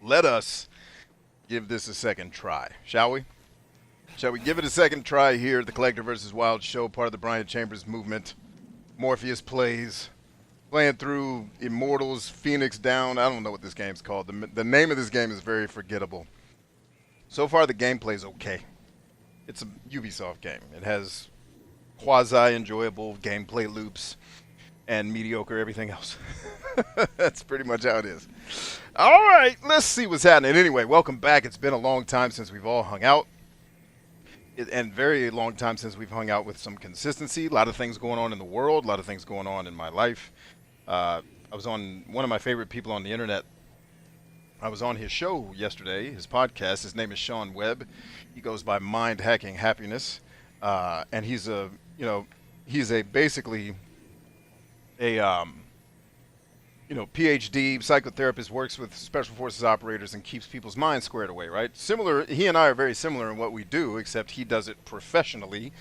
let us give this a second try, shall we? Shall we give it a second try here at the Collector vs. Wild show, part of the Brian Chambers movement? Morpheus plays, playing through Immortals, Fenyx down. I don't know what this game's called. The name of this game is very forgettable. So far, the gameplay's okay. It's a Ubisoft game. It has quasi-enjoyable gameplay loops and mediocre everything else. That's pretty much how it is. All right, let's see what's happening. Anyway, welcome back. It's been a long time since we've all hung out. And very long time since we've hung out with some consistency. A lot of things going on in the world, a lot of things going on in my life. I was on one of my favorite people on the internet. I was on his show yesterday, his podcast. His name is Sean Webb. He goes by Mind Hacking Happiness, and he's a, basically a PhD psychotherapist, works with special forces operators and keeps people's minds squared away, right? Similar, he and I are very similar in what we do, except he does it professionally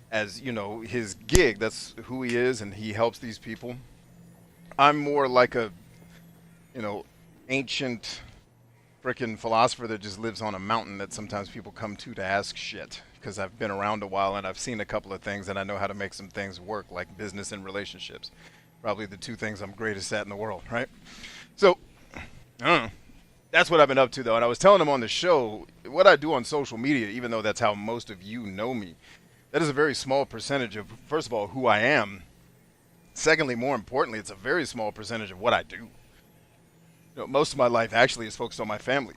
as, his gig. That's who he is, and he helps these people. I'm more like a, ancient frickin' philosopher that just lives on a mountain that sometimes people come to ask shit, because I've been around a while and I've seen a couple of things and I know how to make some things work, like business and relationships. Probably the two things I'm greatest at in the world, right? So, I don't know. That's what I've been up to, though. And I was telling him on the show, what I do on social media, even though that's how most of you know me, that is a very small percentage of, first of all, who I am. Secondly, more importantly, it's a very small percentage of what I do. Most of my life actually is focused on my family.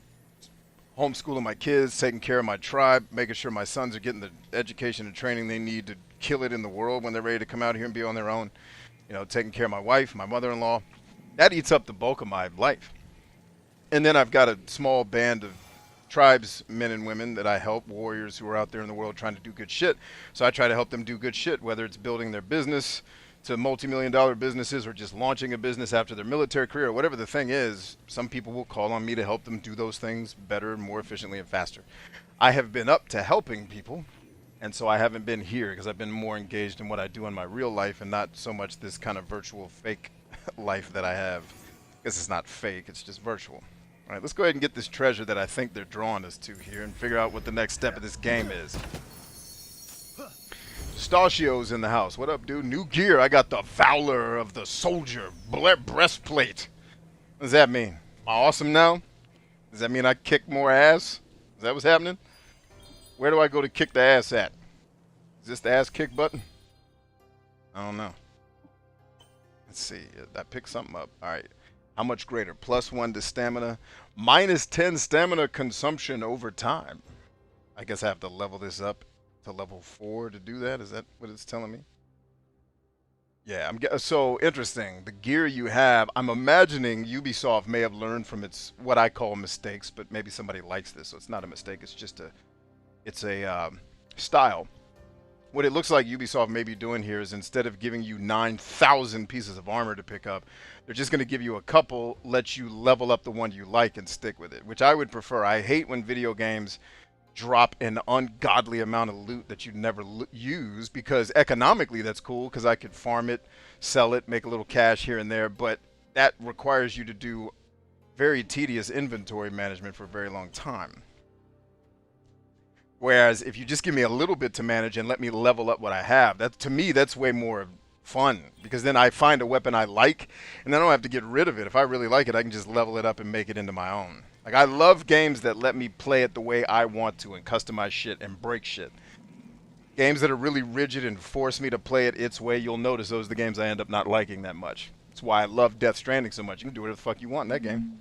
Homeschooling my kids, taking care of my tribe, making sure my sons are getting the education and training they need to kill it in the world when they're ready to come out here and be on their own. Taking care of my wife, my mother-in-law. That eats up the bulk of my life. And then I've got a small band of tribes, men and women that I help, warriors who are out there in the world trying to do good shit. So I try to help them do good shit, whether it's building their business to multi-million-dollar businesses or just launching a business after their military career, whatever the thing is. Some people will call on me to help them do those things better, more efficiently, and faster. I have been up to helping people. And so I haven't been here because I've been more engaged in what I do in my real life and not so much this kind of virtual fake life that I have. Because it's not fake, it's just virtual. All right, let's go ahead and get this treasure that I think they're drawing us to here and figure out what the next step of this game is. Stachio's in the house. What up, dude? New gear. I got the Valor of the Soldier breastplate. What does that mean? Am I awesome now? Does that mean I kick more ass? Is that what's happening? Where do I go to kick the ass at? Is this the ass kick button? I don't know. Let's see. I picked something up. All right. How much greater? +1 to stamina. -10 stamina consumption over time. I guess I have to level this up to level 4 to do that. Is that what it's telling me? Yeah. So interesting. The gear you have, I'm imagining Ubisoft may have learned from its what I call mistakes, but maybe somebody likes this, so it's not a mistake. It's just a style. What it looks like Ubisoft may be doing here is instead of giving you 9,000 pieces of armor to pick up, they're just going to give you a couple, let you level up the one you like and stick with it, which I would prefer. I hate when video games drop an ungodly amount of loot that you never use, because economically that's cool because I could farm it, sell it, make a little cash here and there, but that requires you to do very tedious inventory management for a very long time. Whereas if you just give me a little bit to manage and let me level up what I have, to me, that's way more fun, because then I find a weapon I like and then I don't have to get rid of it. If I really like it, I can just level it up and make it into my own. Like, I love games that let me play it the way I want to and customize shit and break shit. Games that are really rigid and force me to play it its way, you'll notice those are the games I end up not liking that much. That's why I love Death Stranding so much. You can do whatever the fuck you want in that game.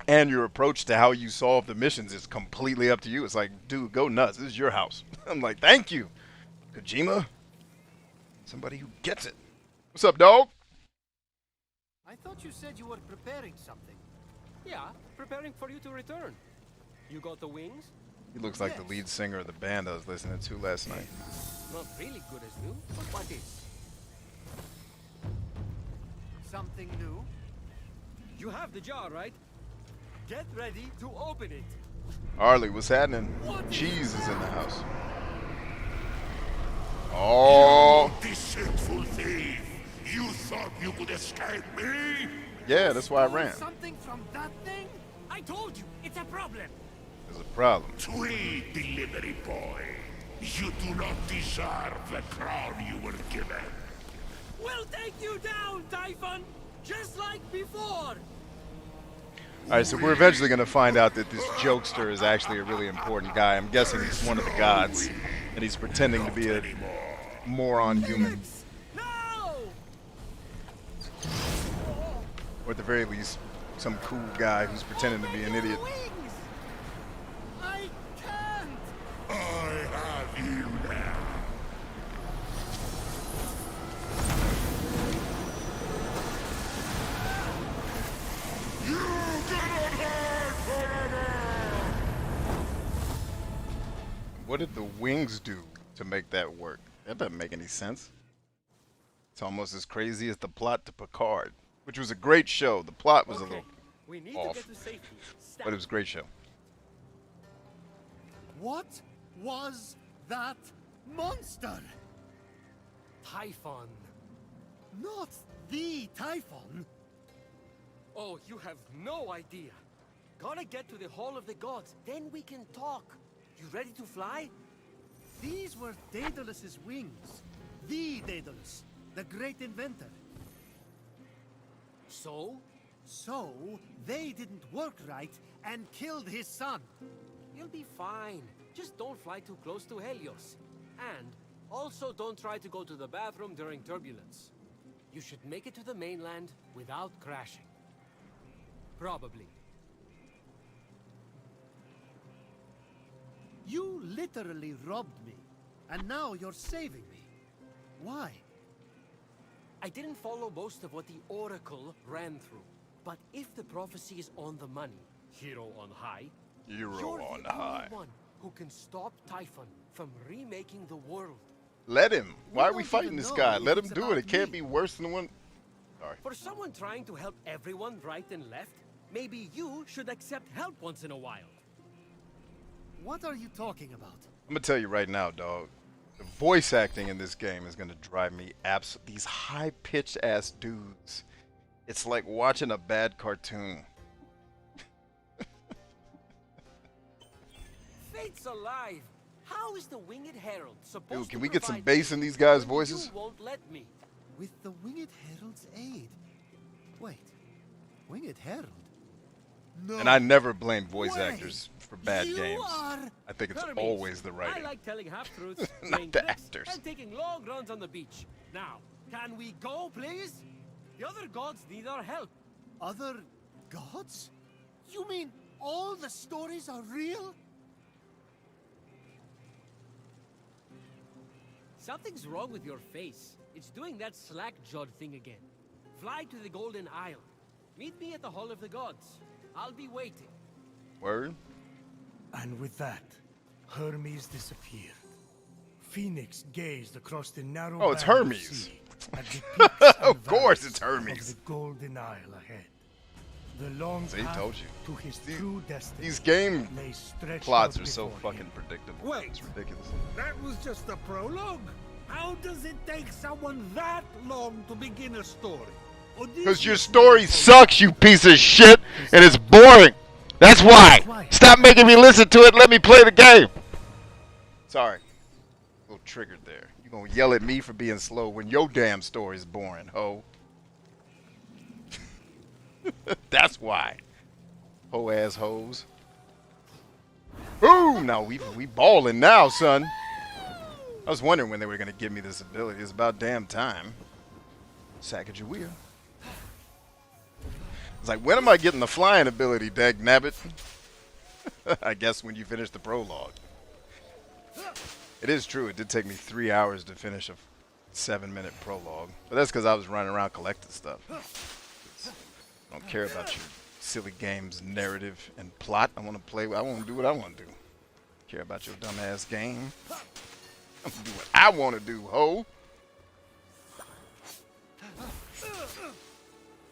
And your approach to how you solve the missions is completely up to you. It's like, dude, go nuts. This is your house. I'm like, thank you, Kojima. Somebody who gets it. What's up, dog? I thought you said you were preparing something. Yeah, preparing for you to return. You got the wings? He looks like the lead singer of the band I was listening to last night. Not really good as new, but what is? Something new? You have the jar, right? Get ready to open it. Harley, what's happening? Cheese is in the house. Oh. You deceitful thief! You thought you could escape me? Yeah, that's why I ran. Something from that thing? I told you, it's a problem. There's a problem. Sweet delivery boy. You do not deserve the crown you were given. We'll take you down, Typhon! Just like before! Alright, so we're eventually going to find out that this jokester is actually a really important guy. I'm guessing he's one of the gods, and he's pretending to be a moron human. No! Or at the very least, some cool guy who's pretending to be an idiot. I can't! I have you now. You cannot hide forever! What did the wings do to make that work? That doesn't make any sense. It's almost as crazy as the plot to Picard, which was a great show. The plot was a little We need off, to get to safety. but it was a great show. What was that monster? Typhon. Not the Typhon. Oh, you have no idea. Gotta get to the Hall of the Gods, then we can talk. You ready to fly? These were Daedalus's wings. The Daedalus, the great inventor. So? So, they didn't work right and killed his son. You'll be fine. Just don't fly too close to Helios. And also don't try to go to the bathroom during turbulence. You should make it to the mainland without crashing. Probably. You literally robbed me, and now you're saving me. Why? I didn't follow most of what the Oracle ran through. But if the prophecy is on the money, hero on high, Hero you're on the high. only one who can stop Typhon from remaking the world. Let him. Why are We we don't fighting even this know guy? if Let him it's do it. about It can't me. be worse than the one. Sorry. For someone trying to help everyone right and left, maybe you should accept help once in a while. What are you talking about? I'm gonna tell you right now, dog. The voice acting in this game is gonna drive me absolutely. These high-pitched ass dudes. It's like watching a bad cartoon. Fate's alive. How is the Winged Herald supposed Dude, can to we get some provide bass in aid these guys' when voices? You won't let me. With the Winged Herald's aid. Wait. Winged Herald? No. And I never blame voice Wait. actors for bad You games. are I think it's Hermes. always the I writing. like telling half-truths, Not playing the tricks, actors. and taking long runs on the beach. Now, can we go, please? The other gods need our help. Other gods? You mean all the stories are real? Something's wrong with your face. It's doing that slack-jawed thing again. Fly to the Golden Isle. Meet me at the Hall of the Gods. I'll be waiting. Word? And with that, Hermes disappeared. Fenyx gazed across the narrow Oh, it's band of Hermes. sea at the peaks and Of course valleys it's Hermes. of the Golden Isle ahead. The long See, path told you. to his These- true destiny These game lay stretched plots out are so before fucking him. predictable. Wait. It's ridiculous. That was just the prologue? How does it take someone that long to begin a story? Or did Because you your story sucks, you piece of shit, and it's boring. That's why. Stop making me listen to it and let me play the game. Sorry. A little triggered there. You gonna yell at me for being slow when your damn story's boring, ho. That's why. Ho ass hoes. Boom! Now we balling now, son. I was wondering when they were gonna give me this ability. It's about damn time. Sacagawea. It's like, when am I getting the flying ability, dagnabbit? I guess when you finish the prologue. It is true, it did take me 3 hours to finish a 7-minute prologue. But that's because I was running around collecting stuff. I don't care about your silly game's narrative and plot. I want to play, I want to do what I want to do. Care about your dumbass game. I'm gonna do what I want to do, ho.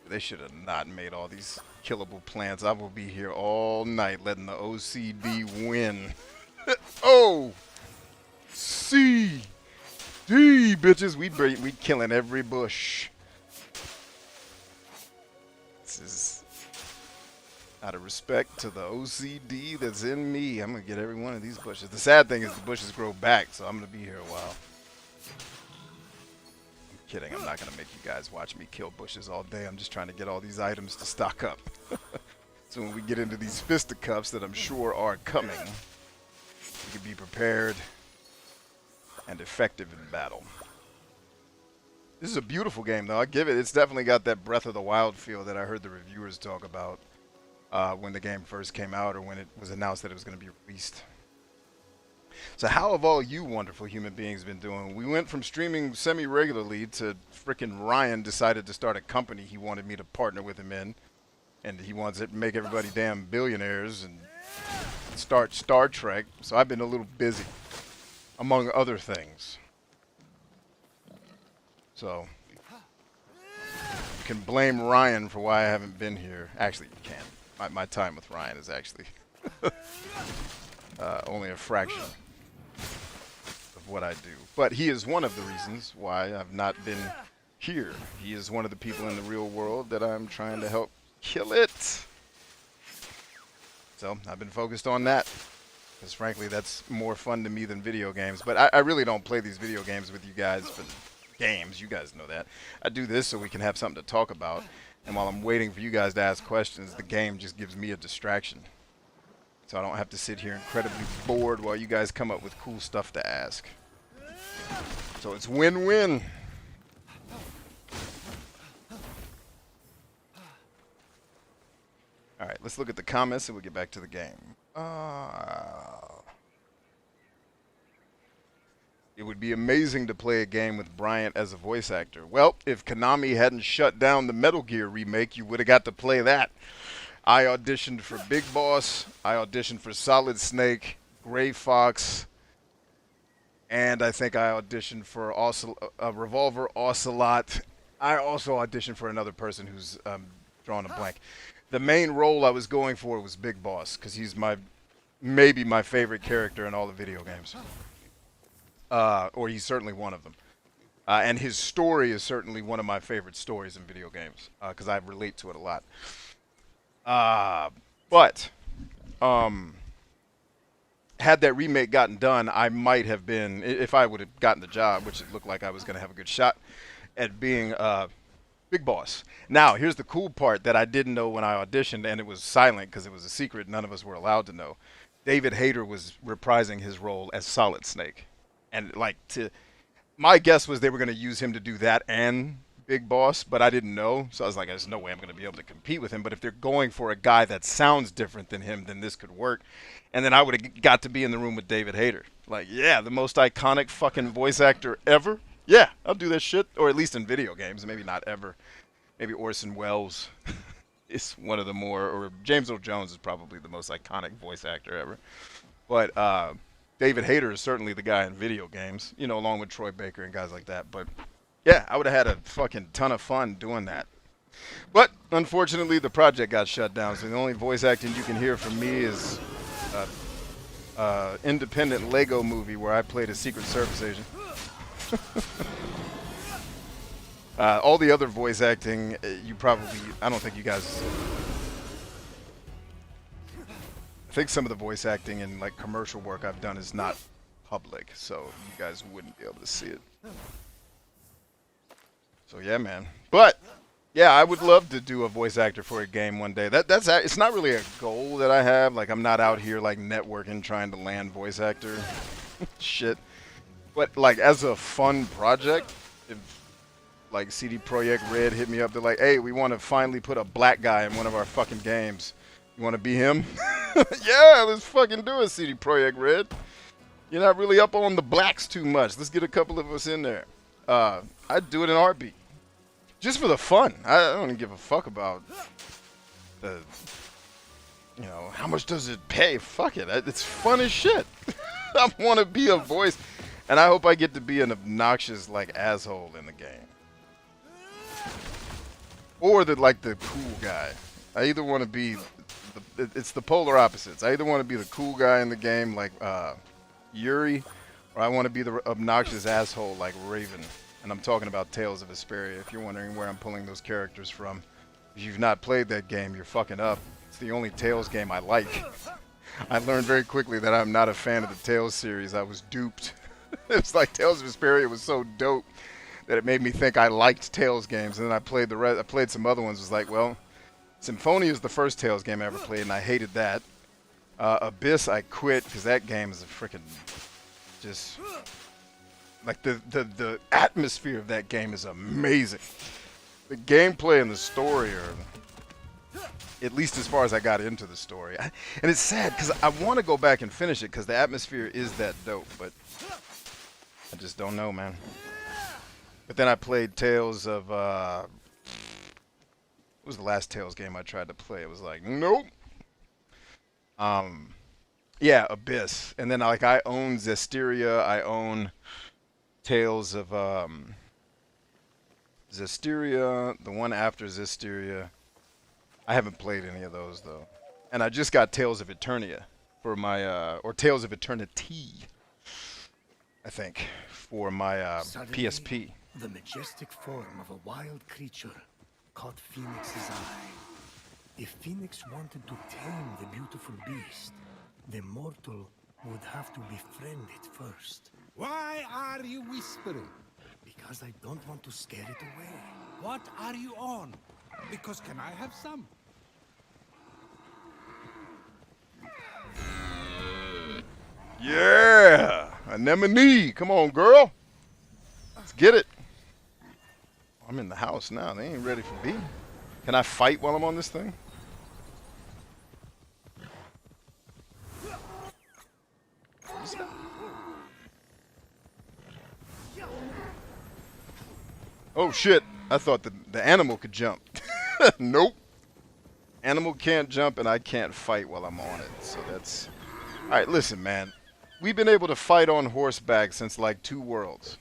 They should have not made all these killable plants. I will be here all night letting the OCD win. Oh! C! D, bitches. We killing every bush. This is Out of respect to the OCD that's in me, I'm gonna get every one of these bushes. The sad thing is the bushes grow back, so I'm gonna be here a while. I'm kidding, I'm not gonna make you guys watch me kill bushes all day. I'm just trying to get all these items to stock up. So when we get into these fisticuffs that I'm sure are coming, we can be prepared and effective in battle. This is a beautiful game, though. I give it. It's definitely got that Breath of the Wild feel that I heard the reviewers talk about when the game first came out or when it was announced that it was going to be released. So how have all you wonderful human beings been doing? We went from streaming semi-regularly to frickin' Ryan decided to start a company he wanted me to partner with him in. And he wants to make everybody damn billionaires and start Star Trek. So I've been a little busy, among other things. So you can blame Ryan for why I haven't been here. Actually, you can't. My time with Ryan is actually only a fraction of what I do. But he is one of the reasons why I've not been here. He is one of the people in the real world that I'm trying to help kill it. So I've been focused on that. Because frankly, that's more fun to me than video games. But I really don't play these video games with you guys for the games. You guys know that. I do this so we can have something to talk about. And while I'm waiting for you guys to ask questions, the game just gives me a distraction. So I don't have to sit here incredibly bored while you guys come up with cool stuff to ask. So it's win-win. Alright, let's look at the comments and we'll get back to the game. It would be amazing to play a game with Bryant as a voice actor. Well, if Konami hadn't shut down the Metal Gear remake, you would have got to play that. I auditioned for Big Boss, I auditioned for Solid Snake, Gray Fox, and I think I auditioned for Revolver Ocelot. I also auditioned for another person who's drawing a blank. The main role I was going for was Big Boss, because he's maybe my favorite character in all the video games. Or he's certainly one of them. And his story is certainly one of my favorite stories in video games, because I relate to it a lot. But had that remake gotten done, I might have been, if I would have gotten the job, which it looked like I was going to have a good shot at being Big Boss. Now, here's the cool part that I didn't know when I auditioned, and it was silent because it was a secret. None of us were allowed to know. David Hayter was reprising his role as Solid Snake. And my guess was they were going to use him to do that and Big Boss, but I didn't know. So I was like, there's no way I'm going to be able to compete with him. But if they're going for a guy that sounds different than him, then this could work. And then I would have got to be in the room with David Hayter. Like, yeah, the most iconic fucking voice actor ever. Yeah, I'll do that shit. Or at least in video games. Maybe not ever. Maybe Orson Welles is one of the more, or James Earl Jones is probably the most iconic voice actor ever. But David Hayter is certainly the guy in video games, you know, along with Troy Baker and guys like that. But yeah, I would have had a fucking ton of fun doing that. But unfortunately, the project got shut down, so the only voice acting you can hear from me is independent Lego movie where I played a Secret Service agent. All the other voice acting, I don't think you guys... I think some of the voice acting and like commercial work I've done is not public, so you guys wouldn't be able to see it. So yeah, man. But yeah, I would love to do a voice actor for a game one day. It's not really a goal that I have. Like I'm not out here like networking trying to land voice actor shit. But like as a fun project, if like CD Projekt Red hit me up, they're like, "Hey, we want to finally put a black guy in one of our fucking games. You want to be him?" Yeah, let's fucking do it, CD Projekt Red. You're not really up on the blacks too much. Let's get a couple of us in there. I'd do it in heartbeat. Just for the fun. I don't give a fuck about the, you know, how much does it pay? Fuck it. It's fun as shit. I want to be a voice. And I hope I get to be an obnoxious, like, asshole in the game. Or the cool guy. I either want to be... It's the polar opposites. I either want to be the cool guy in the game, like Yuri, or I want to be the obnoxious asshole, like Raven. And I'm talking about Tales of Vesperia. If you're wondering where I'm pulling those characters from, if you've not played that game, you're fucking up. It's the only Tales game I like. I learned very quickly that I'm not a fan of the Tales series. I was duped. It's like Tales of Vesperia was so dope that it made me think I liked Tales games, and then I played the rest. I played some other ones. Was like, well, Symphonia is the first Tales game I ever played, and I hated that. Abyss, I quit because that game is a freaking just like the atmosphere of that game is amazing. The gameplay and the story are, at least as far as I got into the story. And it's sad because I want to go back and finish it because the atmosphere is that dope, but I just don't know, man. But then I played Tales of, what was the last Tales game I tried to play? It was like, nope. Yeah, Abyss. And then like I own Zestiria, I own Tales of, Zestiria, the one after Zestiria. I haven't played any of those though. And I just got Tales of Eternia for my or Tales of Eternity, I think, for my Suddenly, PSP. the majestic form of a wild creature caught Phoenix's eye. If Phoenix wanted to tame the beautiful beast, the mortal would have to befriend it first. Why are you whispering? Because I don't want to scare it away. What are you on? Because can I have some? Yeah, anemone. Come on, girl. Let's get it. I'm in the house now. They ain't ready for me. Can I fight while I'm on this thing? Oh shit. I thought the animal could jump. Nope. Animal can't jump and I can't fight while I'm on it. So that's... Alright, listen, man. We've been able to fight on horseback since like 2 Worlds.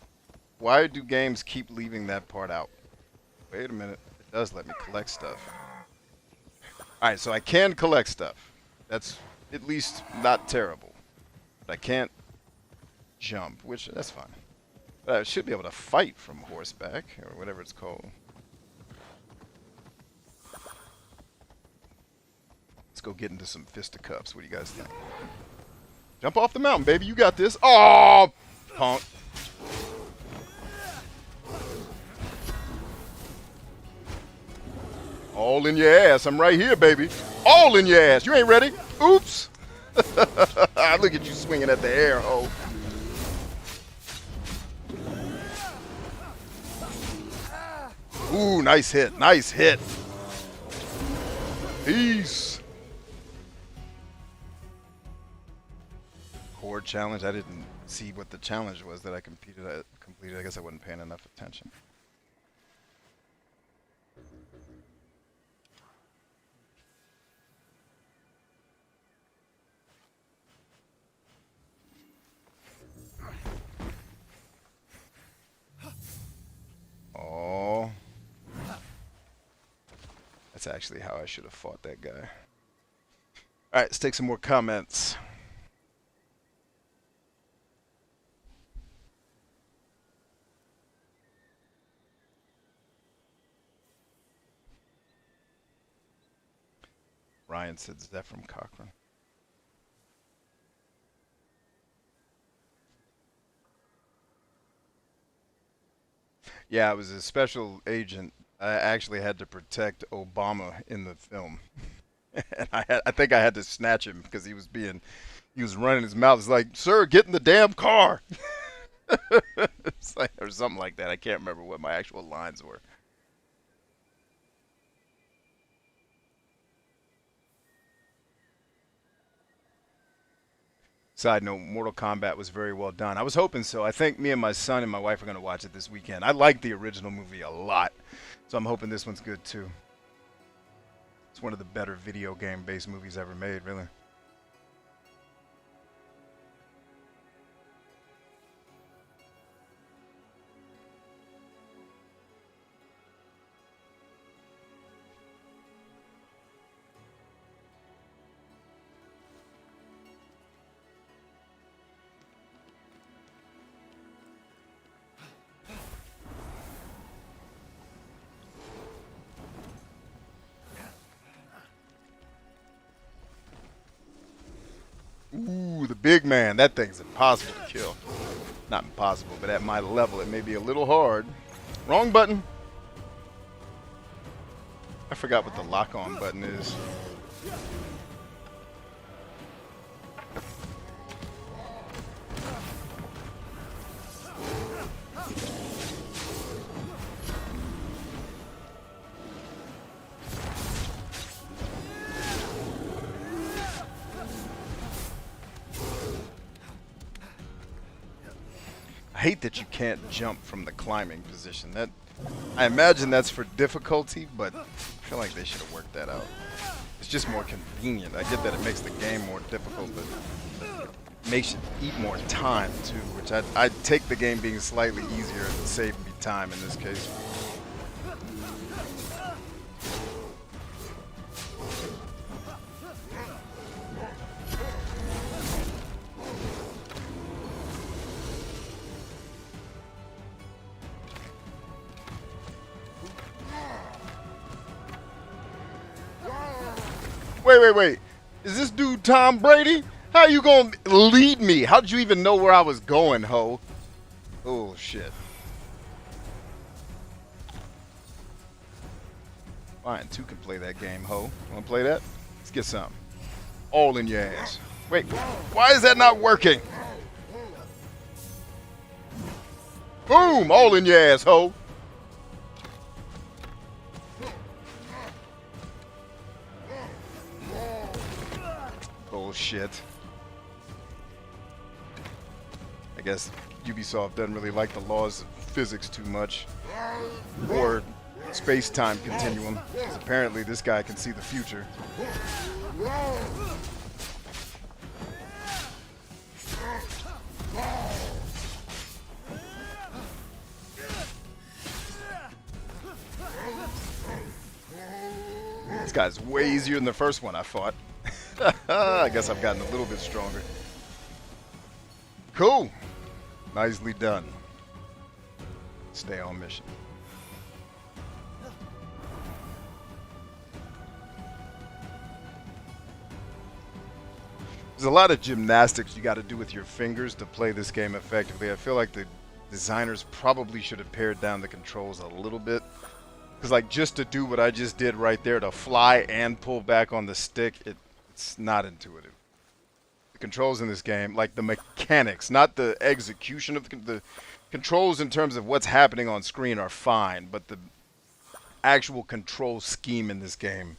Why do games keep leaving that part out? Wait a minute. It does let me collect stuff. Alright, so I can collect stuff. That's at least not terrible. But I can't jump, which that's fine. But I should be able to fight from horseback, or whatever it's called. Let's go get into some fisticuffs. What do you guys think? Jump off the mountain, baby. You got this. Oh, punk. All in your ass. I'm right here, baby. All in your ass. You ain't ready. Oops. Look at you swinging at the air, oh. Ooh, nice hit. Nice hit. Peace. Horde challenge. I didn't see what the challenge was that I completed. I guess I wasn't paying enough attention. Oh. That's actually how I should have fought that guy. Alright, let's take some more comments. Ryan said Zephram Cochran. Yeah, I was a special agent. I actually had to protect Obama in the film. And I think I had to snatch him because he was running his mouth. It's like, sir, get in the damn car. It's like, or something like that. I can't remember what my actual lines were. Side note, Mortal Kombat was very well done. I was hoping so. I think me and my son and my wife are going to watch it this weekend. I like the original movie a lot, so I'm hoping this one's good too. It's one of the better video game-based movies ever made, really. big man. That thing's impossible to kill. Not impossible, but at my level, it may be a little hard. Wrong button. I forgot what the lock-on button is. I hate that you can't jump from the climbing position. That, I imagine that's for difficulty, but I feel like they should have worked that out. It's just more convenient. I get that it makes the game more difficult, but it makes it eat more time too, which I'd take the game being slightly easier and save me time in this case. Wait. Is this dude Tom Brady? How you gonna lead me? How did you even know where I was going, ho? Oh, shit. Fine, two can play that game, ho. Wanna play that? Let's get some. All in your ass. Wait, why is that not working? Boom! All in your ass, ho. Bullshit. I guess Ubisoft doesn't really like the laws of physics too much. Or space-time continuum. Because apparently this guy can see the future. This guy's way easier than the first one I fought. I guess I've gotten a little bit stronger. Cool. Nicely done. Stay on mission. There's a lot of gymnastics you got to do with your fingers to play this game effectively. I feel like the designers probably should have pared down the controls a little bit. Because like just to do what I just did right there, to fly and pull back on the stick, it's not intuitive. The controls in this game, like the mechanics, not the execution of the controls in terms of what's happening on screen are fine, but the actual control scheme in this game,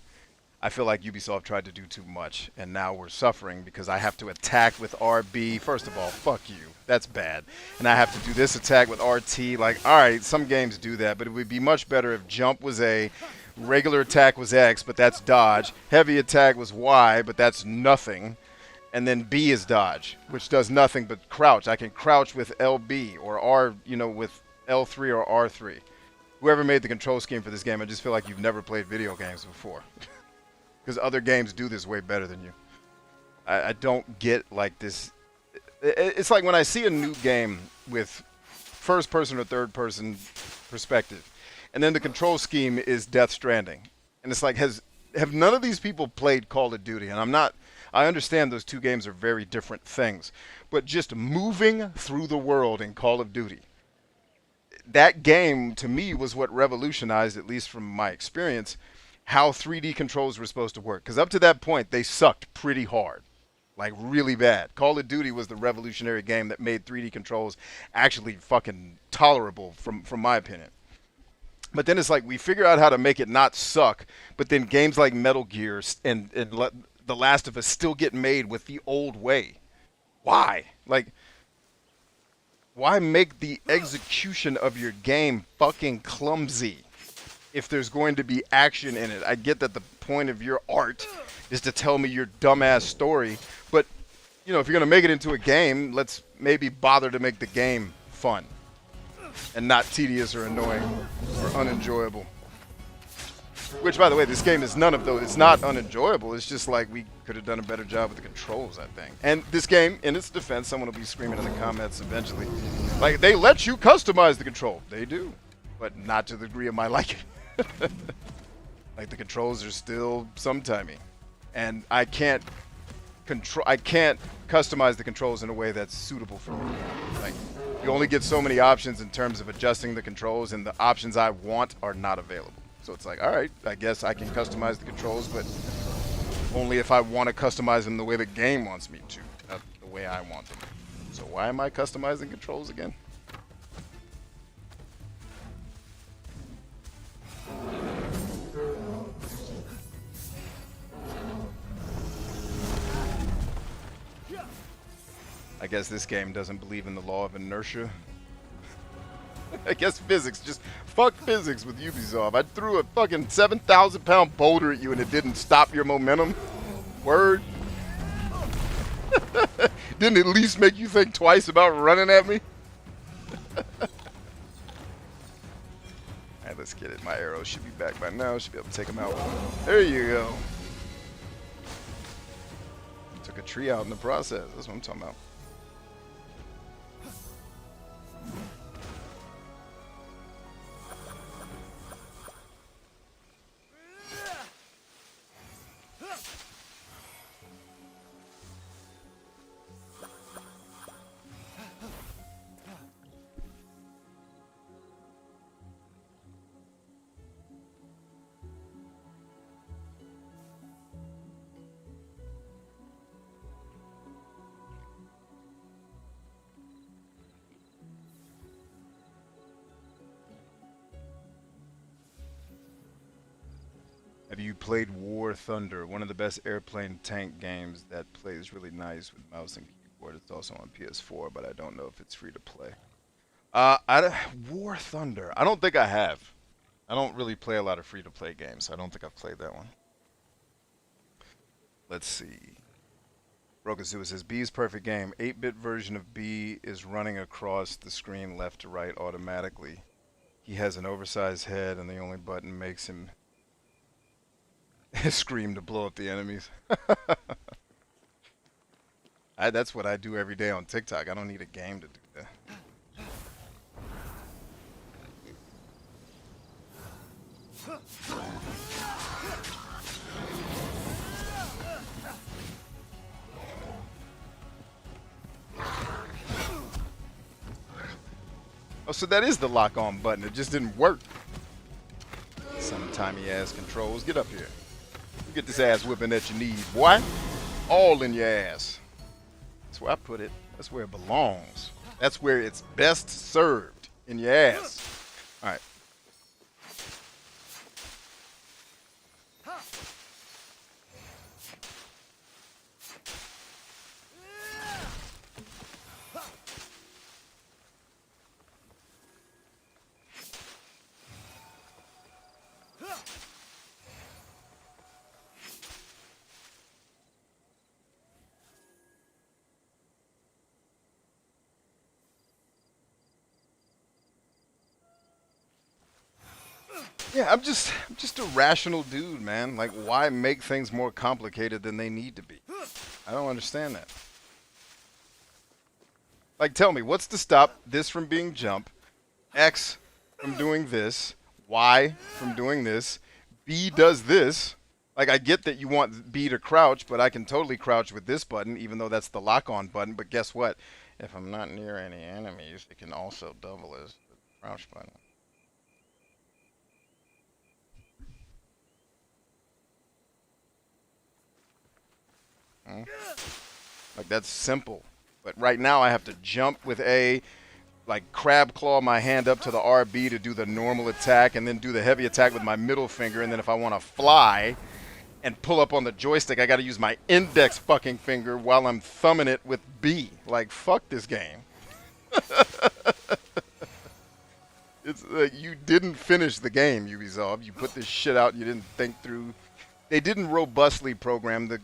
I feel like Ubisoft tried to do too much, and now we're suffering because I have to attack with RB. First of all, fuck you. That's bad. And I have to do this attack with RT. Like, alright, some games do that, but it would be much better if jump was A, regular attack was X, but that's dodge. Heavy attack was Y, but that's nothing. And then B is dodge, which does nothing but crouch. I can crouch with LB or R, you know, with L3 or R3. Whoever made the control scheme for this game, I just feel like you've never played video games before. Because other games do this way better than you. I don't get like this. It's like when I see a new game with first person or third person perspective, and then the control scheme is Death Stranding. And it's like, have none of these people played Call of Duty? And I understand those two games are very different things. But just moving through the world in Call of Duty, that game to me was what revolutionized, at least from my experience, how 3D controls were supposed to work. Because up to that point, they sucked pretty hard. Like, really bad. Call of Duty was the revolutionary game that made 3D controls actually fucking tolerable, from my opinion. But then it's like, we figure out how to make it not suck, but then games like Metal Gear and The Last of Us still get made with the old way. Why? Like, why make the execution of your game fucking clumsy if there's going to be action in it? I get that the point of your art is to tell me your dumbass story, but, you know, if you're going to make it into a game, let's maybe bother to make the game fun and not tedious or annoying or unenjoyable. Which, by the way, this game is none of those. It's not unenjoyable. It's just like we could have done a better job with the controls, I think. And this game, in its defense, someone will be screaming in the comments eventually, like, they let you customize the control. They do, but not to the degree of my liking. Like, the controls are still sometimey. And I can't control. I can't customize the controls in a way that's suitable for me. Like, you only get so many options in terms of adjusting the controls, and the options I want are not available. So it's like, all right, I guess I can customize the controls, but only if I want to customize them the way the game wants me to, not the way I want them. So why am I customizing controls again? I guess this game doesn't believe in the law of inertia. I guess physics, just fuck physics with Ubisoft. I threw a fucking 7,000-pound boulder at you and it didn't stop your momentum. Word. Didn't at least make you think twice about running at me? Alright, let's get it. My arrows should be back by now. Should be able to take them out. There you go. Took a tree out in the process. That's what I'm talking about. Have you played War Thunder? One of the best airplane tank games that plays really nice with mouse and keyboard. It's also on PS4, but I don't know if it's free to play. War Thunder. I don't think I have. I don't really play a lot of free to play games. So I don't think I've played that one. Let's see. Broken Zoo says B's perfect game. 8-bit version of B is running across the screen left to right automatically. He has an oversized head, and the only button makes him scream to blow up the enemies. That's what I do every day on TikTok. I don't need a game to do that. Oh, so that is the lock-on button. It just didn't work. Sometimey ass controls. Get up here. You get this ass whipping that you need, boy. All in your ass. That's where I put it. That's where it belongs. That's where it's best served. In your ass. All right. Yeah, I'm just a rational dude, man. Like, why make things more complicated than they need to be? I don't understand that. Like, tell me, what's to stop this from being jump, X from doing this, Y from doing this, B does this. Like, I get that you want B to crouch, but I can totally crouch with this button, even though that's the lock-on button. But guess what? If I'm not near any enemies, it can also double as the crouch button. Like, that's simple. But right now I have to jump with A, like crab claw my hand up to the RB to do the normal attack, and then do the heavy attack with my middle finger, and then if I want to fly and pull up on the joystick, I got to use my index fucking finger while I'm thumbing it with B. Like, fuck this game. It's like, you didn't finish the game, Ubisoft. You put this shit out and you didn't think through. They didn't robustly program the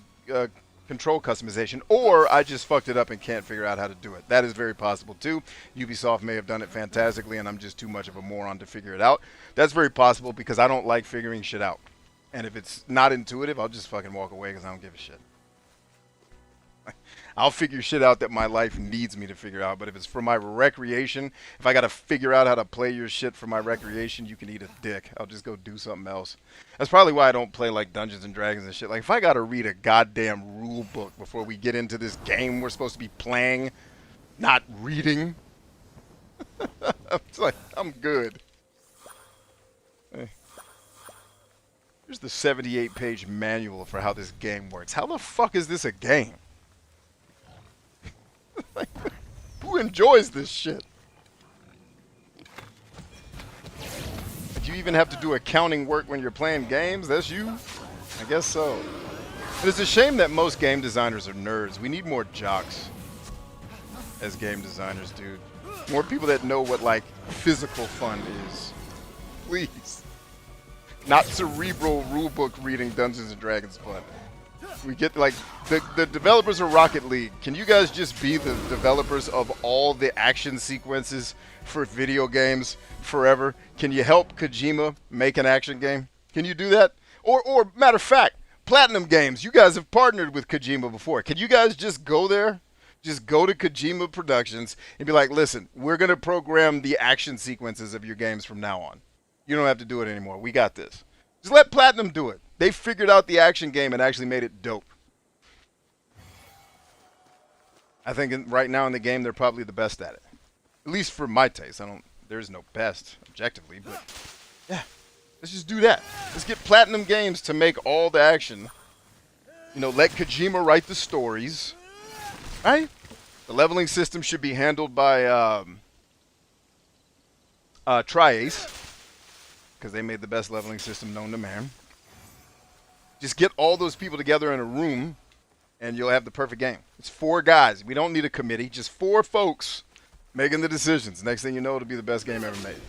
control customization, or I just fucked it up and can't figure out how to do it. That is very possible too. Ubisoft may have done it fantastically and I'm just too much of a moron to figure it out. That's very possible because I don't like figuring shit out. And if it's not intuitive, I'll just fucking walk away because I don't give a shit. I'll figure shit out that my life needs me to figure out. But if it's for my recreation, if I gotta figure out how to play your shit for my recreation, you can eat a dick. I'll just go do something else. That's probably why I don't play like Dungeons and Dragons and shit. Like if I gotta read a goddamn rule book before we get into this game we're supposed to be playing, not reading, it's like I'm good. Here's the 78-page manual for how this game works. How the fuck is this a game? Like, who enjoys this shit? Do you even have to do accounting work when you're playing games? That's you? I guess so. But it's a shame that most game designers are nerds. We need more jocks as game designers, dude. More people that know what, like, physical fun is. Please. Not cerebral rulebook reading Dungeons and Dragons fun. We get like the developers of Rocket League. Can you guys just be the developers of all the action sequences for video games forever? Can you help Kojima make an action game? Can you do that? Or matter of fact, Platinum Games. You guys have partnered with Kojima before. Can you guys just go there? Just go to Kojima Productions and be like, listen, we're gonna program the action sequences of your games from now on. You don't have to do it anymore. We got this. Just let Platinum do it. They figured out the action game and actually made it dope. I think right now in the game, they're probably the best at it. At least for my taste. There's no best objectively, but yeah. Let's just do that. Let's get Platinum Games to make all the action. You know, let Kojima write the stories. Right? The leveling system should be handled by Tri-Ace. Because they made the best leveling system known to man. Just get all those people together in a room, and you'll have the perfect game. It's 4 guys. We don't need a committee. Just 4 folks making the decisions. Next thing you know, it'll be the best game ever made.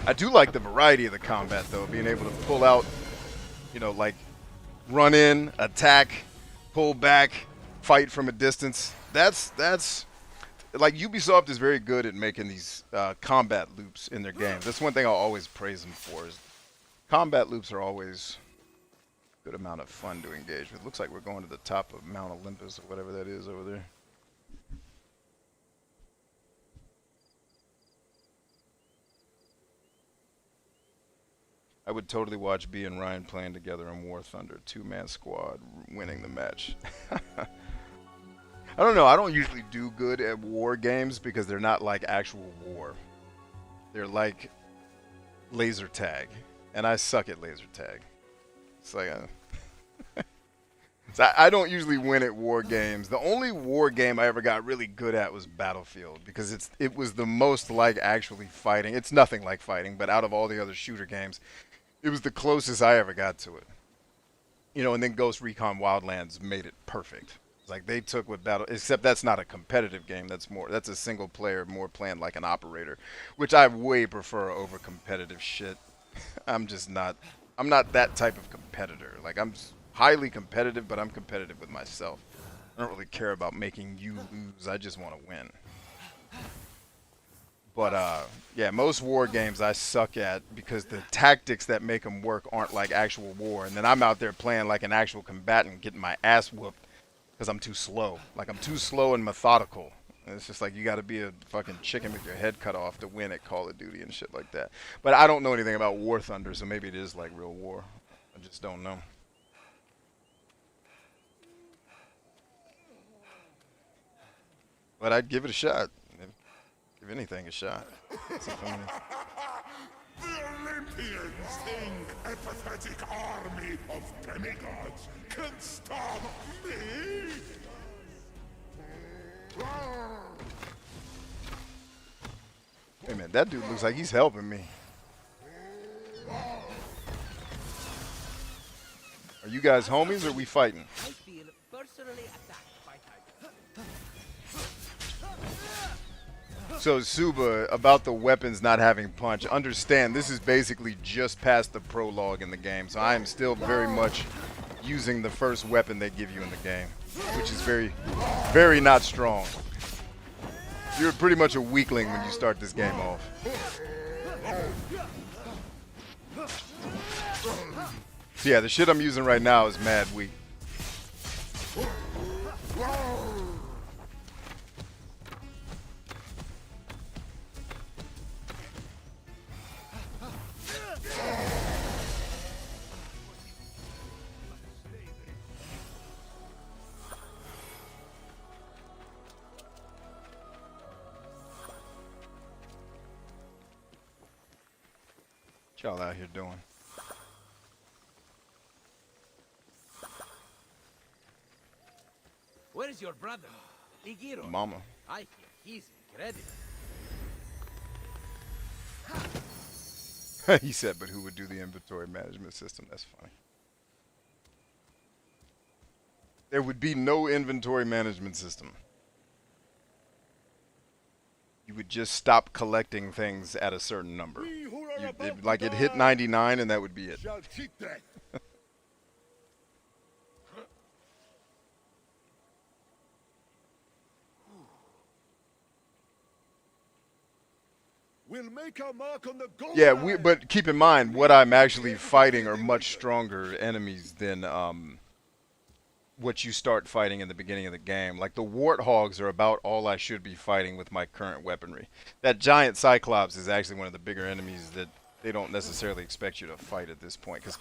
I do like the variety of the combat, though. Being able to pull out, you know, like run in, attack, pull back, fight from a distance. That's like Ubisoft is very good at making these combat loops in their games. That's one thing I'll always praise them for. Is combat loops are always a good amount of fun to engage with. Looks like we're going to the top of Mount Olympus or whatever that is over there. I would totally watch B and Ryan playing together in War Thunder, 2-man squad, winning the match. I don't know. I don't usually do good at war games because they're not like actual war. They're like laser tag, and I suck at laser tag. It's like so I don't usually win at war games. The only war game I ever got really good at was Battlefield because it was the most like actually fighting. It's nothing like fighting, but out of all the other shooter games, it was the closest I ever got to it. You know, and then Ghost Recon Wildlands made it perfect. Like they took what except that's not a competitive game. That's a single player, more playing like an operator, which I way prefer over competitive shit. I'm not that type of competitor. Like I'm highly competitive, but I'm competitive with myself. I don't really care about making you lose. I just want to win. But yeah, most war games I suck at because the tactics that make them work aren't like actual war, and then I'm out there playing like an actual combatant, getting my ass whooped. Because I'm too slow. Like, I'm too slow and methodical. And it's just like you got to be a fucking chicken with your head cut off to win at Call of Duty and shit like that. But I don't know anything about War Thunder, so maybe it is like real war. I just don't know. But I'd give it a shot. Give anything a shot. The Olympians think a pathetic army of demigods can stop me? Hey man, that dude looks like he's helping me. Are you guys homies or are we fighting? I feel personally attacked by tigers. So Suba, about the weapons not having punch, understand this is basically just past the prologue in the game, so I am still very much using the first weapon they give you in the game, which is very, very not strong. You're pretty much a weakling when you start this game off. So yeah, the shit I'm using right now is mad weak. What y'all out here doing? Where is your brother? Ligiro. Mama. I hear he's incredible. He said, but who would do the inventory management system? That's funny. There would be no inventory management system. You would just stop collecting things at a certain number. Like it hit 99 and that would be it. Shall cheat that. We'll make our mark on the gold. Yeah, but keep in mind, what I'm actually fighting are much stronger enemies than what you start fighting in the beginning of the game. Like the warthogs are about all I should be fighting with my current weaponry. That giant cyclops is actually one of the bigger enemies that they don't necessarily expect you to fight at this point. Because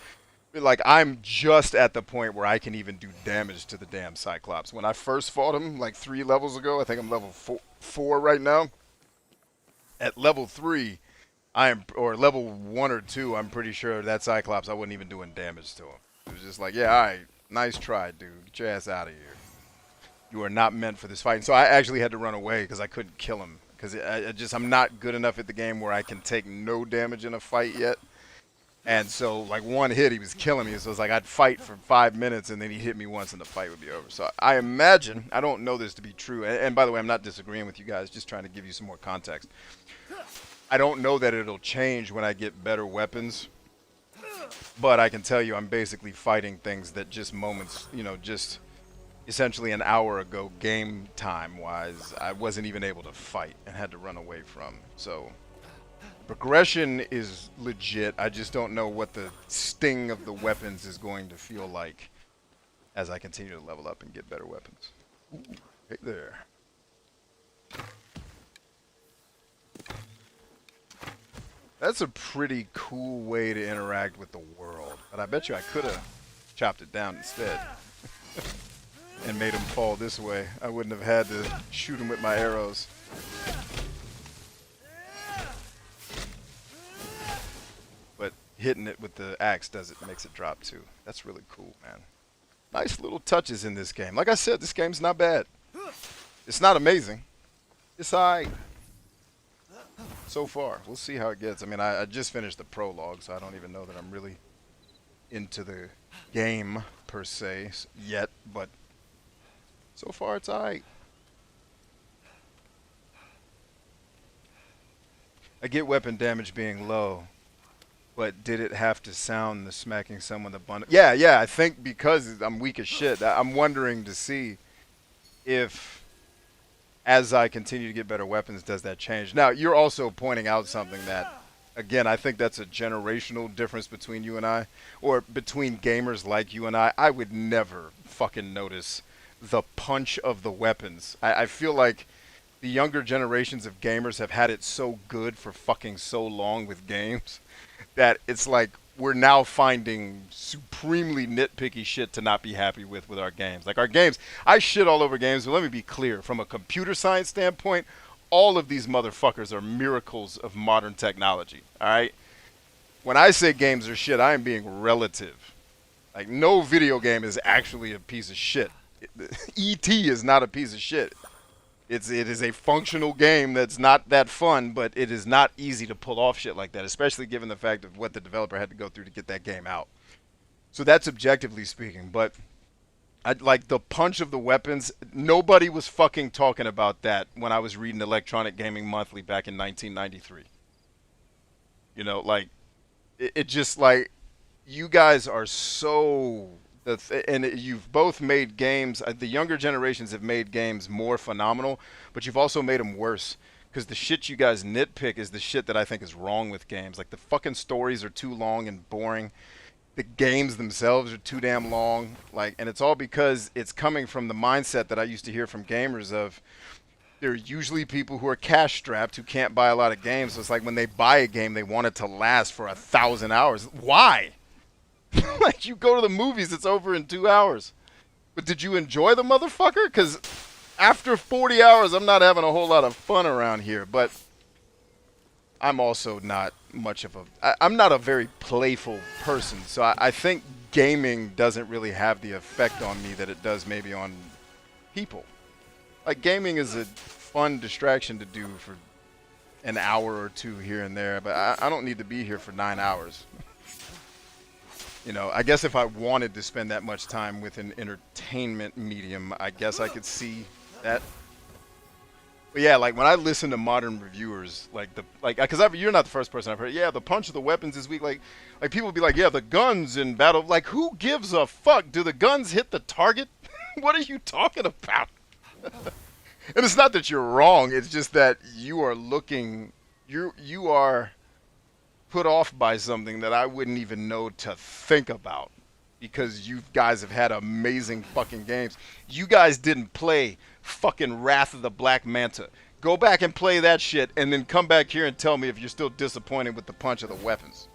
like I'm just at the point where I can even do damage to the damn cyclops. When I first fought him like 3 levels ago, I think I'm level 4 right now. At level 3, or level 1 or 2, I'm pretty sure that Cyclops, I wasn't even doing damage to him. It was just like, yeah, alright, nice try, dude. Get your ass out of here. You are not meant for this fight. And so I actually had to run away because I couldn't kill him. Because I'm not good enough at the game where I can take no damage in a fight yet. And so, like, one hit, he was killing me. So it's like I'd fight for 5 minutes, and then he'd hit me once, and the fight would be over. So I imagine, I don't know this to be true. And by the way, I'm not disagreeing with you guys, just trying to give you some more context. I don't know that it'll change when I get better weapons. But I can tell you I'm basically fighting things that just moments, you know, just essentially an hour ago, game time-wise, I wasn't even able to fight and had to run away from. So progression is legit. I just don't know what the sting of the weapons is going to feel like as I continue to level up and get better weapons. Ooh, hey there. That's a pretty cool way to interact with the world. But I bet you I could have chopped it down instead. And made him fall this way. I wouldn't have had to shoot him with my arrows. But hitting it with the axe makes it drop too. That's really cool, man. Nice little touches in this game. Like I said, this game's not bad. It's not amazing. It's alright. So far. We'll see how it gets. I mean, I just finished the prologue, so I don't even know that I'm really into the game per se yet, but so far it's alright. I get weapon damage being low, but did it have to sound the smacking someone abundant? Yeah, I think because I'm weak as shit, I'm wondering to see if as I continue to get better weapons, does that change? Now, you're also pointing out something that, again, I think that's a generational difference between you and I, or between gamers like you and I. I would never fucking notice the punch of the weapons. I feel like the younger generations of gamers have had it so good for fucking so long with games that it's like we're now finding supremely nitpicky shit to not be happy with our games. Like our games, I shit all over games, but let me be clear. From a computer science standpoint, all of these motherfuckers are miracles of modern technology, alright? When I say games are shit, I am being relative. Like, no video game is actually a piece of shit. E.T. is not a piece of shit. It is a functional game that's not that fun, but it is not easy to pull off shit like that, especially given the fact of what the developer had to go through to get that game out. So that's objectively speaking, but like the punch of the weapons, nobody was fucking talking about that when I was reading Electronic Gaming Monthly back in 1993. You know, like, it just like, you guys are so... and you've both made games, the younger generations have made games more phenomenal, but you've also made them worse. Because the shit you guys nitpick is the shit that I think is wrong with games. Like, the fucking stories are too long and boring. the games themselves are too damn long. Like, and it's all because it's coming from the mindset that I used to hear from gamers of there are usually people who are cash strapped who can't buy a lot of games. So it's like when they buy a game, they want it to last for 1,000 hours. Why? Like, you go to the movies, it's over in 2 hours. But did you enjoy the motherfucker? Because after 40 hours, I'm not having a whole lot of fun around here. But I'm also not much of a... I'm not a very playful person. So I think gaming doesn't really have the effect on me that it does maybe on people. Like, gaming is a fun distraction to do for an hour or two here and there. But I don't need to be here for 9 hours. You know, I guess if I wanted to spend that much time with an entertainment medium, I guess I could see that. But yeah, like when I listen to modern reviewers, because you're not the first person I've heard. Yeah, the punch of the weapons is weak. Like people be like, yeah, the guns in battle. Like, who gives a fuck? Do the guns hit the target? What are you talking about? And it's not that you're wrong. It's just that you are looking. You are put off by something that I wouldn't even know to think about because you guys have had amazing fucking games. You guys didn't play fucking Wrath of the Black Manta. Go back and play that shit and then come back here and tell me if you're still disappointed with the punch of the weapons.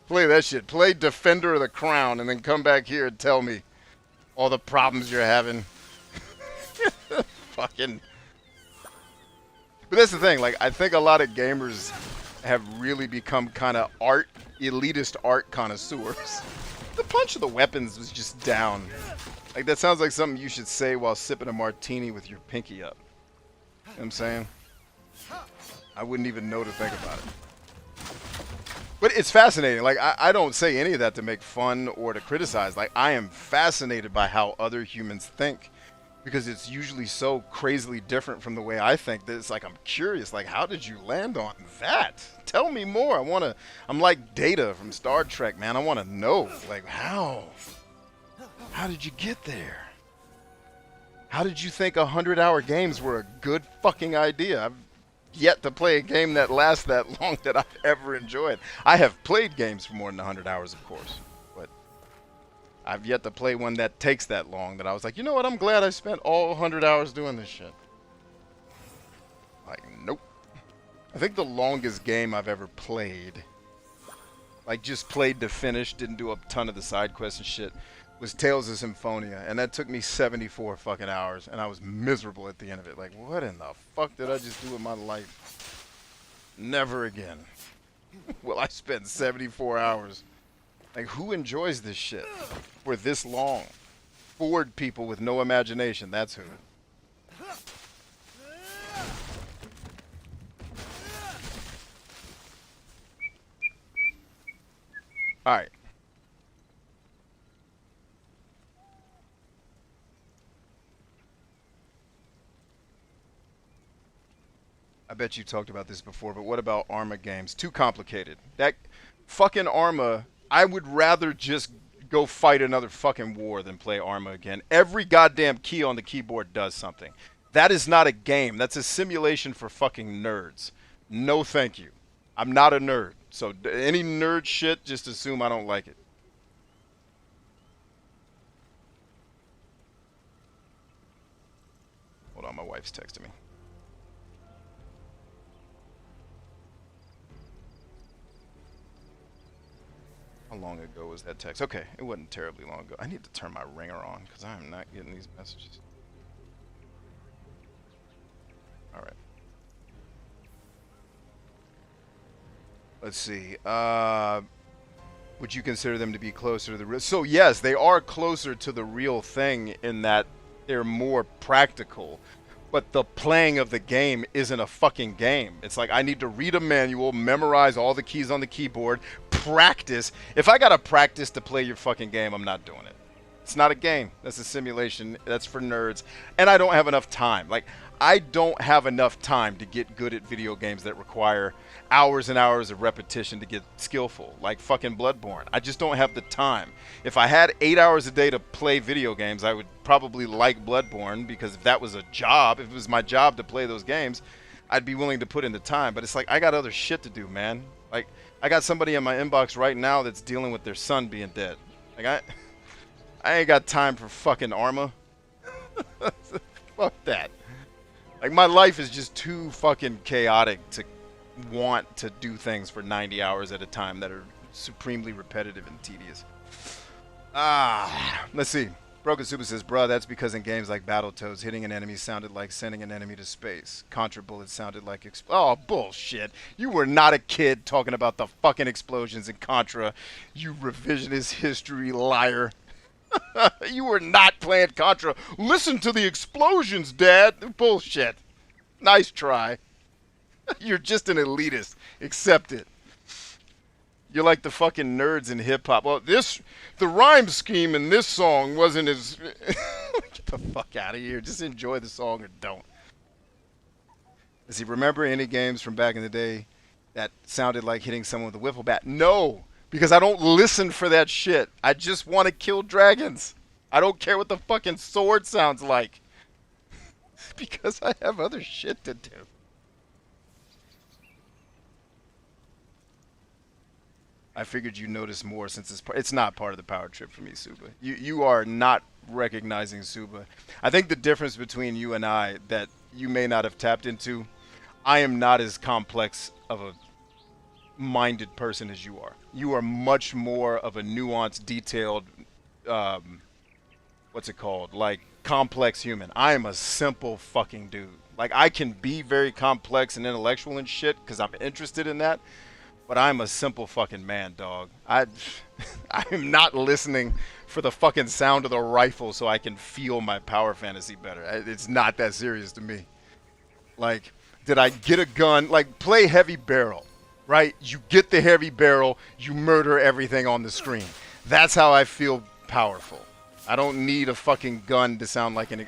Play that shit. Play Defender of the Crown and then come back here and tell me all the problems you're having. Fucking... But that's the thing, like, I think a lot of gamers have really become kind of elitist art connoisseurs. The punch of the weapons was just down. Like, that sounds like something you should say while sipping a martini with your pinky up. You know what I'm saying? I wouldn't even know to think about it. But it's fascinating. Like, I don't say any of that to make fun or to criticize. Like, I am fascinated by how other humans think. Because it's usually so crazily different from the way I think that it's like I'm curious, like, how did you land on that? Tell me more. I'm like Data from Star Trek, man. I want to know, like, how did you get there? How did you think 100-hour games were a good fucking idea? I've yet to play a game that lasts that long that I've ever enjoyed. I have played games for more than 100 hours, of course. I've yet to play one that takes that long that I was like, you know what, I'm glad I spent all 100 hours doing this shit. Like, nope. I think the longest game I've ever played, like just played to finish, didn't do a ton of the side quests and shit, was Tales of Symphonia. And that took me 74 fucking hours, and I was miserable at the end of it. Like, what in the fuck did I just do with my life? Never again will I spend 74 hours. Like, who enjoys this shit for this long? Bored people with no imagination, that's who. Alright. I bet you talked about this before, but what about Arma games? Too complicated. That fucking Arma... I would rather just go fight another fucking war than play Arma again. Every goddamn key on the keyboard does something. That is not a game. That's a simulation for fucking nerds. No thank you. I'm not a nerd. So any nerd shit, just assume I don't like it. Hold on, my wife's texting me. How long ago was that text? Okay, it wasn't terribly long ago. I need to turn my ringer on because I am not getting these messages. Alright. Let's see. Would you consider them to be closer to the real? So yes, they are closer to the real thing in that they're more practical. But the playing of the game isn't a fucking game. It's like I need to read a manual, memorize all the keys on the keyboard, practice. If I gotta practice to play your fucking game, I'm not doing it. It's not a game. That's a simulation. That's for nerds. And I don't have enough time. Like, I don't have enough time to get good at video games that require hours and hours of repetition to get skillful, like fucking Bloodborne. I just don't have the time. If I had 8 hours a day to play video games, I would probably like Bloodborne, because if that was a job, if it was my job to play those games, I'd be willing to put in the time. But it's like, I got other shit to do, man. Like, I got somebody in my inbox right now that's dealing with their son being dead. Like, I ain't got time for fucking Arma. Fuck that. Like, my life is just too fucking chaotic to want to do things for 90 hours at a time that are supremely repetitive and tedious. Let's see. Broken Super says, bruh, that's because in games like Battletoads, hitting an enemy sounded like sending an enemy to space. Contra bullets sounded like... oh, bullshit. You were not a kid talking about the fucking explosions in Contra, you revisionist history liar. You were not playing Contra. Listen to the explosions, Dad. Bullshit. Nice try. You're just an elitist. Accept it. You're like the fucking nerds in hip-hop. Well, the rhyme scheme in this song wasn't as... Get the fuck out of here. Just enjoy the song or don't. Does he remember any games from back in the day that sounded like hitting someone with a wiffle bat? No, because I don't listen for that shit. I just want to kill dragons. I don't care what the fucking sword sounds like. Because I have other shit to do. I figured you notice more since it's not part of the power trip for me, Suba. You are not recognizing Suba. I think the difference between you and I that you may not have tapped into, I am not as complex of a minded person as you are. You are much more of a nuanced, detailed, what's it called? Like, complex human. I am a simple fucking dude. Like, I can be very complex and intellectual and shit because I'm interested in that. But I'm a simple fucking man, dog. I'm not listening for the fucking sound of the rifle so I can feel my power fantasy better. It's not that serious to me. Like, did I get a gun? Like, play heavy barrel, right? You get the heavy barrel, you murder everything on the screen. That's how I feel powerful. I don't need a fucking gun to sound like an...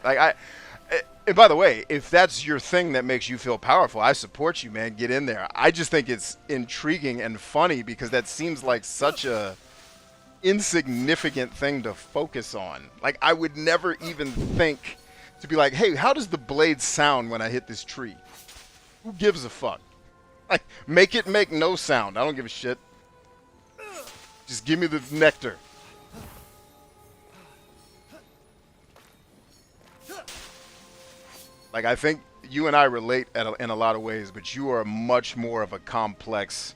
And by the way, if that's your thing that makes you feel powerful, I support you, man. Get in there. I just think it's intriguing and funny because that seems like such a insignificant thing to focus on. Like, I would never even think to be like, hey, how does the blade sound when I hit this tree? Who gives a fuck? Like, make it make no sound. I don't give a shit. Just give me the nectar. Like, I think you and I relate in a lot of ways, but you are much more of a complex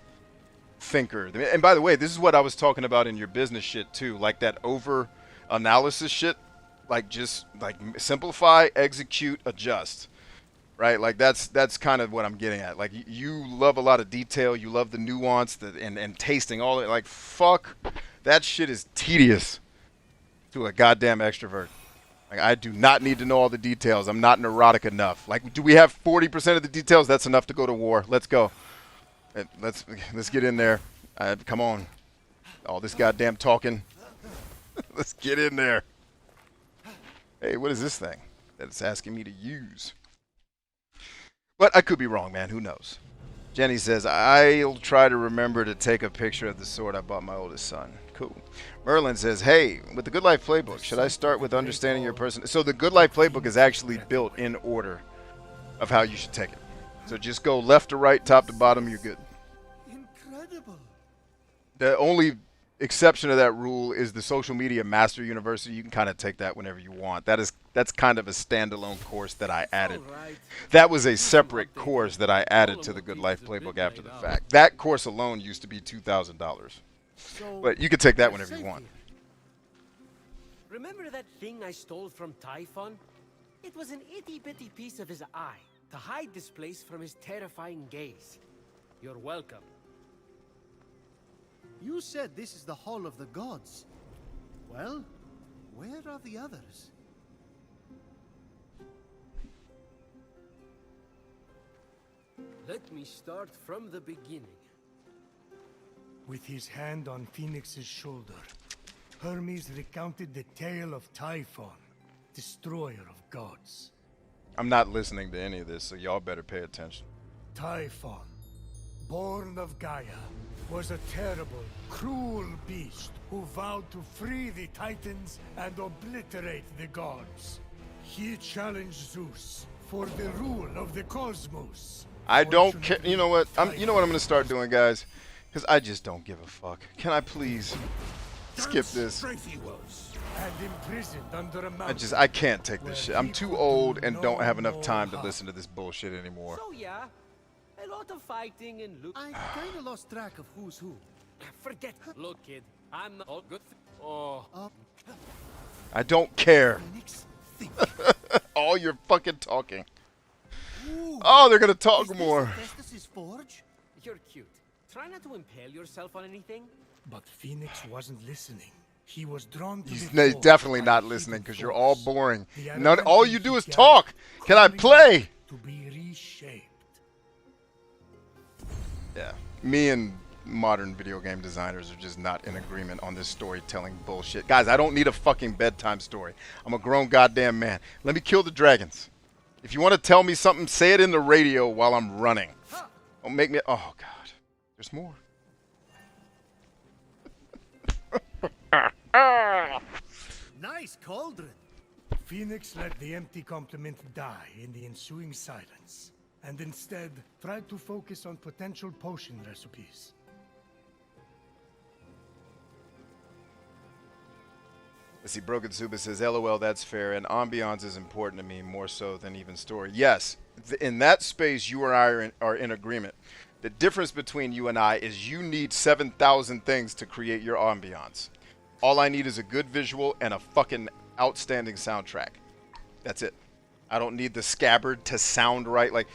thinker. And by the way, this is what I was talking about in your business shit too. Like that over-analysis shit. Like, just, like, simplify, execute, adjust. Right? Like, that's kind of what I'm getting at. Like, you love a lot of detail. You love the nuance and tasting all it. Like, fuck, that shit is tedious to a goddamn extrovert. Like, I do not need to know all the details. I'm not neurotic enough. Like, do we have 40% of the details? That's enough to go to war. Let's go. Let's get in there. Come on. All this goddamn talking. Let's get in there. Hey, what is this thing that it's asking me to use? But I could be wrong, man. Who knows? Jenny says, I'll try to remember to take a picture of the sword I bought my oldest son. Cool. Merlin says, hey, with the Good Life Playbook, should I start with understanding your person? So the Good Life Playbook is actually built in order of how you should take it. So just go left to right, top to bottom, you're good. Incredible. The only exception to that rule is the Social Media Master University. You can kind of take that whenever you want. That's kind of a standalone course that I added. That was a separate course that I added to the Good Life Playbook after the fact. That course alone used to be $2,000. But you can take that whenever you want. Remember that thing I stole from Typhon? It was an itty-bitty piece of his eye to hide this place from his terrifying gaze. You're welcome. You said this is the Hall of the Gods. Well, where are the others? Let me start from the beginning. With his hand on Fenyx's shoulder, Hermes recounted the tale of Typhon, destroyer of gods. I'm not listening to any of this, so y'all better pay attention. Typhon, born of Gaia, was a terrible, cruel beast who vowed to free the Titans and obliterate the gods. He challenged Zeus for the rule of the cosmos. I don't care. You know what? I'm going to start doing, guys. Because I just don't give a fuck. Can I please skip this? Straight he was. And imprisoned under a mountain. I can't take this shit. I'm where too people old do and don't no have enough more time to harm. listen to this bullshit anymore. So yeah, a lot of fighting and loot. I kinda lost track of who's who. Forget. Look, kid, I'm not all good. Oh, I don't care. Fenyx, think. All your fucking talking. Ooh, Oh, they're gonna talk is this more. Festus's forge? you're cute. Try not to impale yourself on anything. But Fenyx wasn't listening. He was drawn to He's the forge definitely by not a listening hidden because you're all force. boring. The None, all adamantine you do he is gathered, talk. Can I calling play? out to be reshaped. Yeah. Me and modern video game designers are just not in agreement on this storytelling bullshit. Guys, I don't need a fucking bedtime story. I'm a grown goddamn man. Let me kill the dragons. If you want to tell me something, say it in the radio while I'm running. Don't make me... Oh, God. There's more. Nice cauldron. Fenyx let the empty compliment die in the ensuing silence, and instead tried to focus on potential potion recipes. Let's see, Broken Suba says, LOL, that's fair, and ambiance is important to me more so than even story. Yes, in that space, you and I are in agreement. The difference between you and I is you need 7,000 things to create your ambiance. All I need is a good visual and a fucking outstanding soundtrack. That's it. I don't need the scabbard to sound right. Like,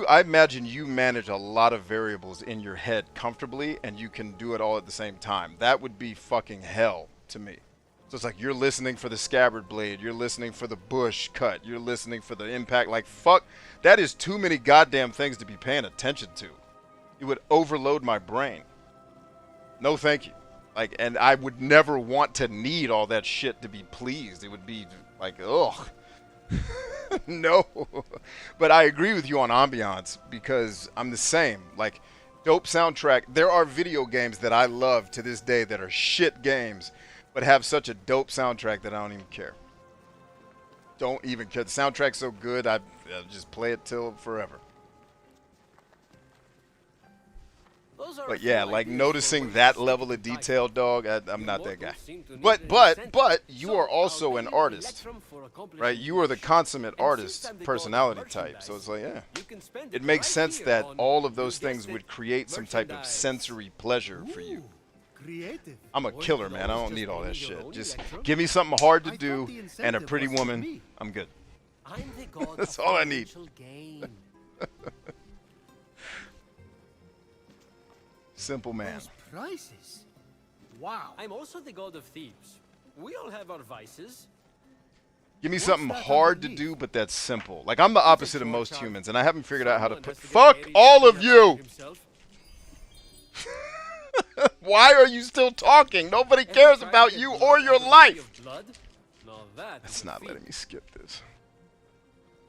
I imagine you manage a lot of variables in your head comfortably, and you can do it all at the same time. That would be fucking hell to me. So it's like you're listening for the scabbard blade, you're listening for the bush cut, you're listening for the impact. Like, fuck, that is too many goddamn things to be paying attention to. It would overload my brain. No thank you. Like, and I would never want to need all that shit to be pleased. It would be like, ugh. No. But I agree with you on ambiance because I'm the same. Like, dope soundtrack. There are video games that I love to this day that are shit games, but have such a dope soundtrack that I don't even care. Don't even care. The soundtrack's so good, I'll just play it till forever. Those are But a few yeah, like ideas noticing for that what level you of should detail, dog, I'm The not that guy. Immortals seem to need an incentive. But you So are also I'll an pay you artist, electrum for accomplishing right? You are the each. consummate And since artist, I'm the god of personality type. So merchandise, it's like, yeah. you can spend It makes right sense here that on, all of you those things guessed it, would create some type of merchandise. sensory pleasure for you. Creative. I'm a Or you killer, could man. I always don't just need all own that your shit. own Just electrum. give me something hard to I do thought the and a incentive pretty was for woman. me. I'm good. I'm the god That's of all I need. financial gain. Simple man. Those prices. Wow. I'm also the god of thieves. We all have our vices. Give me What's something that hard to underneath? do, but that's simple. Like, I'm the opposite of most shortcut. humans, and I haven't figured out how to Someone put... has to get Fuck married all to of clean up you! after himself. Why are you still talking? Nobody Ever cares tried to about get you blood or out your of a sea life! of blood? Now that It's is a not feat. letting me skip this.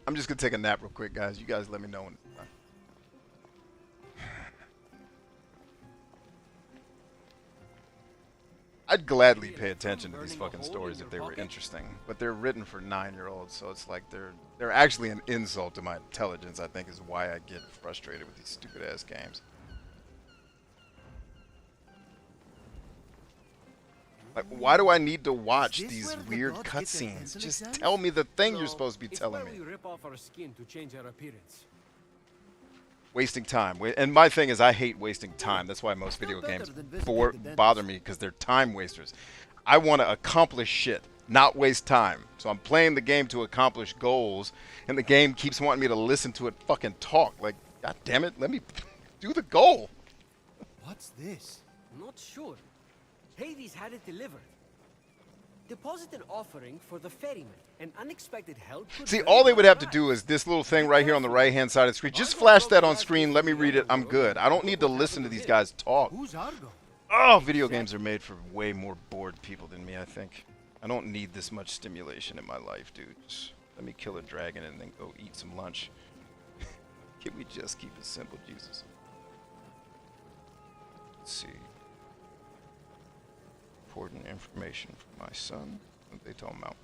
I'm just gonna take a nap real quick, guys. You guys let me know when it's done. I'd gladly pay attention to these fucking stories if they were interesting, but they're written for 9-year-olds, so it's like they're actually an insult to my intelligence. I think is why I get frustrated with these stupid ass games. Like, why do I need to watch this these where the weird gods get their cutscenes? dental Just exams? tell me the thing you're No, supposed to be it's telling where me. we rip off our skin to change our appearance. Wasting time. And my thing is I hate wasting time. That's why most video better games than visiting the dentist. bother me, because they're time wasters. I want to accomplish shit, not waste time. So I'm playing the game to accomplish goals, and the game keeps wanting me to listen to it fucking talk. Like, god damn it, let me do the goal. What's this? Not sure. Hades had it delivered. Deposit an offering for the ferryman. An unexpected help. could See, very all they would well have to arrive. do is this little thing right here on the right-hand side of the screen. Just flash that on screen, let me read it, I'm good. I don't need to listen to these guys talk. Who's Argo? Oh, video games are made for way more bored people than me, I think. I don't need this much stimulation in my life, dude. Just let me kill a dragon and then go eat some lunch. Can we just keep it simple, Jesus? Let's see. Important information from my son. What they talking about?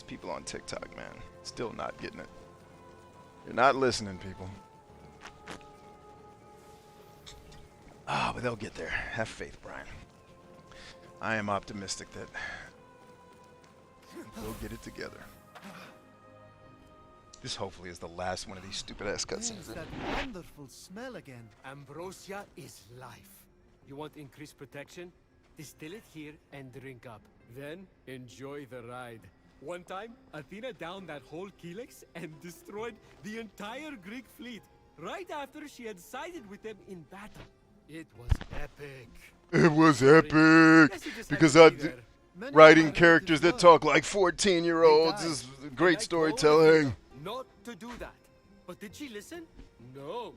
people on TikTok, man. Still not getting it. You're not listening, people. Ah, but they'll get there. Have faith, Brian. I am optimistic that we'll get it together. This hopefully is the last one of these stupid-ass There's cutscenes. that wonderful smell again. Ambrosia is life. You want increased protection? Distill it here and drink up. Then enjoy the ride. One time, Athena downed that whole Helix and destroyed the entire Greek fleet right after she had sided with them in battle. It was epic. It was epic! Guess you just had Because to I be there. Many writing of my characters that relatives talk like 14-year-olds is great And I told storytelling. Athena not to do that. But did she listen? No.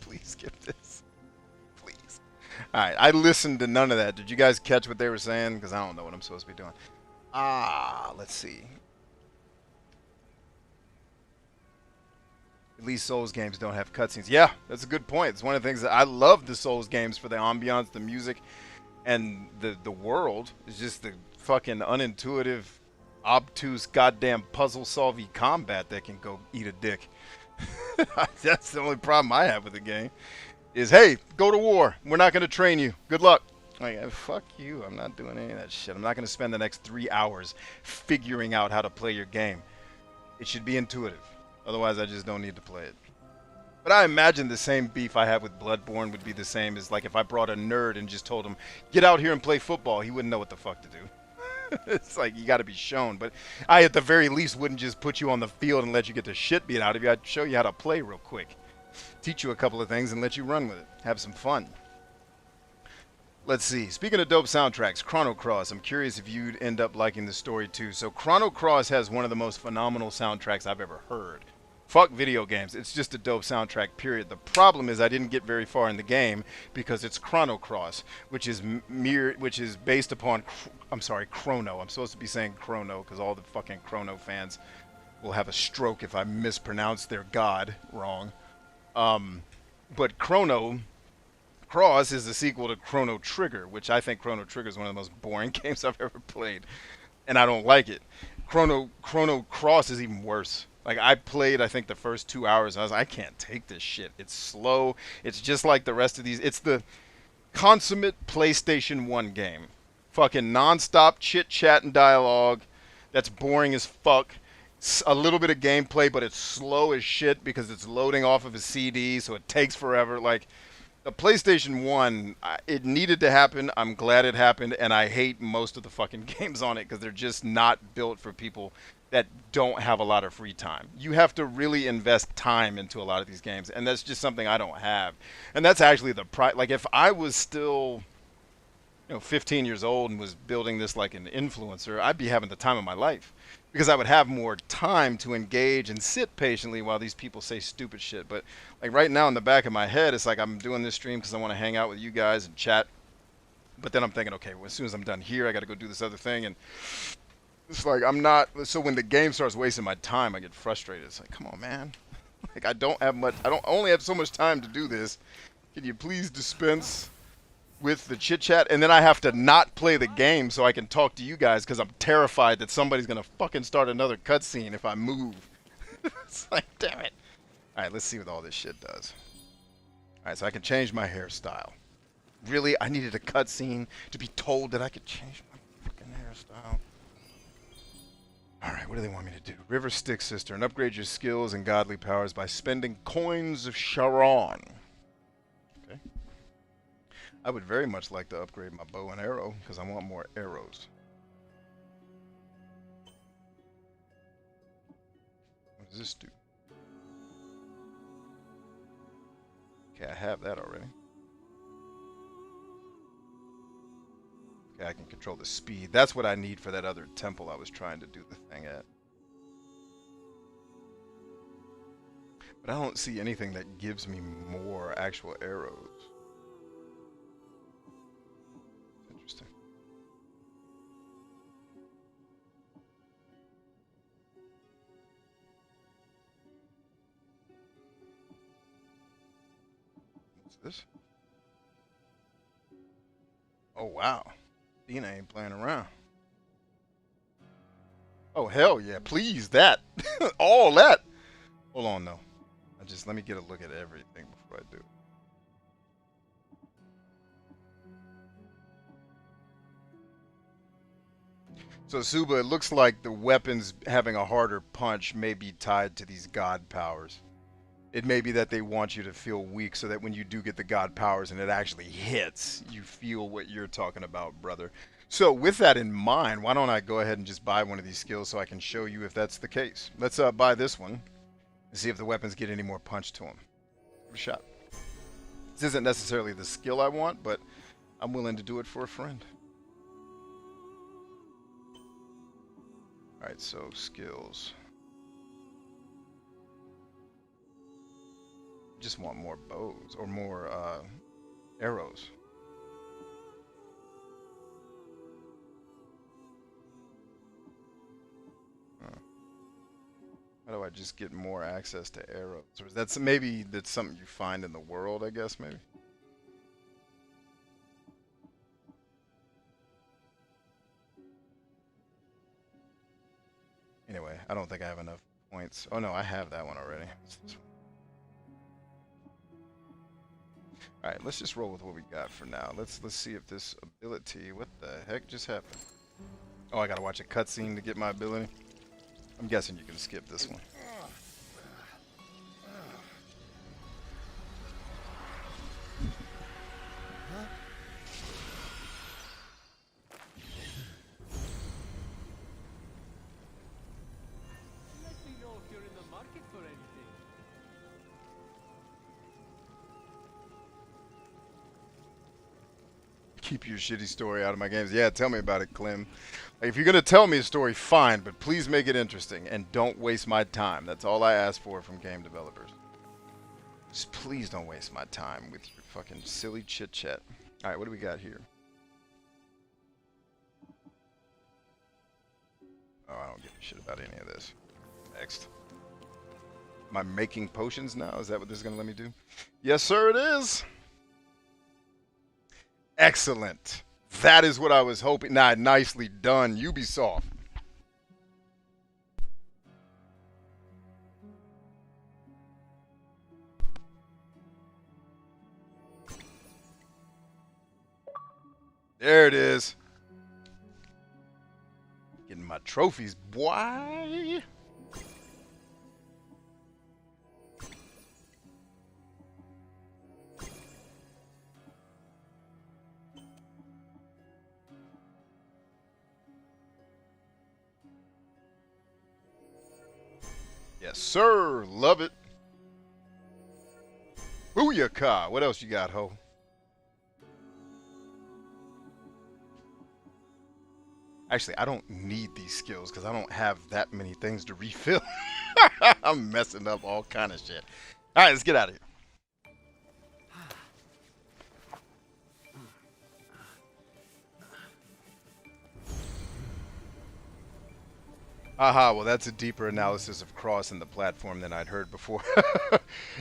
Please skip this. Please. Alright, I listened to none of that. Did you guys catch what they were saying? Because I don't know what I'm supposed to be doing. Let's see. At least Souls games don't have cutscenes. Yeah, that's a good point. It's one of the things that I love the Souls games for the ambiance, the music, and the world. It's just the fucking unintuitive, obtuse, goddamn puzzle-solving combat that can go eat a dick. That's the only problem I have with the game. Is, hey, go to war. We're not going to train you. Good luck. Like, fuck you. I'm not doing any of that shit. I'm not going to spend the next 3 hours figuring out how to play your game. It should be intuitive. Otherwise, I just don't need to play it. But I imagine the same beef I have with Bloodborne would be the same as, like, if I brought a nerd and just told him, get out here and play football. He wouldn't know what the fuck to do. It's like, you got to be shown. But I, at the very least, wouldn't just put you on the field and let you get the shit beat out of you. I'd show you how to play real quick. Teach you a couple of things and let you run with it. Have some fun. Let's see. Speaking of dope soundtracks, Chrono Cross. I'm curious if you'd end up liking the story too. So Chrono Cross has one of the most phenomenal soundtracks I've ever heard. Fuck video games. It's just a dope soundtrack, period. The problem is I didn't get very far in the game because it's Chrono Cross, which is based upon, I'm sorry, Chrono. I'm supposed to be saying Chrono because all the fucking Chrono fans will have a stroke if I mispronounce their god wrong. But Chrono Cross is the sequel to Chrono Trigger, which I think Chrono Trigger is one of the most boring games I've ever played, and I don't like it. Chrono Cross is even worse. Like, I played, I think, the first 2 hours, and I was like, I can't take this shit. It's slow. It's just like the rest of these. It's the consummate PlayStation 1 game. Fucking non-stop chit-chat and dialogue. That's boring as fuck. A little bit of gameplay, but it's slow as shit because it's loading off of a CD, so it takes forever. Like, the PlayStation 1, it needed to happen. I'm glad it happened, and I hate most of the fucking games on it because they're just not built for people that don't have a lot of free time. You have to really invest time into a lot of these games, and that's just something I don't have. And that's actually the like, if I was still, 15 years old and was building this like an influencer, I'd be having the time of my life because I would have more time to engage and sit patiently while these people say stupid shit. But like right now in the back of my head, it's like I'm doing this stream because I want to hang out with you guys and chat. But then I'm thinking, okay, well, as soon as I'm done here, I got to go do this other thing. And it's like I'm not. So when the game starts wasting my time, I get frustrated. It's like, come on, man. Like, I don't have much. I only have so much time to do this. Can you please dispense with the chit chat? And then I have to not play the game so I can talk to you guys because I'm terrified that somebody's gonna fucking start another cutscene if I move. It's like, damn it. All right, let's see what all this shit does. All right, so I can change my hairstyle. Really, I needed a cutscene to be told that I could change my fucking hairstyle. Alright, what do they want me to do? River Stick Sister, and upgrade your skills and godly powers by spending coins of Charon. Okay. I would very much like to upgrade my bow and arrow, because I want more arrows. What does this do? Okay, I have that already. Okay, I can control the speed. That's what I need for that other temple I was trying to do the thing at. But I don't see anything that gives me more actual arrows. Interesting. What's this? Oh, wow. Dina ain't playing around. Oh, hell yeah. Please, that. All that. Hold on, though. Let me get a look at everything before I do. So, Suba, it looks like the weapons having a harder punch may be tied to these god powers. It may be that they want you to feel weak so that when you do get the god powers and it actually hits, you feel what you're talking about, brother. So with that in mind, why don't I go ahead and just buy one of these skills so I can show you if that's the case. Let's buy this one and see if the weapons get any more punch to them. Give it a shot. This isn't necessarily the skill I want, but I'm willing to do it for a friend. Alright, so skills. Just want more bows or more arrows. How do I just get more access to arrows? Or is that maybe that's something you find in the world, I guess, maybe? Anyway, I don't think I have enough points. Oh no, I have that one already. Alright, let's just roll with what we got for now. Let's see if this ability... What the heck just happened? Oh, I gotta watch a cutscene to get my ability? I'm guessing you can skip this one. Let me know if you're in the market for anything. Keep your shitty story out of my games. Yeah, tell me about it, Clem. Like, if you're gonna tell me a story, fine, but please make it interesting and don't waste my time. That's all I ask for from game developers. Just please don't waste my time with your fucking silly chit chat. All right, what do we got here? Oh, I don't give a shit about any of this. Next. Am I making potions now? Is that what this is gonna let me do? Yes, sir, it is. Excellent. That is what I was hoping. Nah, nicely done, Ubisoft. There it is. Getting my trophies, boy. Yes, sir. Love it. Booyakah. What else you got, ho? Actually, I don't need these skills because I don't have that many things to refill. I'm messing up all kind of shit. All right, let's get out of here. Aha, well that's a deeper analysis of Cross and the platform than I'd heard before.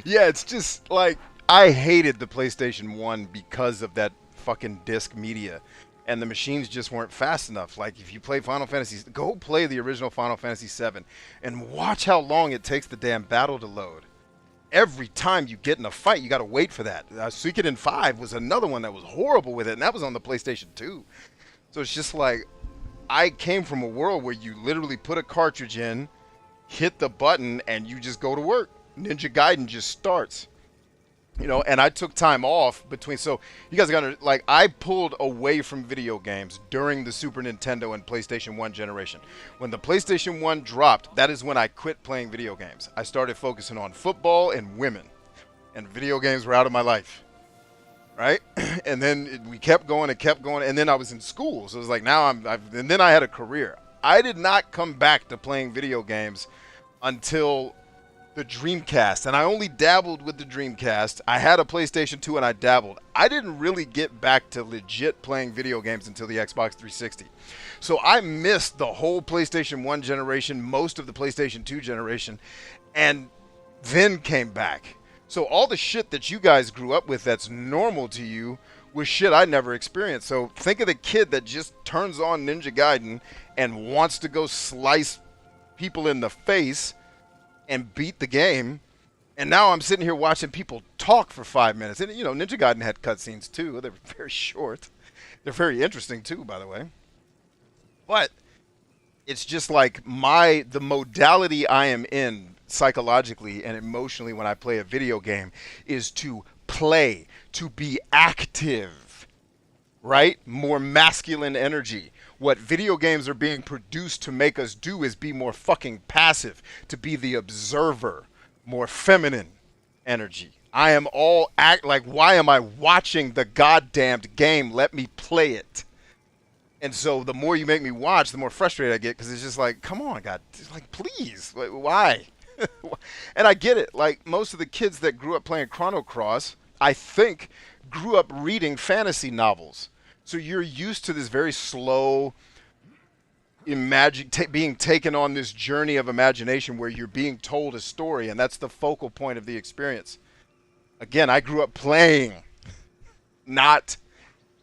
Yeah, it's just like, I hated the PlayStation 1 because of that fucking disc media. And the machines just weren't fast enough. Like, if you play Final Fantasy, go play the original Final Fantasy 7 and watch how long it takes the damn battle to load. Every time you get in a fight, you gotta wait for that. Suikoden 5 was another one that was horrible with it, and that was on the PlayStation 2. So it's just like, I came from a world where you literally put a cartridge in, hit the button, and you just go to work. Ninja Gaiden just starts. You know, and I took time off between, so you guys gotta, like, I pulled away from video games during the Super Nintendo and PlayStation 1 generation. When the PlayStation 1 dropped, that is when I quit playing video games. I started focusing on football and women, and video games were out of my life. Right? And then we kept going and kept going, and then I was in school, so it was like, now and then I had a career. I did not come back to playing video games until the Dreamcast, and I only dabbled with the Dreamcast. I had a PlayStation 2 and I dabbled. I didn't really get back to legit playing video games until the Xbox 360. So I missed the whole PlayStation 1 generation, most of the PlayStation 2 generation, and then came back. So all the shit that you guys grew up with that's normal to you was shit I never experienced. So think of the kid that just turns on Ninja Gaiden and wants to go slice people in the face and beat the game. And now I'm sitting here watching people talk for 5 minutes. And, you know, Ninja Gaiden had cutscenes too. They were very short. They're very interesting too, by the way. But it's just like the modality I am in psychologically and emotionally when I play a video game is to play, to be active, right? More masculine energy. What video games are being produced to make us do is be more fucking passive, to be the observer, more feminine energy. I am all like, why am I watching the goddamned game? Let me play it. And so the more you make me watch, the more frustrated I get because it's just like, come on, God, like, please, why? And I get it. Like, most of the kids that grew up playing Chrono Cross, I think, grew up reading fantasy novels. So you're used to this very slow, being taken on this journey of imagination where you're being told a story, and that's the focal point of the experience. Again, I grew up playing, not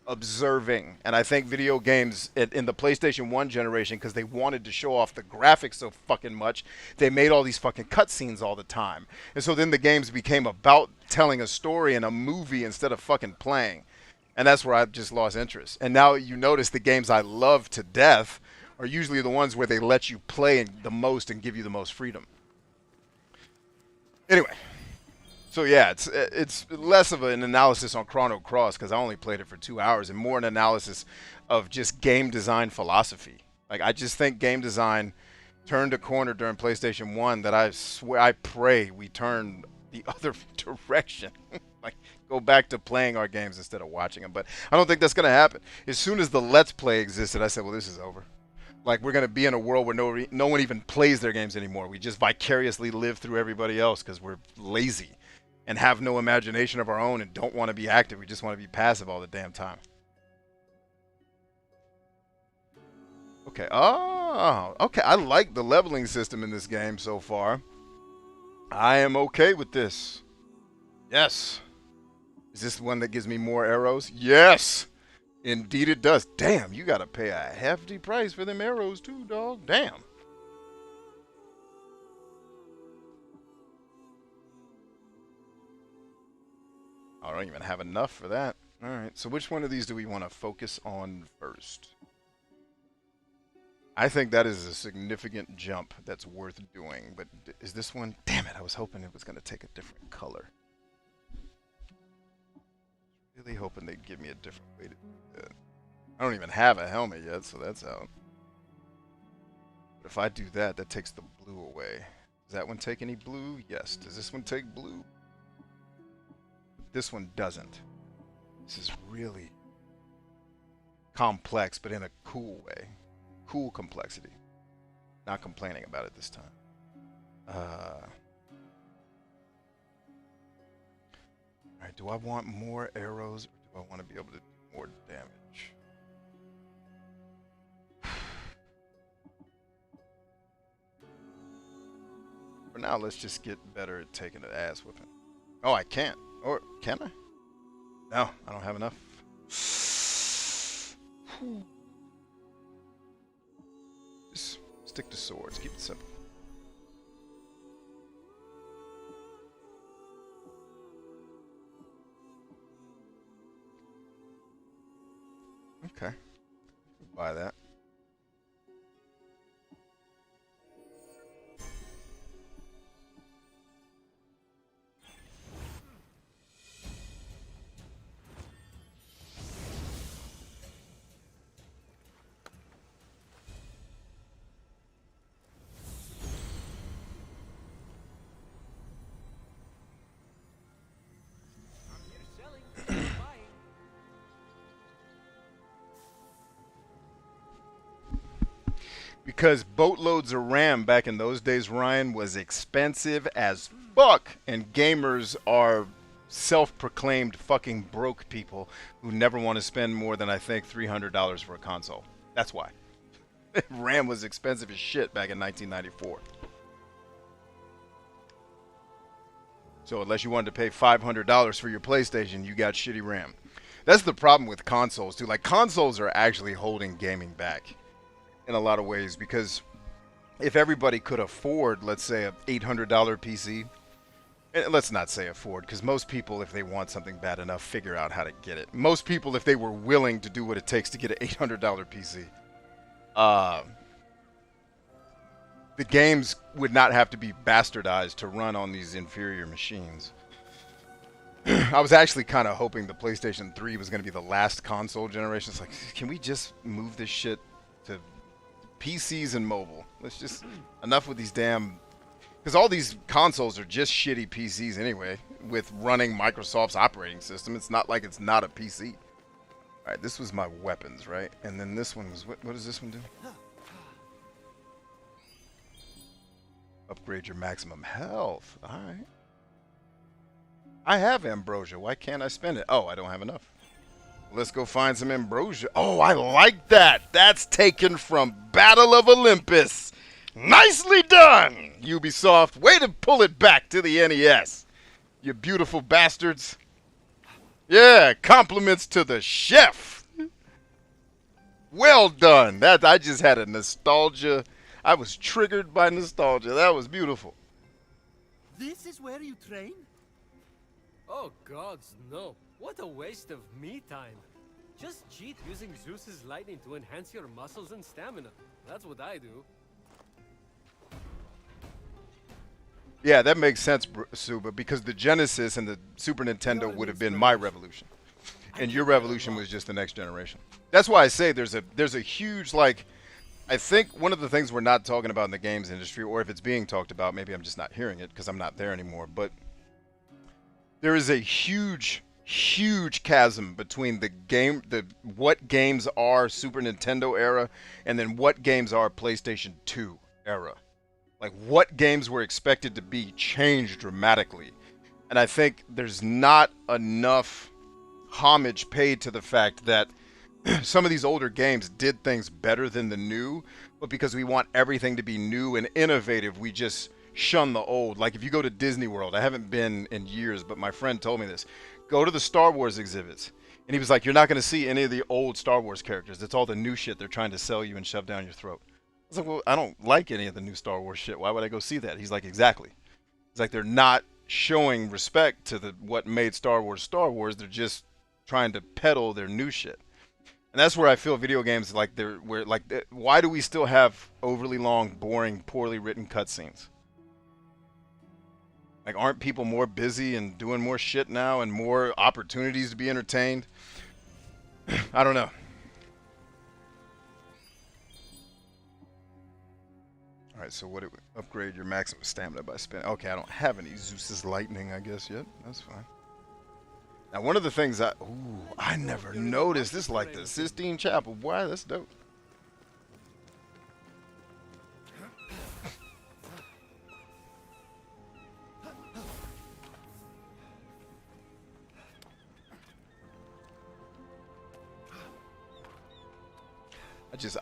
observing. And I think video games in the PlayStation 1 generation, because they wanted to show off the graphics so fucking much, they made all these fucking cutscenes all the time. And so then the games became about telling a story in a movie instead of fucking playing. And that's where I just lost interest. And now you notice the games I love to death are usually the ones where they let you play the most and give you the most freedom. Anyway. So yeah, it's less of an analysis on Chrono Cross because I only played it for 2 hours, and more an analysis of just game design philosophy. Like, I just think game design turned a corner during PlayStation 1 that I swear, I pray we turn the other direction. Like, go back to playing our games instead of watching them. But I don't think that's going to happen. As soon as the Let's Play existed, I said, well, this is over. Like, we're going to be in a world where no one even plays their games anymore. We just vicariously live through everybody else because we're lazy and have no imagination of our own and don't want to be active. We just want to be passive all the damn time. Okay. Oh, okay. I like the leveling system in this game so far. I am okay with this. Yes. Is this the one that gives me more arrows? Yes. Indeed it does. Damn, you got to pay a hefty price for them arrows too, dog. Damn. I don't even have enough for that. Alright, so which one of these do we want to focus on first? I think that is a significant jump that's worth doing, but is this one? Damn it, I was hoping it was going to take a different color. Really hoping they'd give me a different way to do that. I don't even have a helmet yet, so that's out. But if I do that, that takes the blue away. Does that one take any blue? Yes. Does this one take blue? This one doesn't. This is really complex, but in a cool way. Cool complexity. Not complaining about it this time. Alright, do I want more arrows or do I want to be able to do more damage? For now, let's just get better at taking an ass whipping. Oh, I can't. Or can I? No, I don't have enough. Just stick to swords. Keep it simple. Okay. Buy that. Because boatloads of RAM back in those days, Ryan, was expensive as fuck. And gamers are self-proclaimed fucking broke people who never want to spend more than, I think, $300 for a console. That's why. RAM was expensive as shit back in 1994. So unless you wanted to pay $500 for your PlayStation, you got shitty RAM. That's the problem with consoles too. Like consoles are actually holding gaming back in a lot of ways because if everybody could afford, let's say, a $800 PC, and let's not say afford, because most people, if they want something bad enough, figure out how to get it. Most people, if they were willing to do what it takes to get an $800 PC, the games would not have to be bastardized to run on these inferior machines. I was actually kind of hoping the PlayStation 3 was going to be the last console generation. It's like, can we just move this shit to PCs and mobile? Let's just, enough with these damn, because all these consoles are just shitty PCs anyway, with running Microsoft's operating system. It's not like it's not a PC. All right, this was my weapons, right? And then this one was, what does this one do? Upgrade your maximum health. All right. I have ambrosia. Why can't I spend it? Oh, I don't have enough. Let's go find some ambrosia. Oh, I like that. That's taken from Battle of Olympus. Nicely done, Ubisoft. Way to pull it back to the NES. You beautiful bastards. Yeah, compliments to the chef. Well done. That I just had a nostalgia. I was triggered by nostalgia. That was beautiful. This is where you train? Oh gods, no. What a waste of me time. Just cheat using Zeus's lightning to enhance your muscles and stamina. That's what I do. Yeah, that makes sense, Suba, because the Genesis and the Super Nintendo would have been my revolution. And your revolution was just the next generation. That's why I say there's a huge, like, I think one of the things we're not talking about in the games industry, or if it's being talked about, maybe I'm just not hearing it because I'm not there anymore, but there is a huge chasm between what games are Super Nintendo era and then what games are PlayStation 2 era. Like what games were expected to be changed dramatically. And I think there's not enough homage paid to the fact that some of these older games did things better than the new, but because we want everything to be new and innovative, we just shun the old. Like if you go to Disney World, I haven't been in years, but my friend told me this. Go to the Star Wars exhibits. And he was like, you're not going to see any of the old Star Wars characters. It's all the new shit they're trying to sell you and shove down your throat. I was like, well, I don't like any of the new Star Wars shit. Why would I go see that? He's like, exactly. He's like, they're not showing respect to what made Star Wars Star Wars. They're just trying to peddle their new shit. And that's where I feel video games like why do we still have overly long, boring, poorly written cutscenes? Like, aren't people more busy and doing more shit now and more opportunities to be entertained? I don't know. All right, so what it upgrade your maximum stamina by spending? Okay, I don't have any Zeus's lightning, I guess, yet. That's fine. Now, one of the things I never noticed, this is like the Sistine Chapel. Boy, that's dope.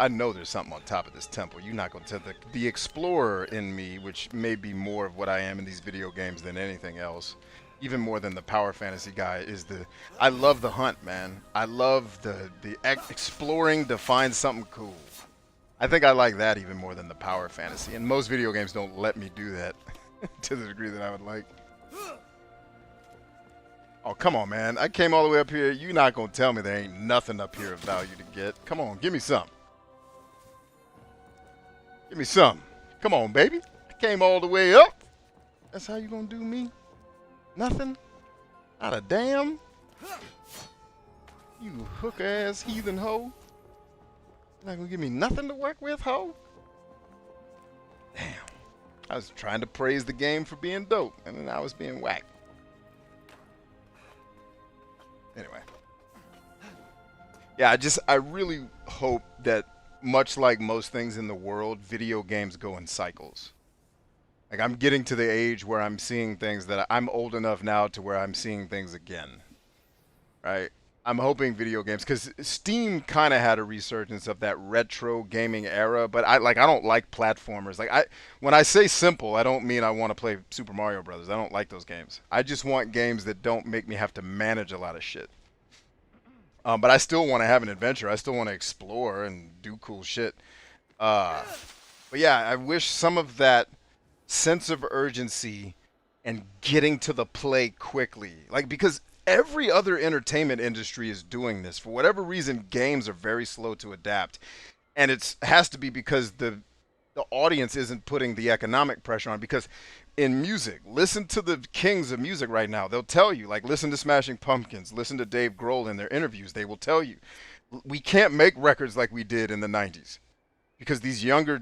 I know there's something on top of this temple. You're not going to tell the explorer in me, which may be more of what I am in these video games than anything else. Even more than the power fantasy guy is I love the hunt, man. I love the exploring to find something cool. I think I like that even more than the power fantasy. And most video games don't let me do that to the degree that I would like. Oh, come on, man. I came all the way up here. You're not going to tell me there ain't nothing up here of value to get. Come on, give me some. Give me some. Come on, baby. I came all the way up. That's how you going to do me? Nothing? Not a damn? You hook-ass heathen hoe. You're not going to give me nothing to work with, hoe? Damn. I was trying to praise the game for being dope, and then I was being whacked. Anyway. Yeah, I really hope that, much like most things in the world, video games go in cycles. Like, I'm getting to the age where I'm seeing things that I'm old enough now to where I'm seeing things again. Right? I'm hoping video games, because Steam kind of had a resurgence of that retro gaming era, but I don't like platformers. Like, when I say simple, I don't mean I want to play Super Mario Brothers. I don't like those games. I just want games that don't make me have to manage a lot of shit. But I still want to have an adventure. I still want to explore and do cool shit. Uh, but yeah, I wish some of that sense of urgency and getting to the play quickly, like because every other entertainment industry is doing this. For whatever reason, games are very slow to adapt, and it has to be because the audience isn't putting the economic pressure on. Because in music, listen to the kings of music right now. They'll tell you, like, listen to Smashing Pumpkins, listen to Dave Grohl in their interviews. They will tell you, we can't make records like we did in the 90s because this younger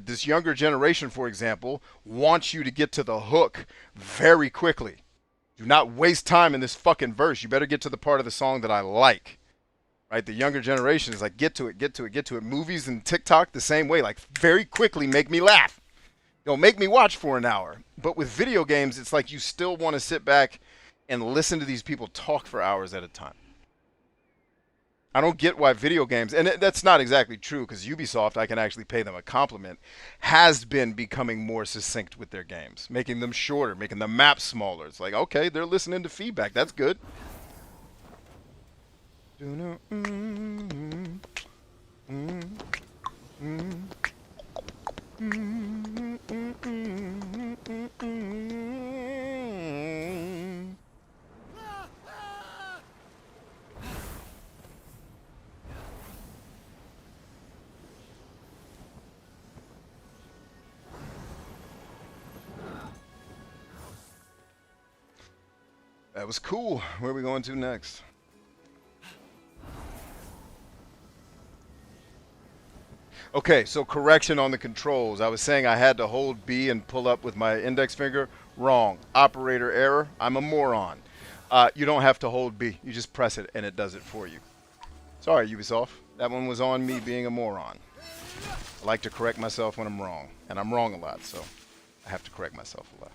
generation, for example, wants you to get to the hook very quickly. Do not waste time in this fucking verse. You better get to the part of the song that I like. Right? The younger generation is like, get to it, get to it, get to it. Movies and TikTok the same way. Like, very quickly make me laugh. Make me watch for an hour. But with video games, it's like you still want to sit back and listen to these people talk for hours at a time. I don't get why video games, and that's not exactly true because Ubisoft, I can actually pay them a compliment, has been becoming more succinct with their games, making them shorter, making the maps smaller. It's like, okay, they're listening to feedback. That's good. That was cool. Where are we going to next? Okay, so correction on the controls. I was saying I had to hold B and pull up with my index finger. Wrong. Operator error. I'm a moron. You don't have to hold B. You just press it and it does it for you. Sorry, Ubisoft. That one was on me being a moron. I like to correct myself when I'm wrong. And I'm wrong a lot, so I have to correct myself a lot.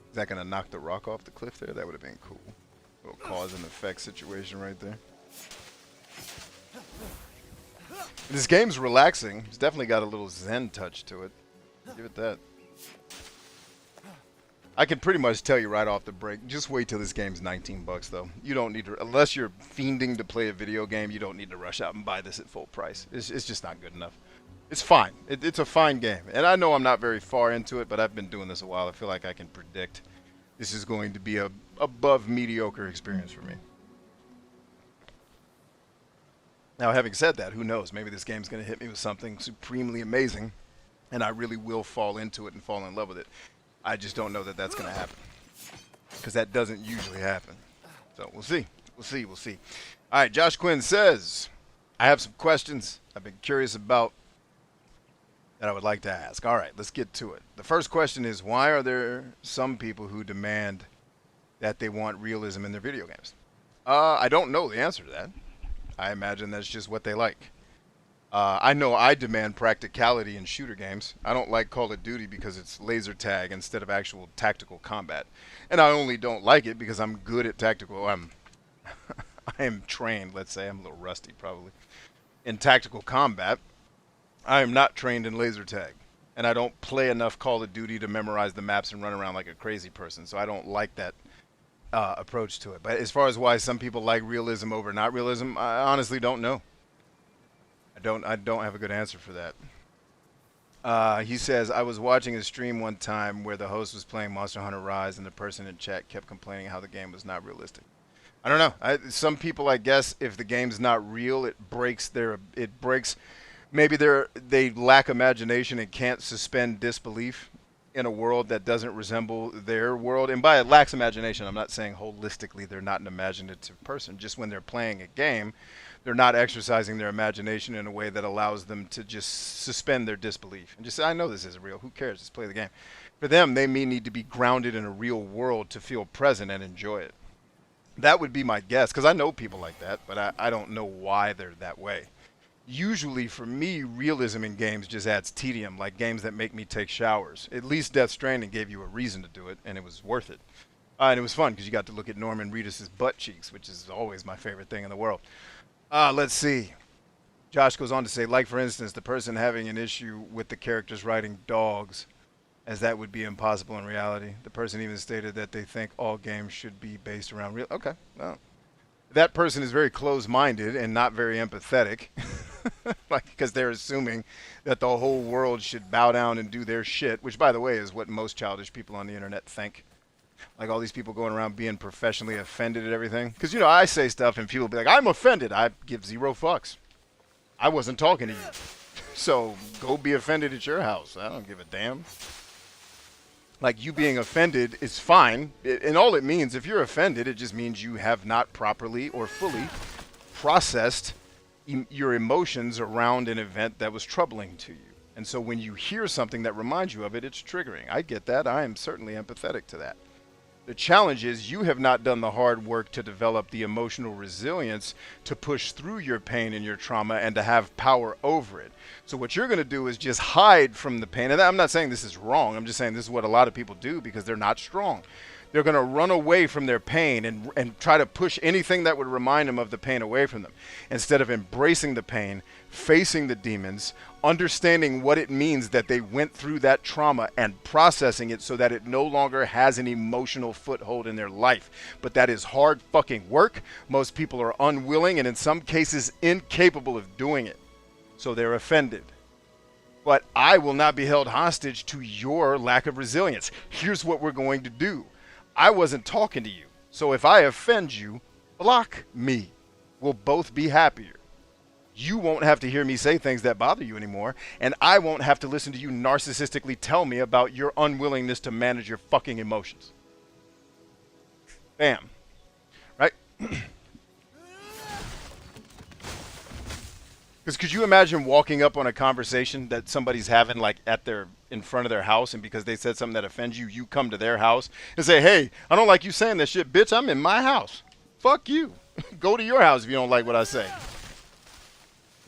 Is that going to knock the rock off the cliff there? That would have been cool. A little cause and effect situation right there. This game's relaxing. It's definitely got a little zen touch to it. Give it that. I can pretty much tell you right off the break, just wait till this game's $19 though. You don't need to, unless you're fiending to play a video game, you don't need to rush out and buy this at full price. It's just not good enough. It's fine. It's a fine game. And I know I'm not very far into it, but I've been doing this a while. I feel like I can predict this is going to be a above mediocre experience for me. Now, having said that, who knows? Maybe this game's going to hit me with something supremely amazing, and I really will fall into it and fall in love with it. I just don't know that that's going to happen, because that doesn't usually happen. So we'll see. We'll see. We'll see. All right, Josh Quinn says, I have some questions I've been curious about that I would like to ask. All right, let's get to it. The first question is, why are there some people who demand that they want realism in their video games? I don't know the answer to that. I imagine that's just what they like. I know I demand practicality in shooter games. I don't like Call of Duty because it's laser tag instead of actual tactical combat. And I only don't like it because I'm good at tactical. I am trained, let's say. I'm a little rusty probably. In tactical combat, I am not trained in laser tag. And I don't play enough Call of Duty to memorize the maps and run around like a crazy person. So I don't like that approach to it. But as far as why some people like realism over not realism, I honestly don't know. I don't have a good answer for that. He says, I was watching a stream one time where the host was playing Monster Hunter Rise and the person in chat kept complaining how the game was not realistic. I don't know. Some people, I guess, if the game's not real, it breaks maybe they lack imagination and can't suspend disbelief in a world that doesn't resemble their world. And by lacks imagination, I'm not saying holistically they're not an imaginative person. Just when they're playing a game, they're not exercising their imagination in a way that allows them to just suspend their disbelief and just say, I know this isn't real. Who cares? Just play the game. For them, they may need to be grounded in a real world to feel present and enjoy it. That would be my guess, because I know people like that, but I don't know why they're that way. Usually for me, realism in games just adds tedium, like games that make me take showers. At least Death Stranding gave you a reason to do it, and it was worth it. And it was fun because you got to look at Norman Reedus' butt cheeks, which is always my favorite thing in the world. Let's see. Josh goes on to say, like for instance, the person having an issue with the characters riding dogs, as that would be impossible in reality. The person even stated that they think all games should be based around real. Okay, well, that person is very close-minded and not very empathetic, like because they're assuming that the whole world should bow down and do their shit, which, by the way, is what most childish people on the internet think. Like all these people going around being professionally offended at everything. Because, you know, I say stuff and people be like, I'm offended. I give 0 fucks. I wasn't talking to you. So go be offended at your house. I don't give a damn. Like, you being offended is fine. And all it means, if you're offended, it just means you have not properly or fully processed your emotions around an event that was troubling to you. And so when you hear something that reminds you of it, it's triggering. I get that. I am certainly empathetic to that. The challenge is you have not done the hard work to develop the emotional resilience to push through your pain and your trauma and to have power over it. So what you're going to do is just hide from the pain. And I'm not saying this is wrong. I'm just saying this is what a lot of people do because they're not strong. They're going to run away from their pain and try to push anything that would remind them of the pain away from them. Instead of embracing the pain, facing the demons, understanding what it means that they went through that trauma and processing it so that it no longer has an emotional foothold in their life. But that is hard fucking work. Most people are unwilling and in some cases incapable of doing it. So they're offended. But I will not be held hostage to your lack of resilience. Here's what we're going to do. I wasn't talking to you. So if I offend you, block me. We'll both be happier. You won't have to hear me say things that bother you anymore, and I won't have to listen to you narcissistically tell me about your unwillingness to manage your fucking emotions. Bam. Right? Because could you imagine walking up on a conversation that somebody's having like in front of their house, and because they said something that offends you, you come to their house and say, hey, I don't like you saying that shit, bitch. I'm in my house. Fuck you. Go to your house if you don't like what I say.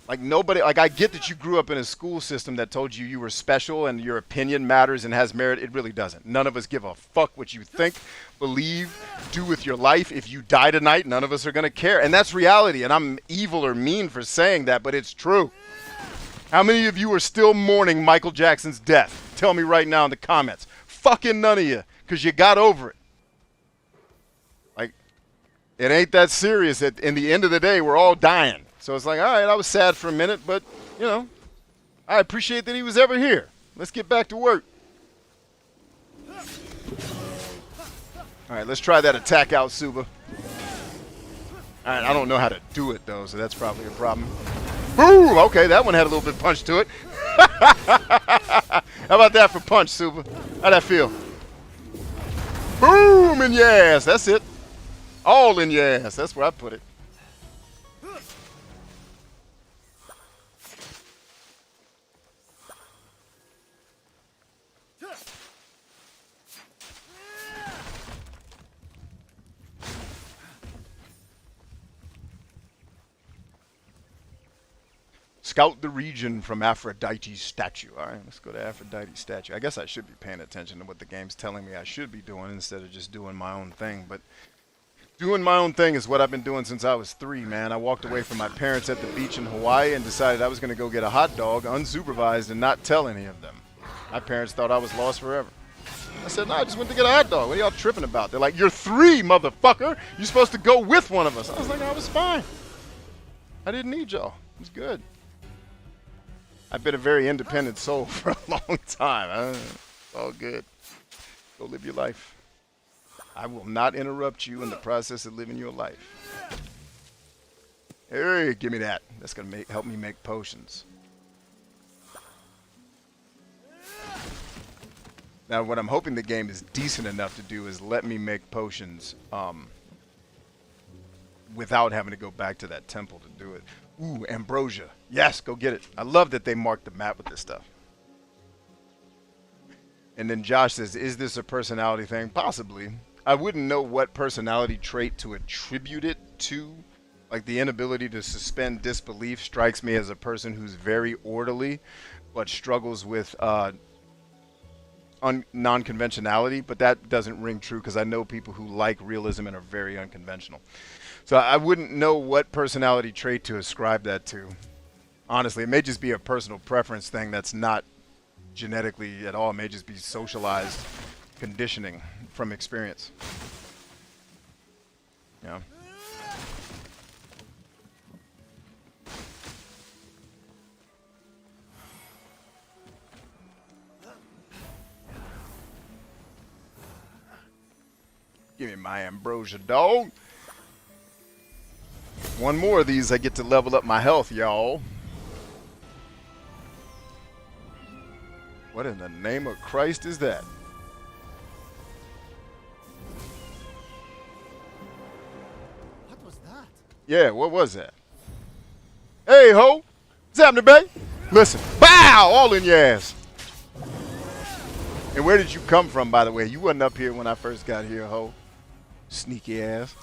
Like nobody, like I get that you grew up in a school system that told you you were special and your opinion matters and has merit. It really doesn't. None of us give a fuck what you think, believe, do with your life. If you die tonight, none of us are going to care. And that's reality. And I'm evil or mean for saying that, but it's true. How many of you are still mourning Michael Jackson's death? Tell me right now in the comments. Fucking none of you, because you got over it. Like, it ain't that serious. In the end of the day, we're all dying. So it's like, all right, I was sad for a minute, but, you know, I appreciate that he was ever here. Let's get back to work. All right, let's try that attack out, Suba. All right, I don't know how to do it, though, so that's probably a problem. Boom! Okay, that one had a little bit of punch to it. How about that for punch, Suba? How'd that feel? Boom in your ass. That's it. All in your ass. That's where I put it. Scout the region from Aphrodite's statue. All right, let's go to Aphrodite's statue. I guess I should be paying attention to what the game's telling me I should be doing instead of just doing my own thing. But doing my own thing is what I've been doing since I was 3, man. I walked away from my parents at the beach in Hawaii and decided I was going to go get a hot dog unsupervised and not tell any of them. My parents thought I was lost forever. I said, no, I just went to get a hot dog. What are y'all tripping about? They're like, you're 3, motherfucker. You're supposed to go with one of us. I was like, I was fine. I didn't need y'all. It was good. I've been a very independent soul for a long time. It's all good. Go live your life. I will not interrupt you in the process of living your life. Hey, give me that. That's going to help me make potions. Now, what I'm hoping the game is decent enough to do is let me make potions without having to go back to that temple to do it. Ooh, ambrosia. Yes, go get it. I love that they marked the map with this stuff. And then Josh says, is this a personality thing? Possibly. I wouldn't know what personality trait to attribute it to Like the inability to suspend disbelief strikes me as a person who's very orderly, but struggles with non-conventionality. But that doesn't ring true because I know people who like realism and are very unconventional. So I wouldn't know what personality trait to ascribe that to. Honestly, it may just be a personal preference thing that's not genetically at all. It may just be socialized conditioning from experience. Yeah. Give me my ambrosia, dog. One more of these, I get to level up my health, y'all. What in the name of Christ is that? What was that? Yeah, what was that? Hey, ho! What's happening, babe? Listen, bow! All in your ass. And where did you come from, by the way? You wasn't up here when I first got here, ho. Sneaky ass.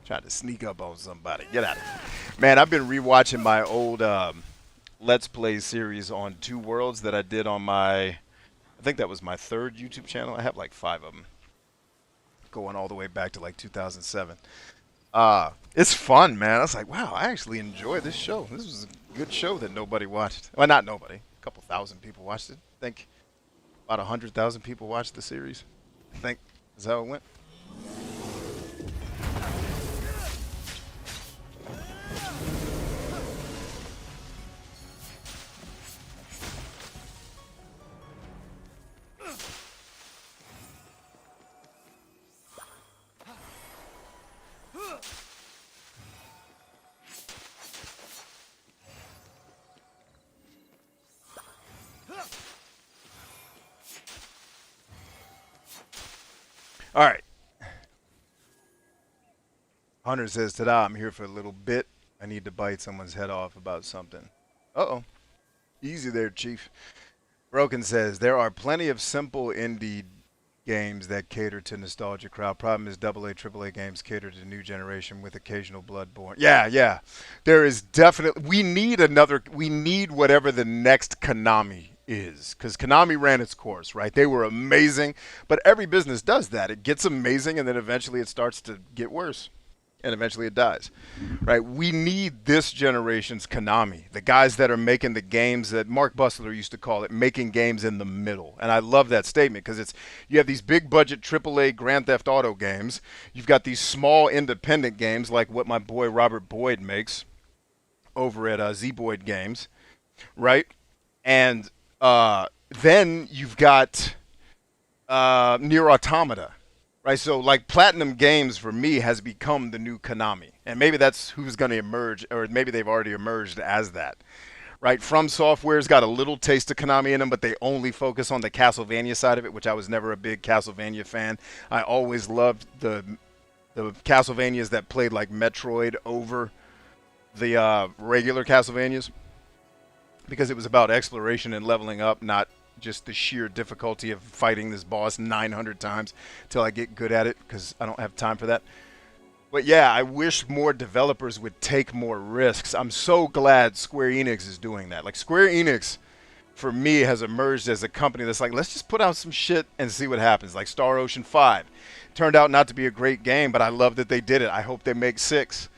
Tried to sneak up on somebody. Get out of here. Man, I've been rewatching my old Let's Play series on Two Worlds that I did on my, I think that was my third YouTube channel. I have like 5 of them. Going all the way back to like 2007. It's fun, man. I was like, wow, I actually enjoy this show. This was a good show that nobody watched. Well, not nobody. A couple thousand people watched it. I think about 100,000 people watched the series. I think is how it went. All right. Hunter says, ta-da, I'm here for a little bit. I need to bite someone's head off about something. Uh-oh. Easy there, Chief. Broken says, there are plenty of simple indie games that cater to nostalgia crowd. Problem is AA, AAA games cater to new generation with occasional Bloodborne. Yeah. There is definitely, we need whatever the next Konami is. Because Konami ran its course, right? They were amazing. But every business does that. It gets amazing and then eventually it starts to get worse. And eventually it dies, right? We need this generation's Konami, the guys that are making the games that Mark Bustler used to call it, making games in the middle. And I love that statement because it's, you have these big budget AAA Grand Theft Auto games. You've got these small independent games like what my boy Robert Boyd makes over at Z-Boyd Games, right? And then you've got Nier Automata. Right, so like Platinum Games for me has become the new Konami, and maybe that's who's going to emerge, or maybe they've already emerged as that. Right, From Software's got a little taste of Konami in them, but they only focus on the Castlevania side of it, which I was never a big Castlevania fan. I always loved the Castlevanias that played like Metroid over the regular Castlevanias because it was about exploration and leveling up, not just the sheer difficulty of fighting this boss 900 times till I get good at it, because I don't have time for that. But yeah, I wish more developers would take more risks. I'm so glad Square Enix is doing that. Like, Square Enix, for me, has emerged as a company that's like, let's just put out some shit and see what happens. Like Star Ocean 5. Turned out not to be a great game, but I love that they did it. I hope they make 6.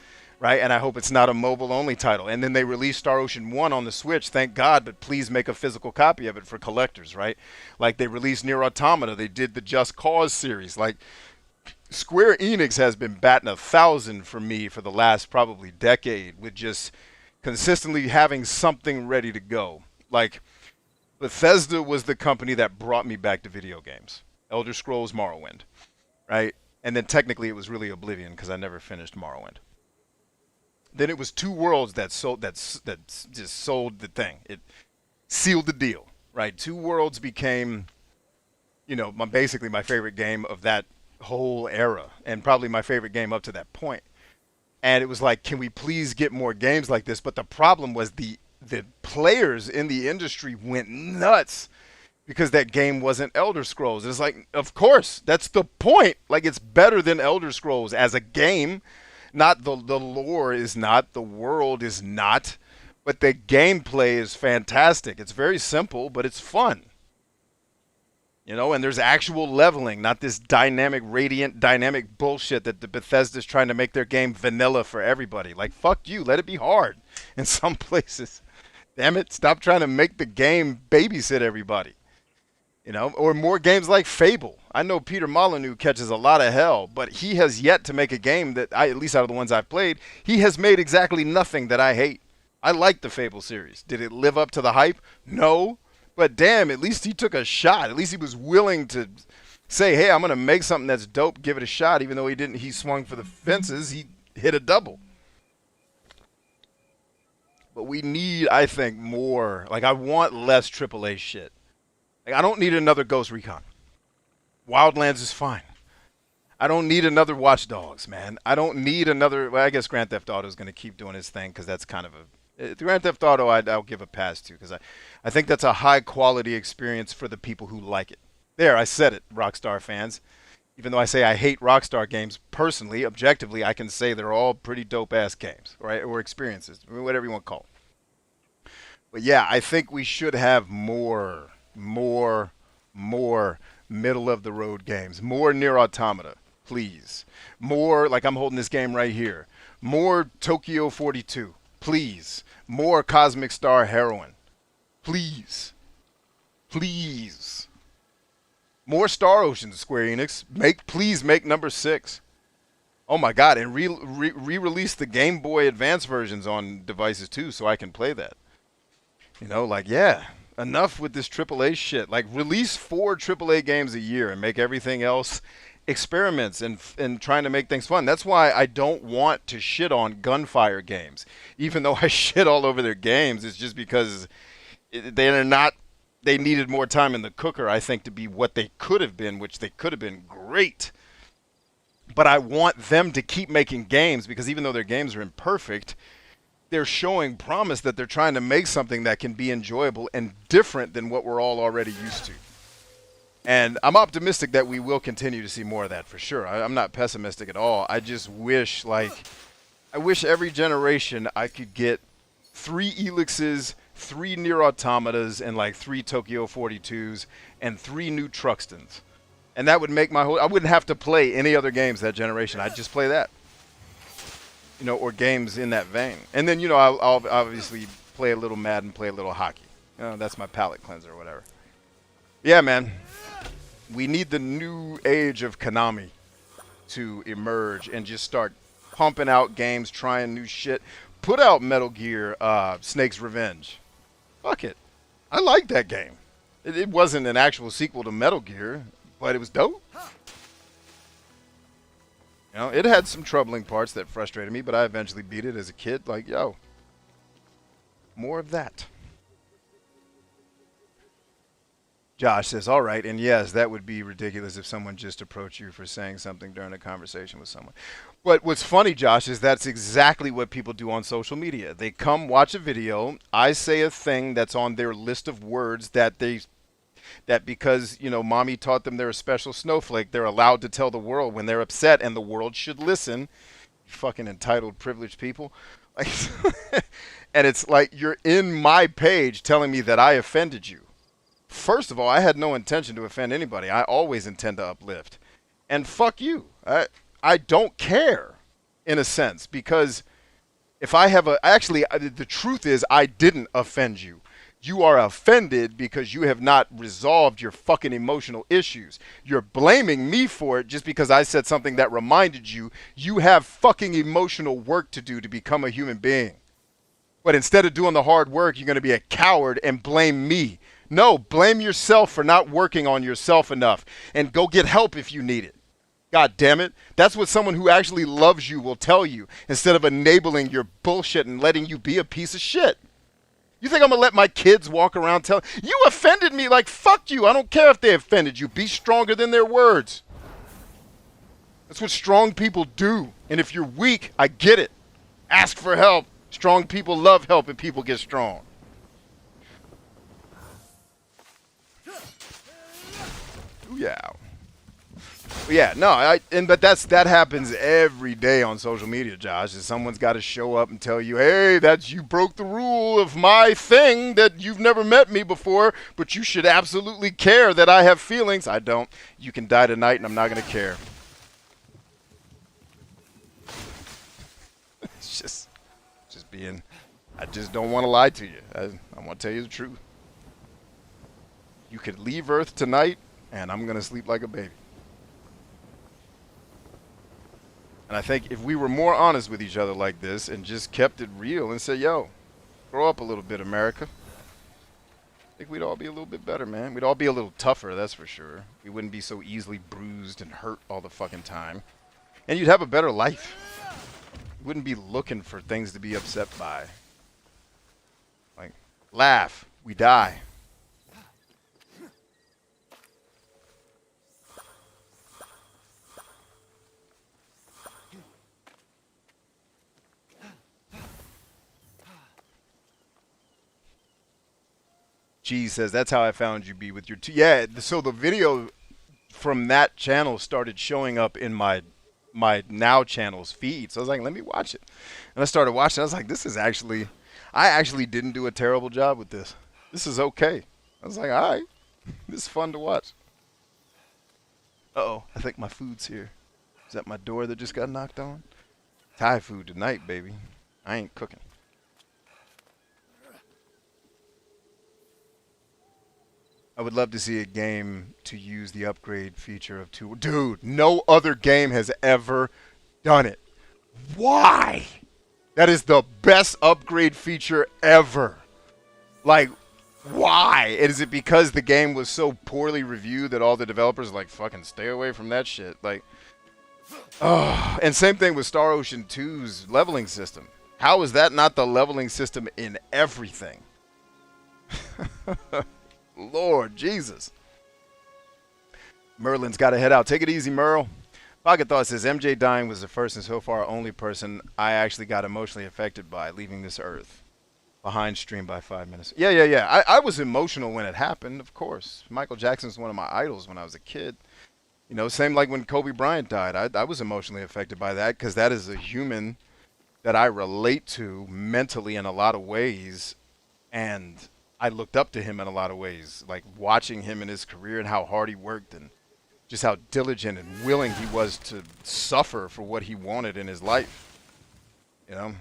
Right, and I hope it's not a mobile-only title. And then they released Star Ocean 1 on the Switch, thank God, but please make a physical copy of it for collectors, right? Like, they released Nier Automata, they did the Just Cause series. Like, Square Enix has been batting 1,000 for me for the last probably decade with just consistently having something ready to go. Like, Bethesda was the company that brought me back to video games. Elder Scrolls Morrowind, right? And then technically it was really Oblivion because I never finished Morrowind. Then it was Two Worlds that just sold the thing. It sealed the deal, right? Two Worlds became, you know, basically my favorite game of that whole era, and probably my favorite game up to that point. And it was like, can we please get more games like this? But the problem was the players in the industry went nuts because that game wasn't Elder Scrolls. It's like, of course, that's the point. Like, it's better than Elder Scrolls as a game. Not the lore is not, the world is not, but the gameplay is fantastic. It's very simple, but it's fun. You know, and there's actual leveling, not this dynamic, radiant, dynamic bullshit that the Bethesda's trying to make their game vanilla for everybody. Like, fuck you, let it be hard in some places. Damn it, stop trying to make the game babysit everybody. You know, or more games like Fable. I know Peter Molyneux catches a lot of hell, but he has yet to make a game that at least out of the ones I've played, he has made exactly nothing that I hate. I like the Fable series. Did it live up to the hype? No. But damn, at least he took a shot. At least he was willing to say, hey, I'm going to make something that's dope, give it a shot. Even though he swung for the fences, he hit a double. But we need, I think, more. Like, I want less AAA shit. Like, I don't need another Ghost Recon. Wildlands is fine. I don't need another Watch Dogs, man. I don't need another. Well, I guess Grand Theft Auto is going to keep doing his thing because that's kind of a. Grand Theft Auto, I'll give a pass to because I think that's a high quality experience for the people who like it. There, I said it, Rockstar fans. Even though I say I hate Rockstar games personally, objectively, I can say they're all pretty dope ass games, right? Or experiences, whatever you want to call it. But yeah, I think we should have more middle of the road games, more Near Automata. Please. More, like I'm holding this game right here. More Tokyo 42. Please. More Cosmic Star Heroine. Please. Please. More Star Ocean, Square Enix. Please make number 6. Oh my god, and re-release the Game Boy Advance versions on devices too so I can play that. You know, like, yeah. Enough with this AAA shit. Like, release 4 AAA games a year and make everything else experiments and trying to make things fun. That's why I don't want to shit on Gunfire games. Even though I shit all over their games, it's just because they're not, they needed more time in the cooker, I think, to be what they could have been, which they could have been great. But I want them to keep making games because even though their games are imperfect, they're showing promise that they're trying to make something that can be enjoyable and different than what we're all already used to. And I'm optimistic that we will continue to see more of that for sure. I'm not pessimistic at all. I just wish, like, I wish every generation I could get 3 Elixes, 3 Near Automatas, and like 3 Tokyo 42s, and 3 new Truxtons. And that would make my whole, I wouldn't have to play any other games that generation. I'd just play that. You know, or games in that vein. And then, you know, I'll obviously play a little Madden, play a little hockey. You know, that's my palate cleanser or whatever. Yeah, man. We need the new age of Konami to emerge and just start pumping out games, trying new shit. Put out Metal Gear Snake's Revenge. Fuck it. I like that game. It wasn't an actual sequel to Metal Gear, but it was dope. You know, it had some troubling parts that frustrated me, but I eventually beat it as a kid. Like, yo, more of that. Josh says, all right, and yes, that would be ridiculous if someone just approached you for saying something during a conversation with someone. But what's funny, Josh, is that's exactly what people do on social media. They come watch a video, I say a thing that's on their list of words that because, you know, mommy taught them they're a special snowflake, they're allowed to tell the world when they're upset, and the world should listen. You fucking entitled, privileged people. Like, and it's like you're in my page telling me that I offended you. First of all, I had no intention to offend anybody. I always intend to uplift. And fuck you. I don't care, in a sense, because if I have a... Actually, the truth is I didn't offend you. You are offended because you have not resolved your fucking emotional issues. You're blaming me for it just because I said something that reminded you you have fucking emotional work to do to become a human being. But instead of doing the hard work, you're going to be a coward and blame me. No, blame yourself for not working on yourself enough and go get help if you need it. God damn it. That's what someone who actually loves you will tell you instead of enabling your bullshit and letting you be a piece of shit. You think I'm going to let my kids walk around telling, you offended me? Like, fuck you. I don't care if they offended you. Be stronger than their words. That's what strong people do. And if you're weak, I get it. Ask for help. Strong people love helping people get strong. Ooh, yeah. Yeah, no, but that happens every day on social media, Josh. Is someone's got to show up and tell you, "Hey, that's you broke the rule of my thing that you've never met me before, but you should absolutely care that I have feelings." I don't. You can die tonight, and I'm not gonna care. It's just being. I just don't want to lie to you. I want to tell you the truth. You could leave Earth tonight, and I'm gonna sleep like a baby. And I think if we were more honest with each other like this and just kept it real and said, yo, grow up a little bit, America, I think we'd all be a little bit better, man. We'd all be a little tougher, that's for sure. We wouldn't be so easily bruised and hurt all the fucking time. And you'd have a better life. You wouldn't be looking for things to be upset by. Like, laugh, we die. G says, that's how I found you, B, with your yeah, so the video from that channel started showing up in my Now channel's feed. So I was like, let me watch it. And I started watching. I was like, this is actually, I actually didn't do a terrible job with this. This is okay. I was like, all right, this is fun to watch. Uh-oh, I think my food's here. Is that my door that just got knocked on? Thai food tonight, baby. I ain't cooking. I would love to see a game to use the upgrade feature of 2. Dude, no other game has ever done it. Why? That is the best upgrade feature ever. Like, why? Is it because the game was so poorly reviewed that all the developers are like, fucking stay away from that shit? Like, oh. And same thing with Star Ocean 2's leveling system. How is that not the leveling system in everything? Lord Jesus. Merlin's got to head out. Take it easy, Merle. Pocket Thought says, MJ dying was the first and so far only person I actually got emotionally affected by leaving this earth. Behind stream by 5 minutes. Yeah. I was emotional when it happened, of course. Michael Jackson's one of my idols when I was a kid. You know, same like when Kobe Bryant died. I was emotionally affected by that because that is a human that I relate to mentally in a lot of ways. And I looked up to him in a lot of ways, like watching him in his career and how hard he worked and just how diligent and willing he was to suffer for what he wanted in his life. You know?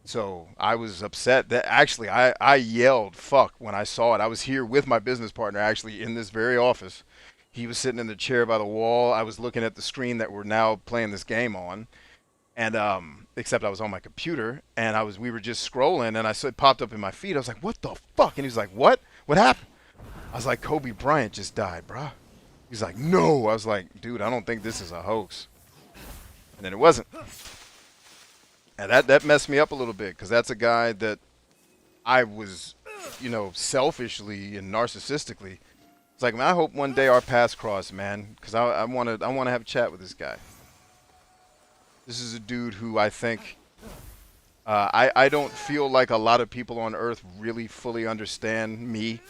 So I was upset that actually I yelled fuck when I saw it. I was here with my business partner actually in this very office. He was sitting in the chair by the wall. I was looking at the screen that we're now playing this game on. And except I was on my computer and we were just scrolling and I saw it popped up in my feed. I was like, what the fuck? And he was like, what? What happened? I was like, Kobe Bryant just died, bruh. He's like, no. I was like, dude, I don't think this is a hoax. And then it wasn't. And that messed me up a little bit because that's a guy that I was, you know, selfishly and narcissistically. It's like, man, I hope one day our paths cross, man, because I want to have a chat with this guy. This is a dude who I think I don't feel like a lot of people on Earth really fully understand me,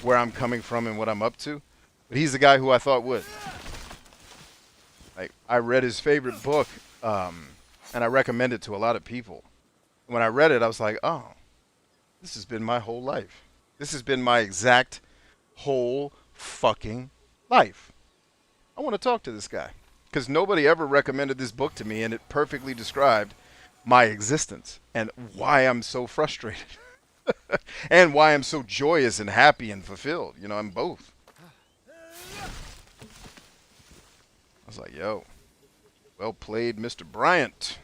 where I'm coming from and what I'm up to. But he's the guy who I thought would. Like, I read his favorite book, and I recommend it to a lot of people. When I read it, I was like, oh, this has been my whole life. This has been my exact whole fucking life. I want to talk to this guy. Because nobody ever recommended this book to me, and it perfectly described my existence and why I'm so frustrated and why I'm so joyous and happy and fulfilled. You know, I'm both. I was like, yo, well played, Mr. Bryant.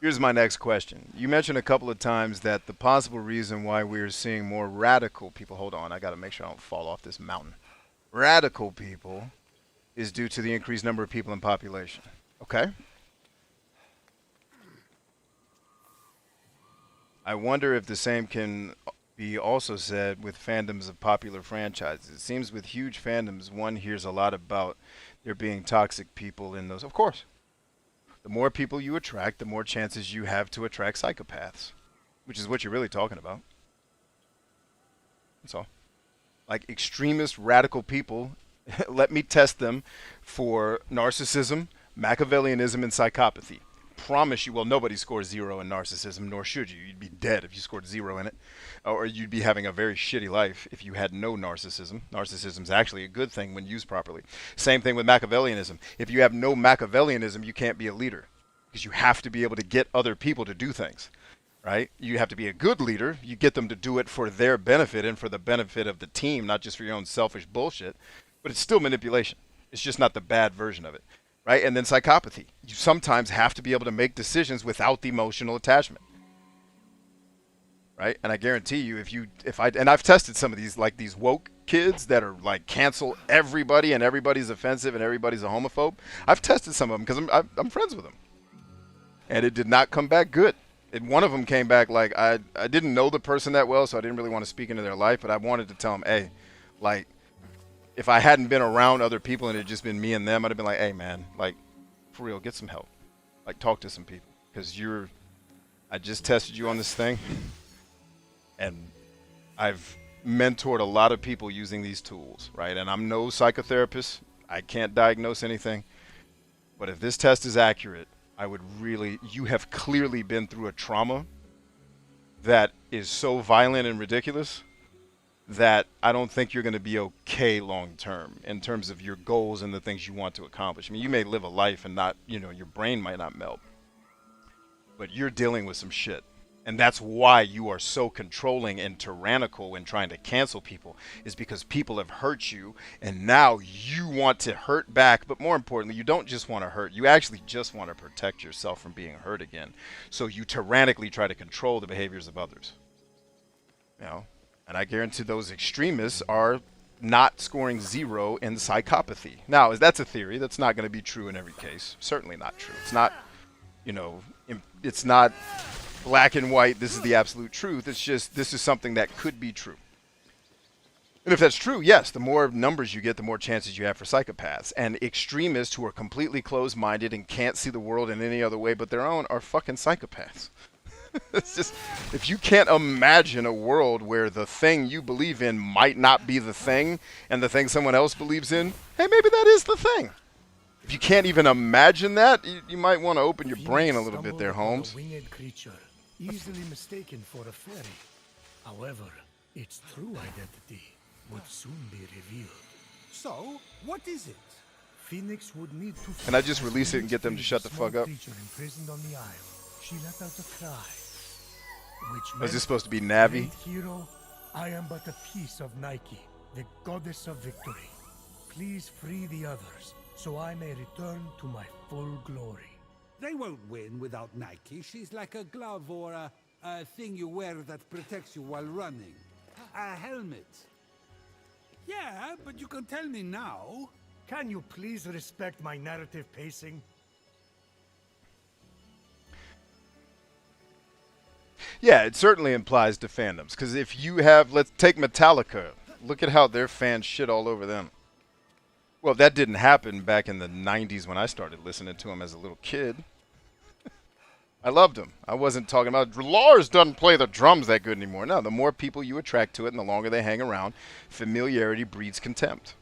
Here's my next question. You mentioned a couple of times that the possible reason why we're seeing more radical people, hold on, I got to make sure I don't fall off this mountain. Radical people is due to the increased number of people in population. Okay. I wonder if the same can be also said with fandoms of popular franchises. It seems with huge fandoms, one hears a lot about there being toxic people in those. Of course. The more people you attract, the more chances you have to attract psychopaths, which is what you're really talking about. That's all. Like extremist, radical people, let me test them for narcissism, Machiavellianism, and psychopathy. Promise you, well, nobody scores 0 in narcissism, nor should you. You'd be dead if you scored 0 in it. Or you'd be having a very shitty life if you had no narcissism. Narcissism is actually a good thing when used properly. Same thing with Machiavellianism. If you have no Machiavellianism, you can't be a leader because you have to be able to get other people to do things, right? You have to be a good leader. You get them to do it for their benefit and for the benefit of the team, not just for your own selfish bullshit. But it's still manipulation. It's just not the bad version of it. Right? And then psychopathy. You sometimes have to be able to make decisions without the emotional attachment. Right? And I guarantee you, and I've tested some of these, like these woke kids that are like cancel everybody and everybody's offensive and everybody's a homophobe. I've tested some of them because I'm friends with them. And it did not come back good. And one of them came back like, I didn't know the person that well, so I didn't really want to speak into their life, but I wanted to tell them, hey, like, if I hadn't been around other people and it had just been me and them, I'd have been like, hey, man, like, for real, get some help. Like, talk to some people. Because I just tested you on this thing. And I've mentored a lot of people using these tools, right? And I'm no psychotherapist. I can't diagnose anything. But if this test is accurate, you have clearly been through a trauma that is so violent and ridiculous that I don't think you're going to be okay long term in terms of your goals and the things you want to accomplish. I mean, you may live a life and not, your brain might not melt, but you're dealing with some shit. And that's why you are so controlling and tyrannical when trying to cancel people, is because people have hurt you and now you want to hurt back. But more importantly, you don't just want to hurt. You actually just want to protect yourself from being hurt again. So you tyrannically try to control the behaviors of others. And I guarantee those extremists are not scoring 0 in psychopathy. Now, that's a theory. That's not going to be true in every case. Certainly not true. It's not, it's not black and white. This is the absolute truth. It's just, this is something that could be true. And if that's true, yes, the more numbers you get, the more chances you have for psychopaths. And extremists who are completely closed-minded and can't see the world in any other way but their own are fucking psychopaths. It's just, if you can't imagine a world where the thing you believe in might not be the thing and the thing someone else believes in, hey, maybe that is the thing. If you can't even imagine that, you might want to open your brain a little bit there, Holmes. A winged creature, easily mistaken for a fairy. However, its true identity would soon be revealed. So, what is it? Fenyx would need to. Can I just release it and get them to shut the fuck up? Imprisoned on the isle. She let out a cry. Was this supposed to be Navi? Hero, I am but a piece of Nike, the goddess of victory. Please free the others, so I may return to my full glory. They won't win without Nike. She's like a glove or a thing you wear that protects you while running. A helmet. Yeah, but you can tell me now. Can you please respect my narrative pacing? Yeah, it certainly implies to fandoms. Because if you have, let's take Metallica. Look at how their fans shit all over them. Well, that didn't happen back in the 90s when I started listening to them as a little kid. I loved them. I wasn't talking about, Lars doesn't play the drums that good anymore. No, the more people you attract to it and the longer they hang around, familiarity breeds contempt.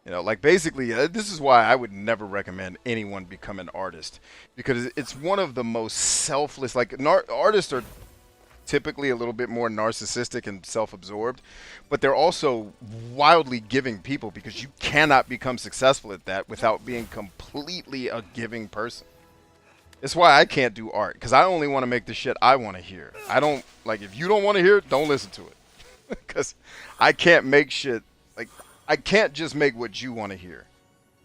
Like basically, this is why I would never recommend anyone become an artist. Because it's one of the most selfless, like artists are typically a little bit more narcissistic and self-absorbed, but they're also wildly giving people, because you cannot become successful at that without being completely a giving person. It's why I can't do art, because I only want to make the shit I want to hear. I don't, like, if you don't want to hear it, don't listen to it. Because I can't make shit, like, I can't just make what you want to hear.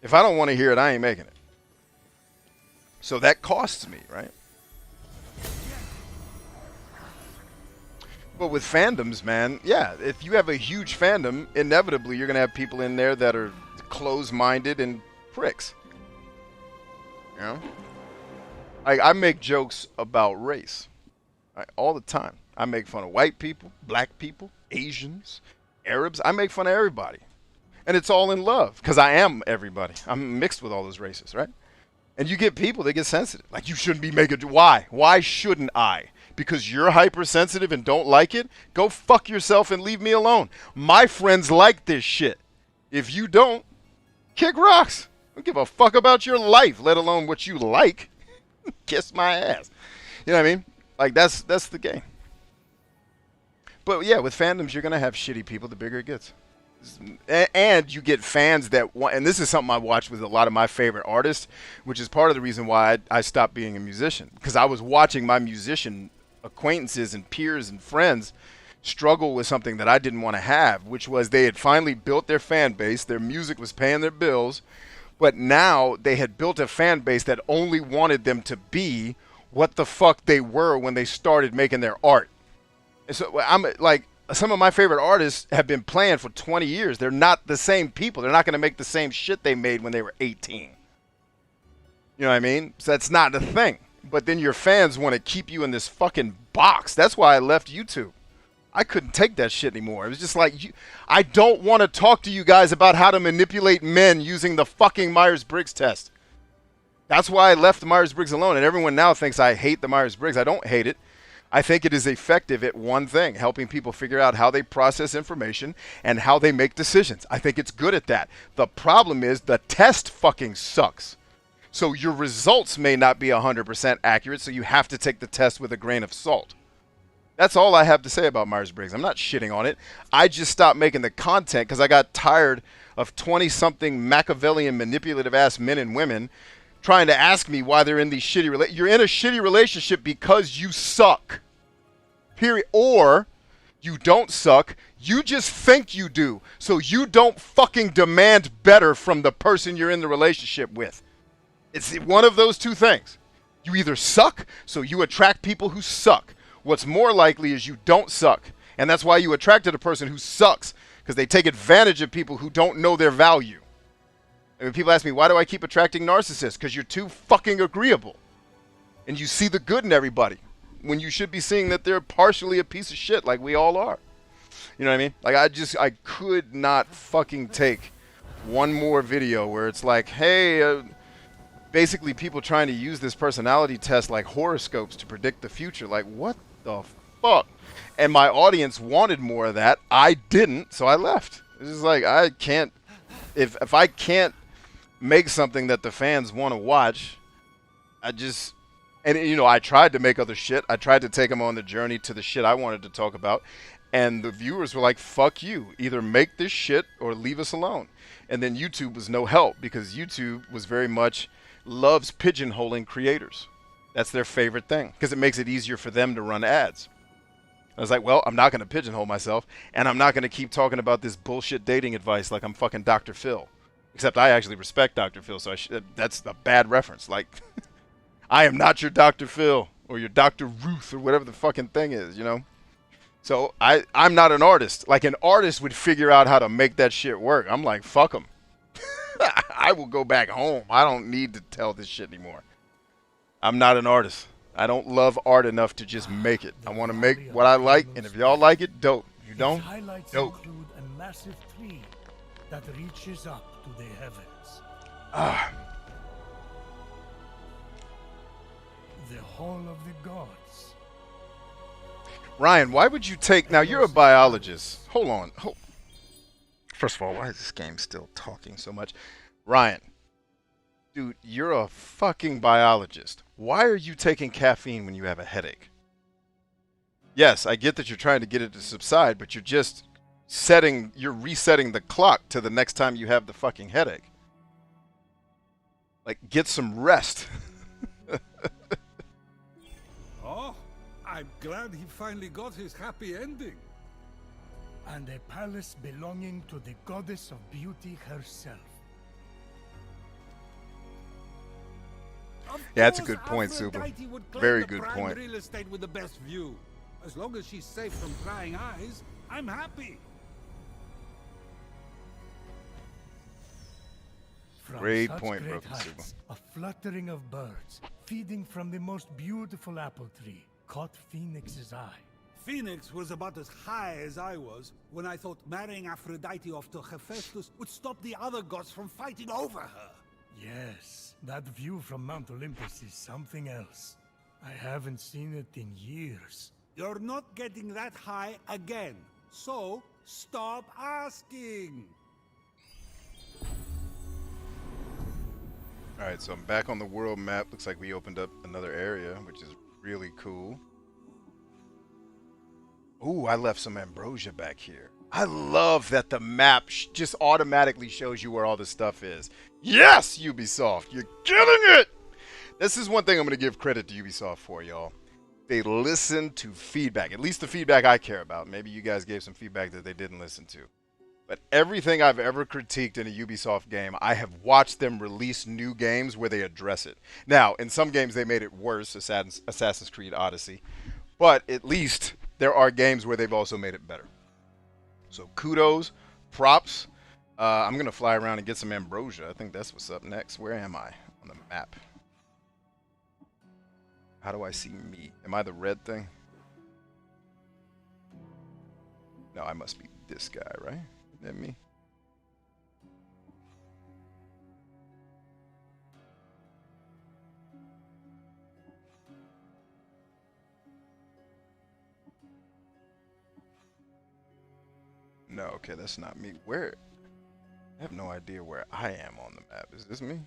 If I don't want to hear it, I ain't making it. So that costs me, right? But with fandoms, man, yeah, if you have a huge fandom, inevitably you're going to have people in there that are closed-minded and pricks. I make jokes about race, right, all the time. I make fun of white people, black people, Asians, Arabs. I make fun of everybody. And it's all in love, because I am everybody. I'm mixed with all those races, right? And you get people that get sensitive. Like, you shouldn't be making... Why? Why shouldn't I? Because you're hypersensitive and don't like it? Go fuck yourself and leave me alone. My friends like this shit. If you don't, kick rocks. I don't give a fuck about your life, let alone what you like. Kiss my ass. You know what I mean? Like, that's the game. But yeah, with fandoms, you're going to have shitty people the bigger it gets. And you get fans that want, and this is something I watched with a lot of my favorite artists, which is part of the reason why I stopped being a musician. Because I was watching my musician acquaintances and peers and friends struggle with something that I didn't want to have, which was they had finally built their fan base, their music was paying their bills, but now they had built a fan base that only wanted them to be what the fuck they were when they started making their art. And so I'm like, some of my favorite artists have been playing for 20 years. They're not the same people. They're not going to make the same shit they made when they were 18. You know what I mean? So that's not the thing. But then your fans want to keep you in this fucking box. That's why I left YouTube. I couldn't take that shit anymore. It was just like, I don't want to talk to you guys about how to manipulate men using the fucking Myers-Briggs test. That's why I left the Myers-Briggs alone. And everyone now thinks I hate the Myers-Briggs. I don't hate it. I think it is effective at one thing, helping people figure out how they process information and how they make decisions. I think it's good at that. The problem is the test fucking sucks. So your results may not be 100% accurate, so you have to take the test with a grain of salt. That's all I have to say about Myers-Briggs. I'm not shitting on it. I just stopped making the content because I got tired of 20-something Machiavellian manipulative-ass men and women trying to ask me why they're in these shitty relationships. You're in a shitty relationship because you suck. Period. Or you don't suck. You just think you do. So you don't fucking demand better from the person you're in the relationship with. It's one of those two things. You either suck, so you attract people who suck. What's more likely is you don't suck. And that's why you attracted a person who sucks, because they take advantage of people who don't know their value. And when people ask me, why do I keep attracting narcissists? Because you're too fucking agreeable. And you see the good in everybody, when you should be seeing that they're partially a piece of shit like we all are. You know what I mean? Like, I could not fucking take one more video where it's like, hey, basically people trying to use this personality test like horoscopes to predict the future. Like, what the fuck? And my audience wanted more of that. I didn't, so I left. It's just like, I can't, if I can't make something that the fans want to watch, and you know, I tried to make other shit. I tried to take them on the journey to the shit I wanted to talk about. And the viewers were like, fuck you. Either make this shit or leave us alone. And then YouTube was no help, because YouTube was very much loves pigeonholing creators. That's their favorite thing, because it makes it easier for them to run ads. I was like, well, I'm not going to pigeonhole myself, and I'm not going to keep talking about this bullshit dating advice like I'm fucking Dr. Phil. Except I actually respect Dr. Phil, so that's a bad reference. Like, I am not your Dr. Phil or your Dr. Ruth or whatever the fucking thing is, you know? So I'm not an artist. Like, an artist would figure out how to make that shit work. I'm like, fuck them. I will go back home. I don't need to tell this shit anymore. I'm not an artist. I don't love art enough to just make it. I want to make what I like, and if y'all like it, dope. If you don't, highlights dope. include a massive tree that reaches up to the heavens. The Hall of the Gods. Ryan, why would you take... Now, you're a biologist. Hold on. First of all, why is this game still talking so much? Ryan, dude, you're a fucking biologist. Why are you taking caffeine when you have a headache? Yes, I get that you're trying to get it to subside, but you're just resetting the clock to the next time you have the fucking headache. Like, get some rest. Oh, I'm glad he finally got his happy ending. And a palace belonging to the goddess of beauty herself. Yeah, that's a good point, Super. Very good point. Real estate with the best view. As long as she's safe from prying eyes, I'm happy. From Great such point, great Broken heights, a fluttering of birds, feeding from the most beautiful apple tree, caught Fenyx's eye. Fenyx was about as high as I was when I thought marrying Aphrodite off to Hephaestus would stop the other gods from fighting over her. Yes, that view from Mount Olympus is something else. I haven't seen it in years. You're not getting that high again. So, stop asking. Alright, so I'm back on the world map. Looks like we opened up another area, which is really cool. Ooh, I left some ambrosia back here. I love that the map just automatically shows you where all the stuff is. Yes, Ubisoft, you're killing it! This is one thing I'm going to give credit to Ubisoft for, y'all. They listen to feedback, at least the feedback I care about. Maybe you guys gave some feedback that they didn't listen to. But everything I've ever critiqued in a Ubisoft game, I have watched them release new games where they address it. Now, in some games they made it worse, Assassin's Creed Odyssey. But at least there are games where they've also made it better. So kudos, props. I'm going to fly around and get some ambrosia. I think that's what's up next. Where am I on the map? How do I see me? Am I the red thing? No, I must be this guy, right? Isn't that me? No, okay, that's not me. Where? I have no idea where I am on the map. Is this me?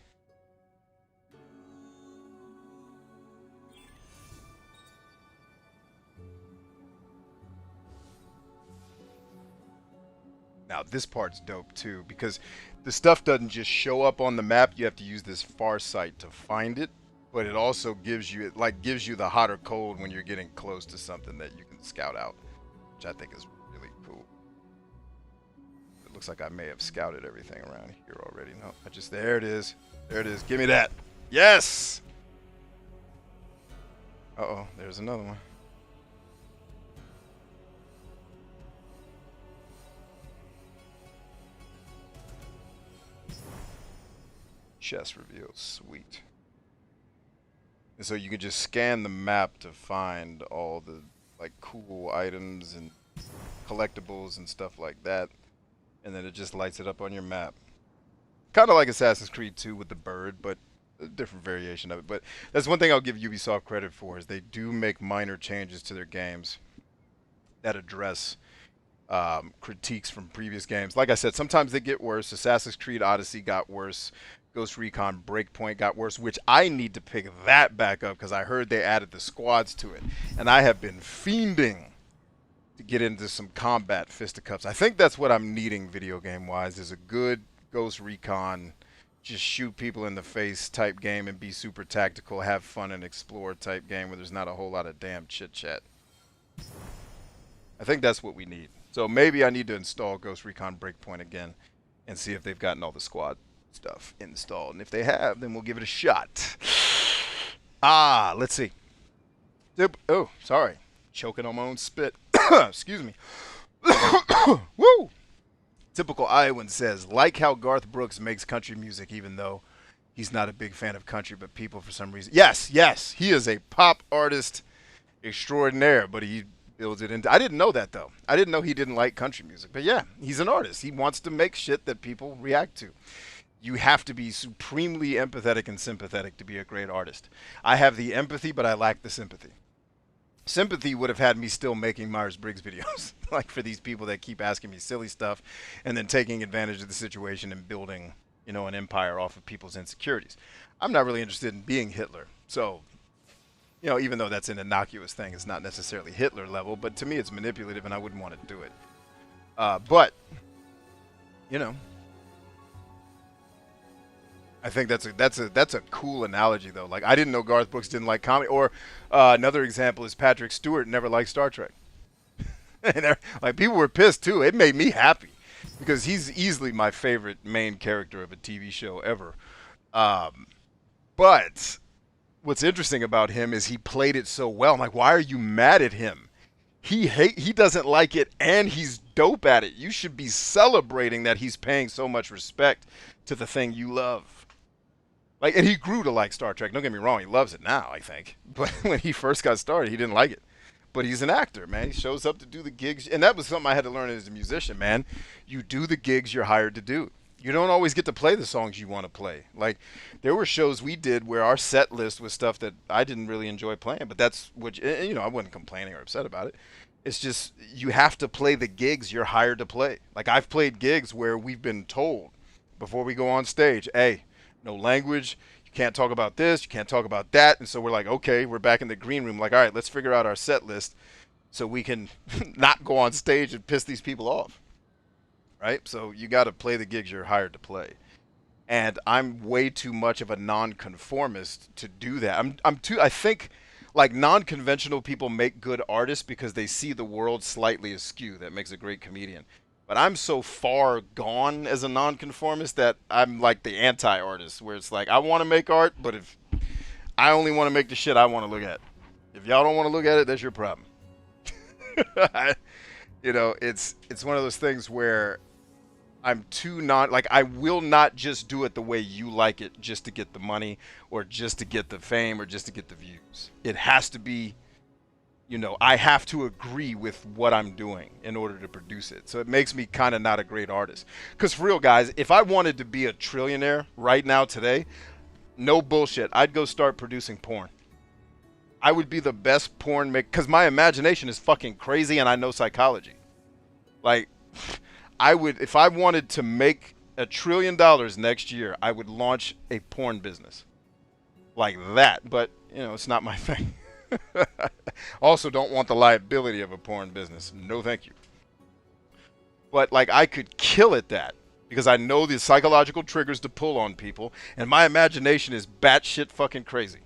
Now this part's dope too, because the stuff doesn't just show up on the map. You have to use this far sight to find it, but it also gives you the hot or cold when you're getting close to something that you can scout out, which I think is really cool. It looks like I may have scouted everything around here already. No, there it is. There it is. Give me that. Yes. Uh-oh, there's another one. Chest revealed. Sweet. And so you can just scan the map to find all the like cool items and collectibles and stuff like that, and then it just lights it up on your map. Kind of like Assassin's Creed 2 with the bird, but a different variation of it. But that's one thing I'll give Ubisoft credit for, is they do make minor changes to their games that address critiques from previous games. Like I said, sometimes they get worse. Assassin's Creed Odyssey got worse. Ghost Recon Breakpoint got worse, which I need to pick that back up because I heard they added the squads to it. And I have been fiending to get into some combat fisticuffs. I think that's what I'm needing video game wise, is a good Ghost Recon, just shoot people in the face type game and be super tactical, have fun and explore type game where there's not a whole lot of damn chit chat. I think that's what we need. So maybe I need to install Ghost Recon Breakpoint again and see if they've gotten all the squad stuff installed. And if they have, then we'll give it a shot. Let's see. Oh, sorry. Choking on my own spit. Excuse me. Woo! Typical Iowan says, like how Garth Brooks makes country music even though he's not a big fan of country, but people for some reason. Yes, he is a pop artist extraordinaire, but he builds it into. I didn't know that though. I didn't know he didn't like country music. But yeah, he's an artist. He wants to make shit that people react to. You have to be supremely empathetic and sympathetic to be a great artist. I have the empathy, but I lack the sympathy. Sympathy would have had me still making Myers-Briggs videos, like for these people that keep asking me silly stuff and then taking advantage of the situation and building, you know, an empire off of people's insecurities. I'm not really interested in being Hitler. So, you know, even though that's an innocuous thing, it's not necessarily Hitler level, but to me it's manipulative and I wouldn't want to do it. But, you know, I think that's a cool analogy though. Like, I didn't know Garth Brooks didn't like comedy. Or another example is Patrick Stewart never liked Star Trek. And like, people were pissed too. It made me happy because he's easily my favorite main character of a TV show ever. But what's interesting about him is he played it so well. I'm like, why are you mad at him? He doesn't like it and he's dope at it. You should be celebrating that he's paying so much respect to the thing you love. Like, and he grew to like Star Trek. Don't get me wrong, he loves it now, I think. But when he first got started, he didn't like it. But he's an actor, man. He shows up to do the gigs. And that was something I had to learn as a musician, man. You do the gigs you're hired to do. You don't always get to play the songs you want to play. Like, there were shows we did where our set list was stuff that I didn't really enjoy playing, but that's what, you know, I wasn't complaining or upset about it. It's just, you have to play the gigs you're hired to play. Like, I've played gigs where we've been told before we go on stage, hey, no language, you can't talk about this, you can't talk about that. And so we're like, okay, we're back in the green room, like, all right, let's figure out our set list so we can not go on stage and piss these people off. Right? So you got to play the gigs you're hired to play. And I'm way too much of a nonconformist to do that. I think like non-conventional people make good artists because they see the world slightly askew. That makes a great comedian. But I'm so far gone as a nonconformist that I'm like the anti-artist, where it's like I want to make art, but if I only want to make the shit I want to look at. If y'all don't want to look at it, that's your problem. You know, it's one of those things where I'm too not like I will not just do it the way you like it just to get the money or just to get the fame or just to get the views. It has to be, you know, I have to agree with what I'm doing in order to produce it. So it makes me kind of not a great artist. Because for real, guys, if I wanted to be a trillionaire right now today, no bullshit, I'd go start producing porn. I would be the best porn maker because my imagination is fucking crazy and I know psychology. Like, I would, if I wanted to make $1 trillion next year, I would launch a porn business like that. But, you know, it's not my thing. Also, don't want the liability of a porn business. No, thank you. But, like, I could kill at that because I know the psychological triggers to pull on people, and my imagination is batshit fucking crazy.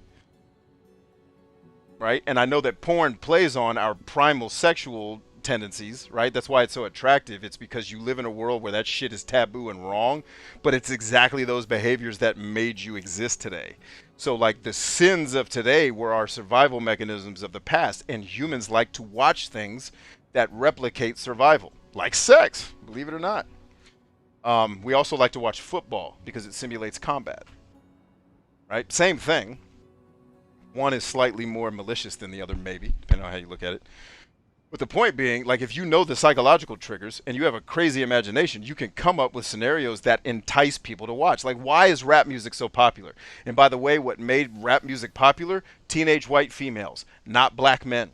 Right? And I know that porn plays on our primal sexual tendencies, right? That's why it's so attractive. It's because you live in a world where that shit is taboo and wrong, but it's exactly those behaviors that made you exist today. So like the sins of today were our survival mechanisms of the past, and humans like to watch things that replicate survival, like sex, believe it or not. We also like to watch football because it simulates combat, right? Same thing. One is slightly more malicious than the other, maybe, depending on how you look at it. But the point being, like, if you know the psychological triggers and you have a crazy imagination, you can come up with scenarios that entice people to watch. Like, why is rap music so popular? And by the way, what made rap music popular? Teenage white females, not black men.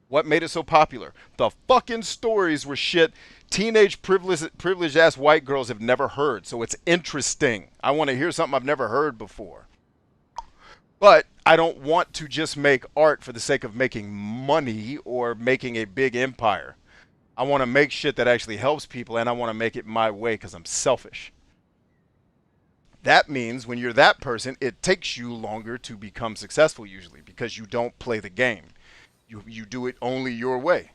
What made it so popular? The fucking stories were shit teenage privileged ass white girls have never heard. So it's interesting. I want to hear something I've never heard before. But I don't want to just make art for the sake of making money or making a big empire. I want to make shit that actually helps people, and I want to make it my way because I'm selfish. That means when you're that person, it takes you longer to become successful usually because you don't play the game. You do it only your way.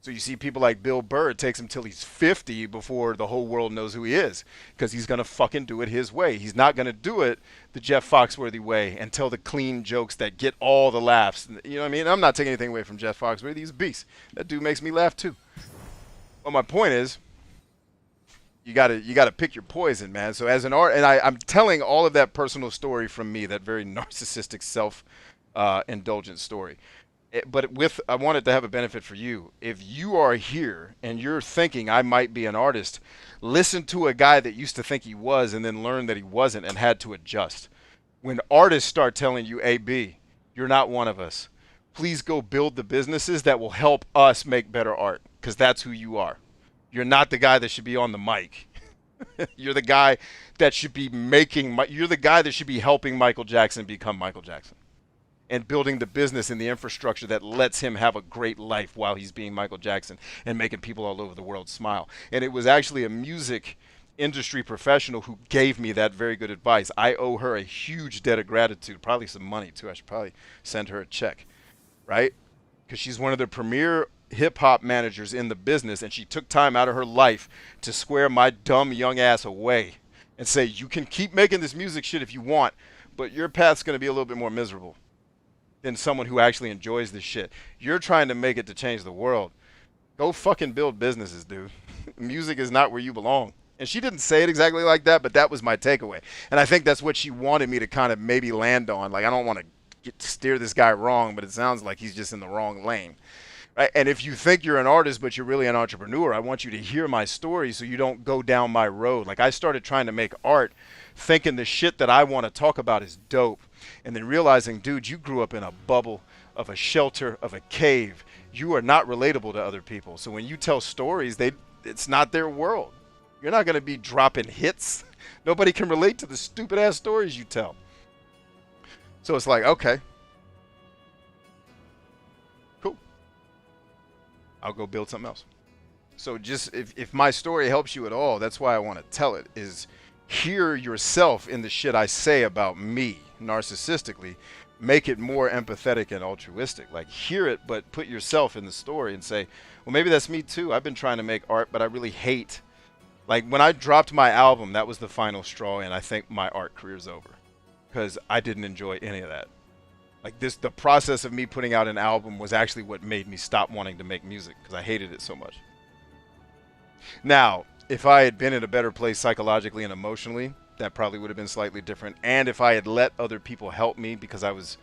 So you see people like Bill Burr, it takes him till he's 50 before the whole world knows who he is because he's going to fucking do it his way. He's not going to do it the Jeff Foxworthy way and tell the clean jokes that get all the laughs. You know what I mean? I'm not taking anything away from Jeff Foxworthy. He's a beast. That dude makes me laugh too. But my point is, you gotta pick your poison, man. So as an art, and I'm telling all of that personal story from me, that very narcissistic self-indulgent story. But I want it to have a benefit for you. If you are here and you're thinking I might be an artist, listen to a guy that used to think he was and then learned that he wasn't and had to adjust. When artists start telling you, AB, you're not one of us, please go build the businesses that will help us make better art because that's who you are. You're not the guy that should be on the mic. You're the guy that should be you're the guy that should be helping Michael Jackson become Michael Jackson. And building the business and the infrastructure that lets him have a great life while he's being Michael Jackson and making people all over the world smile. And it was actually a music industry professional who gave me that very good advice. I owe her a huge debt of gratitude, probably some money too. I should probably send her a check, right? Because she's one of the premier hip-hop managers in the business, and she took time out of her life to square my dumb young ass away and say, you can keep making this music shit if you want, but your path's going to be a little bit more miserable than someone who actually enjoys this shit. You're trying to make it to change the world. Go fucking build businesses, dude. Music is not where you belong. And she didn't say it exactly like that, but that was my takeaway. And I think that's what she wanted me to kind of maybe land on. Like, I don't want to steer this guy wrong, but it sounds like he's just in the wrong lane. Right? And if you think you're an artist but you're really an entrepreneur, I want you to hear my story so you don't go down my road. Like I started trying to make art thinking the shit that I want to talk about is dope, and then realizing, dude, you grew up in a bubble of a shelter of a cave. You are not relatable to other people. So when you tell stories, it's not their world. You're not going to be dropping hits. Nobody can relate to the stupid ass stories you tell. So it's like, okay, cool. I'll go build something else. So just if my story helps you at all, that's why I want to tell it, is hear yourself in the shit I say about me narcissistically. Make it more empathetic and altruistic. Like hear it, but put yourself in the story and say, well, maybe that's me too. I've been trying to make art, but I really hate. Like when I dropped my album, that was the final straw, and I think my art career's over because I didn't enjoy any of that. Like the process of me putting out an album was actually what made me stop wanting to make music because I hated it so much. Now, if I had been in a better place psychologically and emotionally, that probably would have been slightly different. And if I had let other people help me, because I was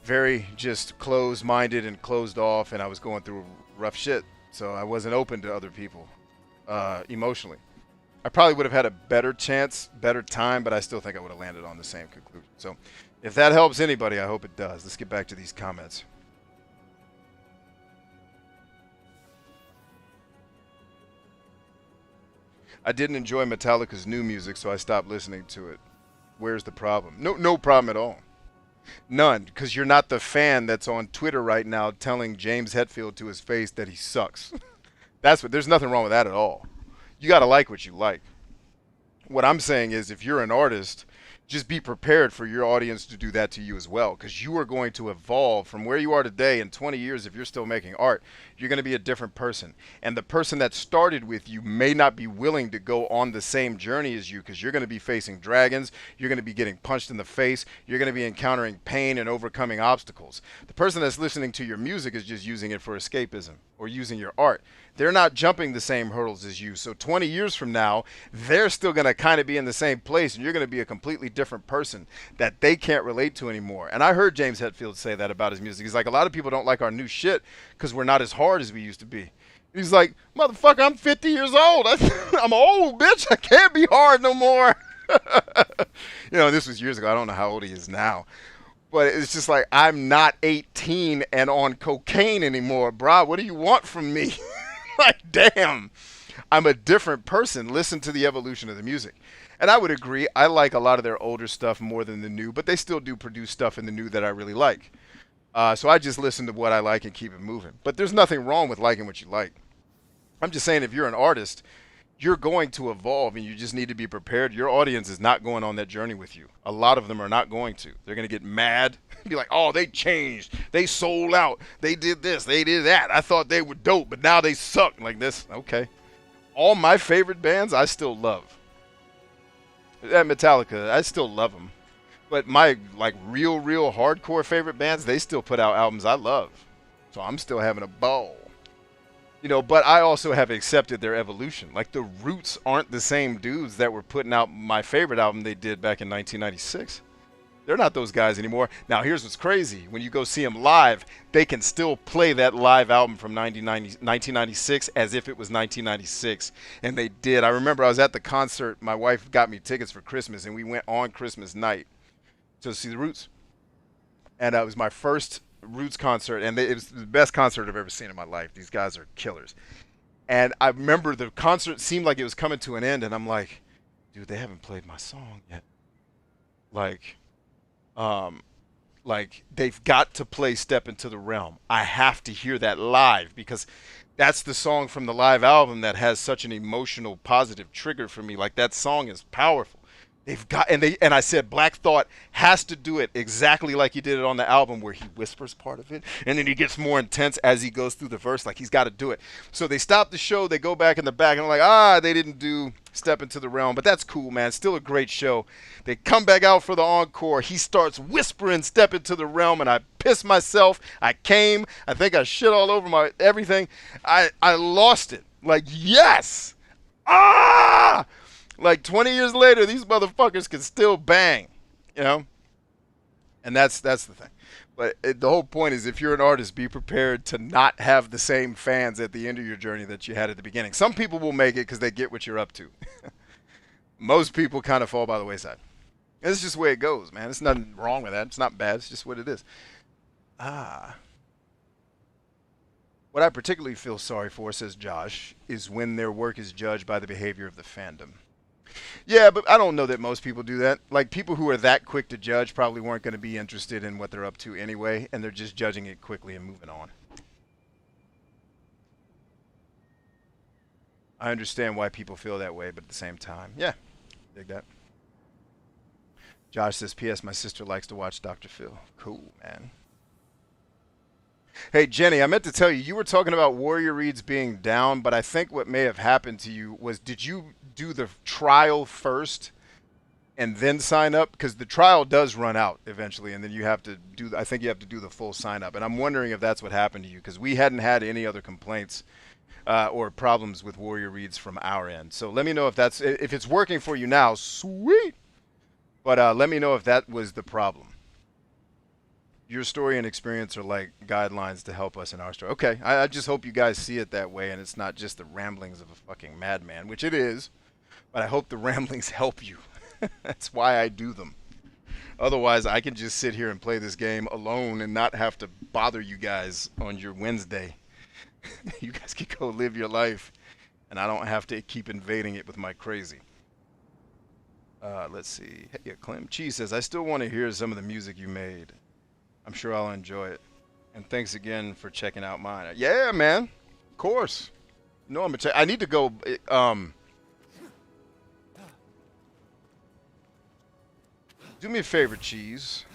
very just closed-minded and closed off, and I was going through rough shit, so I wasn't open to other people emotionally. I probably would have had a better chance, better time, but I still think I would have landed on the same conclusion. So if that helps anybody, I hope it does. Let's get back to these comments. I didn't enjoy Metallica's new music, so I stopped listening to it. Where's the problem? No problem at all. None, because you're not the fan that's on Twitter right now telling James Hetfield to his face that he sucks. There's nothing wrong with that at all. You got to like what you like. What I'm saying is if you're an artist, just be prepared for your audience to do that to you as well, because you are going to evolve from where you are today. In 20 years, if you're still making art, you're going to be a different person. And the person that started with you may not be willing to go on the same journey as you, because you're going to be facing dragons, you're going to be getting punched in the face, you're going to be encountering pain and overcoming obstacles. The person that's listening to your music is just using it for escapism or using your art. They're not jumping the same hurdles as you. So 20 years from now, they're still going to kind of be in the same place, and you're going to be a completely different person that they can't relate to anymore. And I heard James Hetfield say that about his music. He's like, a lot of people don't like our new shit because we're not as hard as we used to be. He's like, motherfucker, I'm 50 years old. I'm old, bitch. I can't be hard no more. This was years ago. I don't know how old he is now. But it's just like, I'm not 18 and on cocaine anymore, brah. What do you want from me? Like, damn, I'm a different person. Listen to the evolution of the music. And I would agree, I like a lot of their older stuff more than the new, but they still do produce stuff in the new that I really like. So I just listen to what I like and keep it moving. But there's nothing wrong with liking what you like. I'm just saying, if you're an artist, you're going to evolve, and you just need to be prepared. Your audience is not going on that journey with you. A lot of them are not going to. They're going to get mad, be like, oh, they changed. They sold out. They did this. They did that. I thought they were dope, but now they suck like this. Okay. All my favorite bands, I still love. At Metallica, I still love them. But my, like, real hardcore favorite bands, they still put out albums I love. So I'm still having a ball. But I also have accepted their evolution. Like, the Roots aren't the same dudes that were putting out my favorite album they did back in 1996. They're not those guys anymore. Now, here's what's crazy. When you go see them live, they can still play that live album from 1996 as if it was 1996. And they did. I remember I was at the concert. My wife got me tickets for Christmas, and we went on Christmas night to see the Roots. And it was my first Roots concert, and it was the best concert I've ever seen in my life. These guys are killers. And I remember the concert seemed like it was coming to an end, and I'm like, dude, they haven't played my song yet. Like they've got to play Step Into the Realm. I have to hear that live, because that's the song from the live album that has such an emotional, positive trigger for me. Like, that song is powerful. They've got, and I said Black Thought has to do it exactly like he did it on the album, where he whispers part of it, and then he gets more intense as he goes through the verse. Like, he's got to do it. So they stop the show, they go back in the back, and I'm like, they didn't do Step Into the Realm, but that's cool, man. Still a great show. They come back out for the encore. He starts whispering Step Into the Realm, and I piss myself. I think I shit all over my everything. I lost it. Like, yes! Like, 20 years later, these motherfuckers can still bang, And that's the thing. But the whole point is, if you're an artist, be prepared to not have the same fans at the end of your journey that you had at the beginning. Some people will make it because they get what you're up to. Most people kind of fall by the wayside. And it's just the way it goes, man. There's nothing wrong with that. It's not bad. It's just what it is. Ah. What I particularly feel sorry for, says Josh, is when their work is judged by the behavior of the fandom. Yeah, but I don't know that most people do that. Like, people who are that quick to judge probably weren't going to be interested in what they're up to anyway, and they're just judging it quickly and moving on. I understand why people feel that way, but at the same time, yeah, dig that. Josh says, P.S. My sister likes to watch Dr. Phil. Cool, man. Hey, Jenny, I meant to tell you, you were talking about Warrior Reads being down, but I think what may have happened to you was, did you do the trial first and then sign up? Because the trial does run out eventually, and then you have to do, I think you have to do the full sign up. And I'm wondering if that's what happened to you, because we hadn't had any other complaints or problems with Warrior Reads from our end. So let me know if that's, if it's working for you now, sweet. But let me know if that was the problem. Your story and experience are like guidelines to help us in our story. Okay, I just hope you guys see it that way and it's not just the ramblings of a fucking madman, which it is, but I hope the ramblings help you. That's why I do them. Otherwise, I can just sit here and play this game alone and not have to bother you guys on your Wednesday. You guys can go live your life, and I don't have to keep invading it with my crazy. Let's see. Hey, Clem Cheese says, I still want to hear some of the music you made. I'm sure I'll enjoy it. And thanks again for checking out mine. Yeah, man. Of course. No, I'm gonna check. I need to go. Do me a favor, Cheese.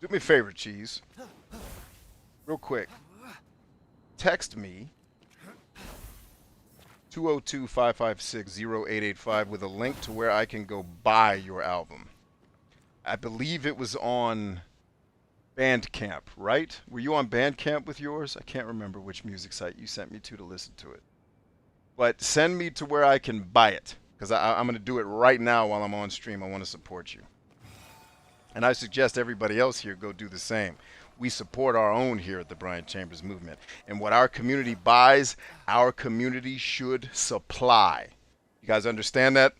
Do me a favor, Cheese. Real quick. Text me 202-556-0885 with a link to where I can go buy your album. I believe it was on Bandcamp, right? Were you on Bandcamp with yours? I can't remember which music site you sent me to listen to it. But send me to where I can buy it, because I'm going to do it right now while I'm on stream. I want to support you. And I suggest everybody else here go do the same. We support our own here at the Brian Chambers Movement. And what our community buys, our community should supply. You guys understand that?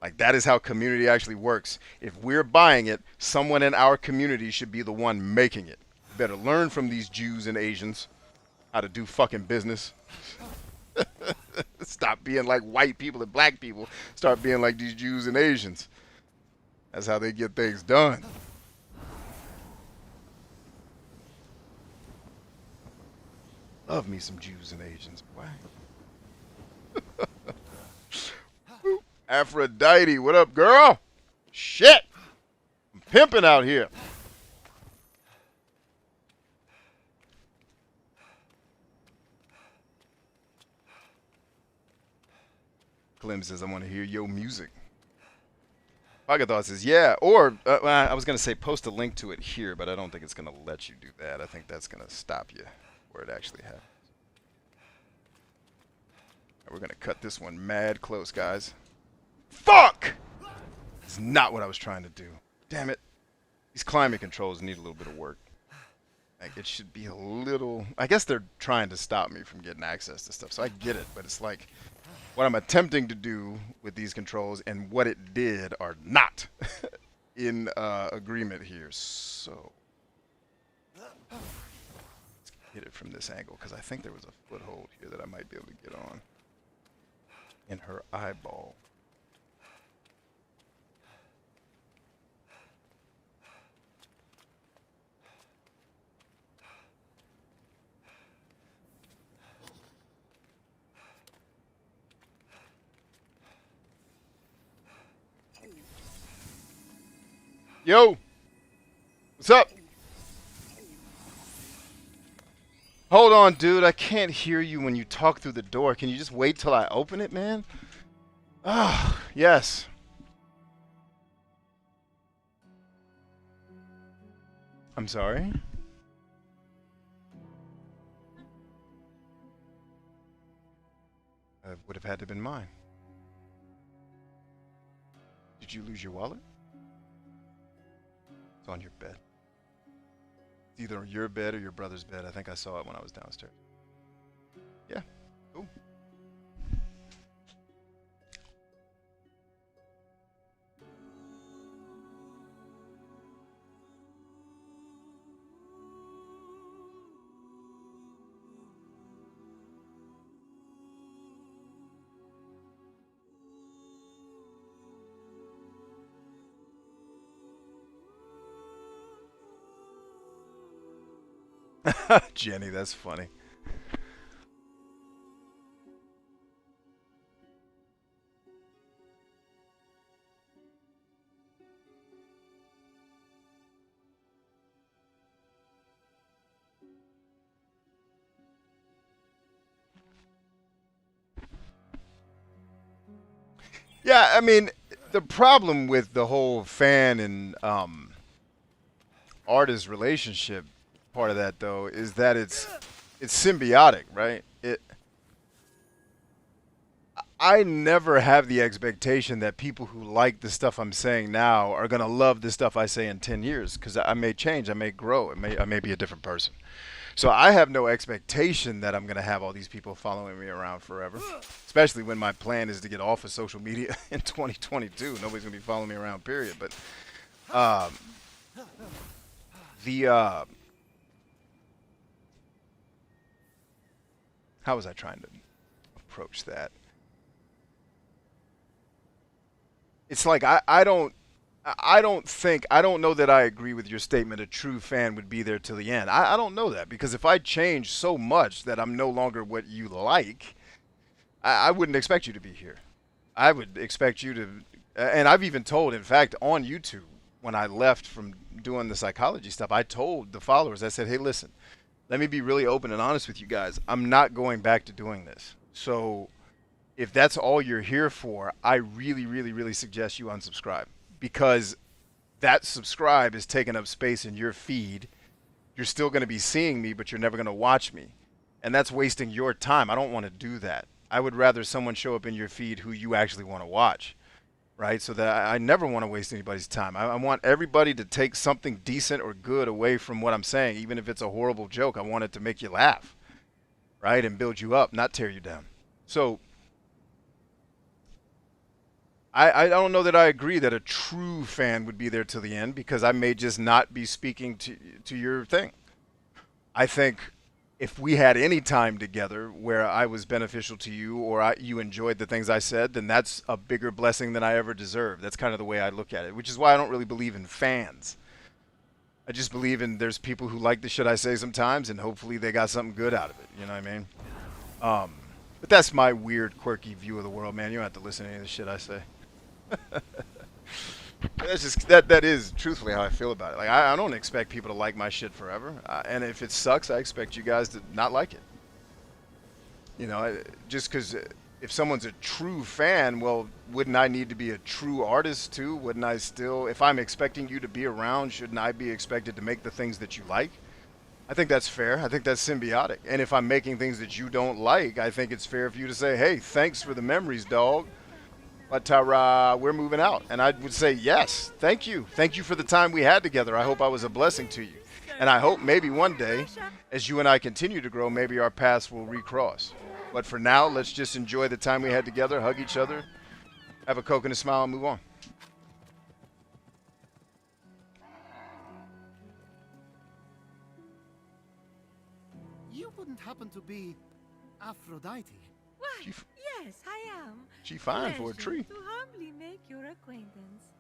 Like, that is how community actually works. If we're buying it, someone in our community should be the one making it. You better learn from these Jews and Asians how to do fucking business. Stop being like white people and black people. Start being like these Jews and Asians. That's how they get things done. Love me some Jews and Asians. Why? Aphrodite, what up, girl? Shit! I'm pimping out here. Clem says, I want to hear your music. Pagathon says, yeah, or I was going to say post a link to it here, but I don't think it's going to let you do that. I think that's going to stop you where it actually happens. We're going to cut this one mad close, guys. Fuck! It's not what I was trying to do. Damn it. These climate controls need a little bit of work. Like, it should be a little... I guess they're trying to stop me from getting access to stuff, so I get it. But it's like, what I'm attempting to do with these controls and what it did are not in agreement here. So, let's hit it from this angle, because I think there was a foothold here that I might be able to get on. In her eyeball. Yo! What's up? Hold on, dude. I can't hear you when you talk through the door. Can you just wait till I open it, man? Ah, yes. I'm sorry? Would have had to have been mine. Did you lose your wallet? It's on your bed. It's either your bed or your brother's bed. I think I saw it when I was downstairs. Yeah, cool. Jenny, that's funny. Yeah, I mean, the problem with the whole fan and artist relationship part of that though is that it's symbiotic, right? I never have the expectation that people who like the stuff I'm saying now are gonna love the stuff I say in 10 years because I may change, I may grow, I may be a different person. So I have no expectation that I'm gonna have all these people following me around forever. Especially when my plan is to get off of social media in 2022. Nobody's gonna be following me around, period. But um, the how was I trying to approach that? It's like I don't know that I agree with your statement a true fan would be there till the end. I don't know that because if I change so much that I'm no longer what you like, I wouldn't expect you to be here. I would expect you to, and I've even told, in fact, on YouTube, when I left from doing the psychology stuff, I told the followers, I said, hey, listen, let me be really open and honest with you guys. I'm not going back to doing this. So if that's all you're here for, I really, really, really suggest you unsubscribe because that subscribe is taking up space in your feed. You're still going to be seeing me, but you're never going to watch me. And that's wasting your time. I don't want to do that. I would rather someone show up in your feed who you actually want to watch, right? So that I never want to waste anybody's time. I want everybody to take something decent or good away from what I'm saying, even if it's a horrible joke. I want it to make you laugh, right? And build you up, not tear you down. So I don't know that I agree that a true fan would be there till the end because I may just not be speaking to your thing. I think if we had any time together where I was beneficial to you or you enjoyed the things I said, then that's a bigger blessing than I ever deserved. That's kind of the way I look at it, which is why I don't really believe in fans. I just believe in there's people who like the shit I say sometimes, and hopefully they got something good out of it. You know what I mean? But that's my weird, quirky view of the world, man. You don't have to listen to any of the shit I say. That's just that is truthfully how I feel about it. Like I don't expect people to like my shit forever, and if it sucks, I expect you guys to not like it. You know, just because if someone's a true fan, well, wouldn't I need to be a true artist too? Wouldn't I still, if I'm expecting you to be around, shouldn't I be expected to make the things that you like? I think that's fair. I think that's symbiotic. And if I'm making things that you don't like, I think it's fair for you to say, hey, thanks for the memories, dog. But we're moving out. And I would say, yes, thank you. Thank you for the time we had together. I hope I was a blessing to you. And I hope maybe one day, as you and I continue to grow, maybe our paths will recross. But for now, let's just enjoy the time we had together, hug each other, have a Coke and a smile, and move on. You wouldn't happen to be Aphrodite? Why, yes, I am. She fine for a Pleasure tree. to humbly make your acquaintance.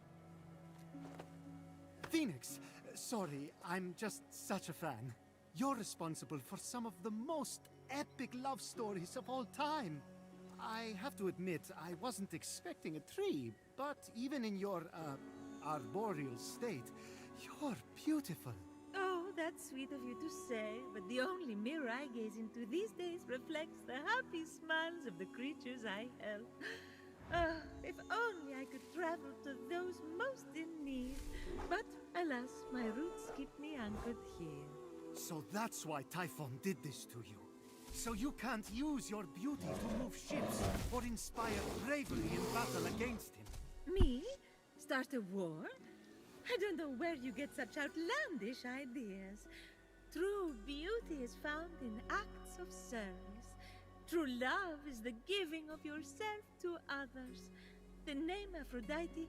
Fenyx, sorry, I'm just such a fan. You're responsible for some of the most epic love stories of all time. I have to admit, I wasn't expecting a tree, but even in your, arboreal state, you're beautiful. Oh, that's sweet of you to say, but the only mirror I gaze into these days reflects the happy smiles of the creatures I help. If only I could travel to those most in need. But alas, my roots keep me anchored here. So that's why Typhon did this to you. So you can't use your beauty to move ships or inspire bravery in battle against him. Me? Start a war? I don't know where you get such outlandish ideas. True beauty is found in acts of service. True love is the giving of yourself to others. The name Aphrodite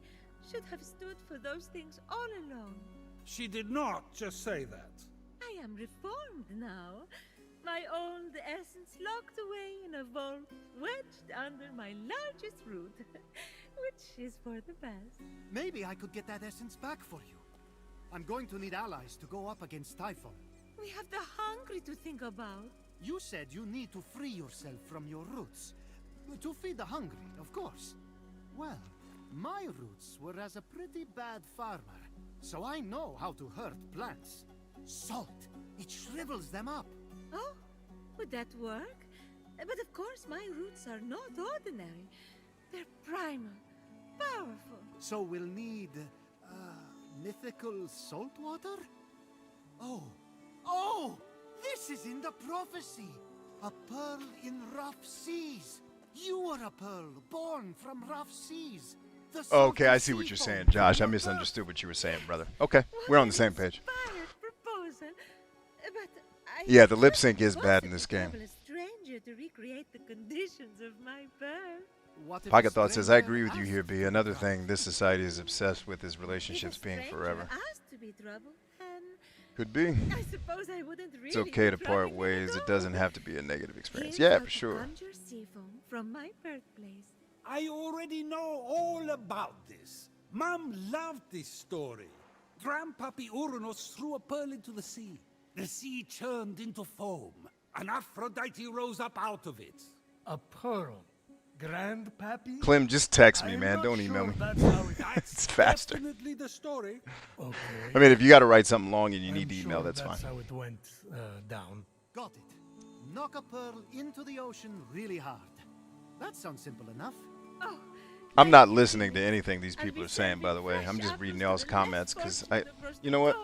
should have stood for those things all along. She did not just say that. I am reformed now. My old essence locked away in a vault, wedged under my largest root, which is for the best. Maybe I could get that essence back for you. I'm going to need allies to go up against Typhon. We have the hungry to think about. You said you need to free yourself from your roots. To feed the hungry, of course. Well, my roots were as a pretty bad farmer, so I know how to hurt plants. Salt, it shrivels them up. Oh, would that work? But of course my roots are not ordinary. They're primal, powerful. So we'll need, mythical salt water? Oh! This is in the prophecy! A pearl in rough seas! You were a pearl born from rough seas! Okay, I see what you're saying, Josh. I misunderstood what you were saying, brother. Okay, we're on the same page. Proposal. But Yeah, the lip sync is bad in this game. A stranger to recreate the conditions of my birth. Pocket Thought says, I agree with you here, B. Another thing this society is obsessed with is relationships being forever. Asked to be trouble, and Could be. I suppose I wouldn't really It's okay to be part trying ways. at It all. doesn't have to be a negative experience. Here's Yeah, how for to sure. conjure sea foam from my birthplace. I already know all about this. Mom loved this story. Grandpappy Uranus threw a pearl into the sea. The sea churned into foam, and Aphrodite rose up out of it. A pearl. Grandpappy? Clem, just text me, I'm man. not Don't sure email me. that's how it It's faster. Definitely the story. Okay. I mean, if you got to write something long and you need I'm to email, sure that's fine. how it went down. Got it. Knock a pearl into the ocean really hard. That sounds simple enough. Oh, I'm not listening to anything these people are saying, by the way. I'm just reading y'all's comments because you know what?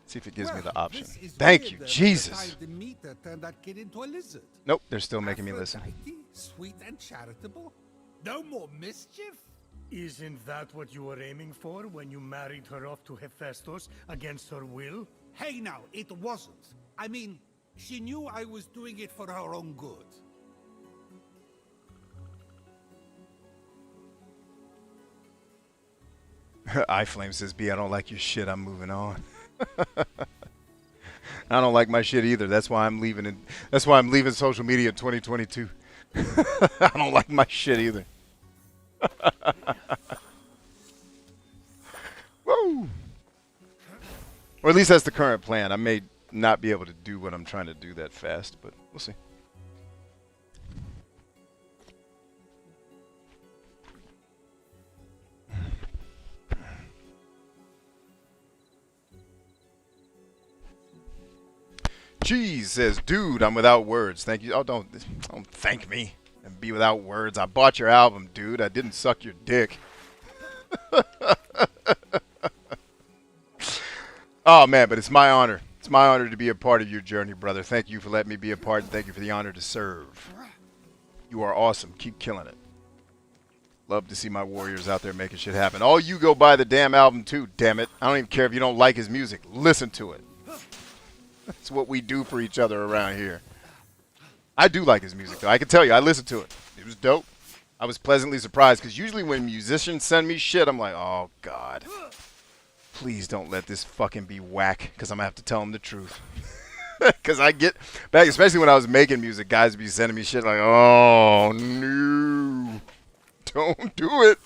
See if it gives me the option. This is Thank weird you, that Jesus. the meter turned that kid into a lizard. Nope, they're still making me listen. Aphrodite, sweet and charitable. No more mischief. Isn't that what you were aiming for when you married her off to Hephaestus against her will? Hey now, it wasn't. I mean, she knew I was doing it for her own good. iFlame says, B, I don't like your shit. I'm moving on. I don't like my shit either. That's why I'm leaving it. That's why I'm leaving social media in 2022. I don't like my shit either. Woo! Or at least that's the current plan. I may not be able to do what I'm trying to do that fast, but we'll see. Cheese says, dude, I'm without words. Thank you. Oh, don't thank me and be without words. I bought your album, dude. I didn't suck your dick. Oh, man, but it's my honor. It's my honor to be a part of your journey, brother. Thank you for letting me be a part, and thank you for the honor to serve. You are awesome. Keep killing it. Love to see my warriors out there making shit happen. All you go buy the damn album, too, damn it. I don't even care if you don't like his music. Listen to it. That's what we do for each other around here. I do like his music, though. I can tell you, I listened to it. It was dope. I was pleasantly surprised, because usually when musicians send me shit, I'm like, oh, God. Please don't let this fucking be whack, because I'm going to have to tell them the truth. Because I get back, especially when I was making music, guys would be sending me shit like, oh, no. Don't do it.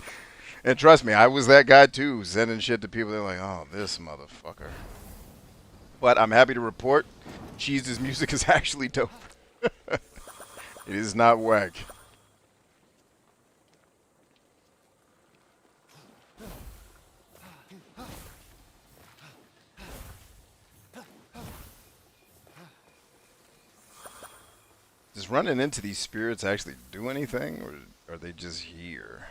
And trust me, I was that guy, too, sending shit to people. They're like, oh, this motherfucker. But I'm happy to report Cheese's music is actually dope. It is not whack. Does running into these spirits actually do anything, or are they just here?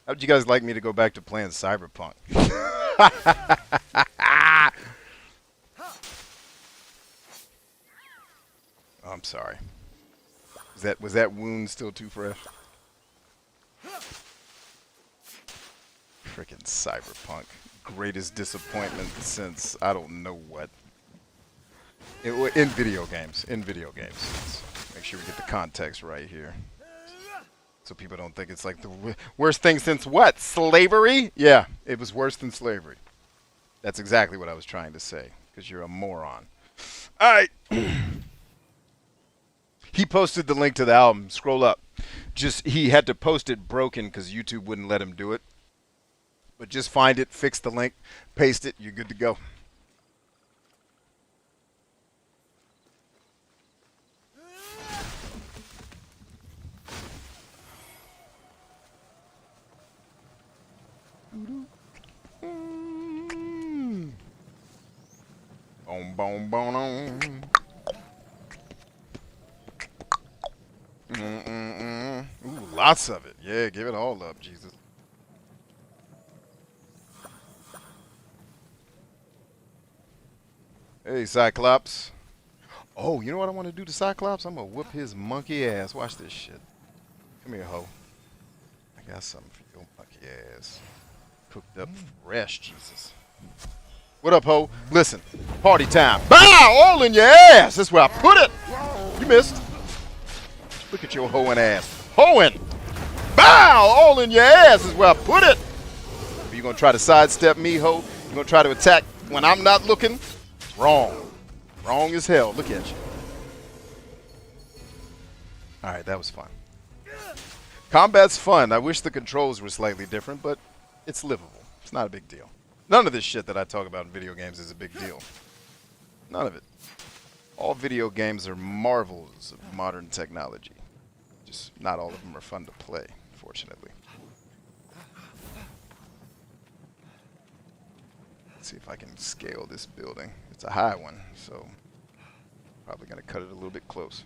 How would you guys like me to go back to playing Cyberpunk? Oh, I'm sorry. Was that wound still too fresh? Freaking Cyberpunk. Greatest disappointment since I don't know what. In video games. In video games. Let's make sure we get the context right here. So people don't think it's like the worst thing since what? Slavery? Yeah, it was worse than slavery. That's exactly what I was trying to say. Because you're a moron. Alright. He posted the link to the album. Scroll up. Just he had to post it broken because YouTube wouldn't let him do it. But just find it, fix the link, paste it, you're good to go. Boom, boom, boom. Ooh, lots of it. Yeah, give it all up, Jesus. Hey, Cyclops. Oh, you know what I want to do to Cyclops? I'm going to whoop his monkey ass. Watch this shit. Come here, ho. I got something for your monkey ass. Cooked up fresh, Jesus. What up, ho? Listen, party time. Bow! All in your ass! That's where I put it! You missed. Look at your hoeing ass. Hoeing! Bow! All in your ass is where I put it! Are you going to try to sidestep me, ho? You going to try to attack when I'm not looking? Wrong. Wrong as hell. Look at you. Alright, that was fun. Combat's fun. I wish the controls were slightly different, but it's livable. It's not a big deal. None of this shit that I talk about in video games is a big deal. None of it. All video games are marvels of modern technology. Just not all of them are fun to play, fortunately. Let's see if I can scale this building. It's a high one, so probably going to cut it a little bit close.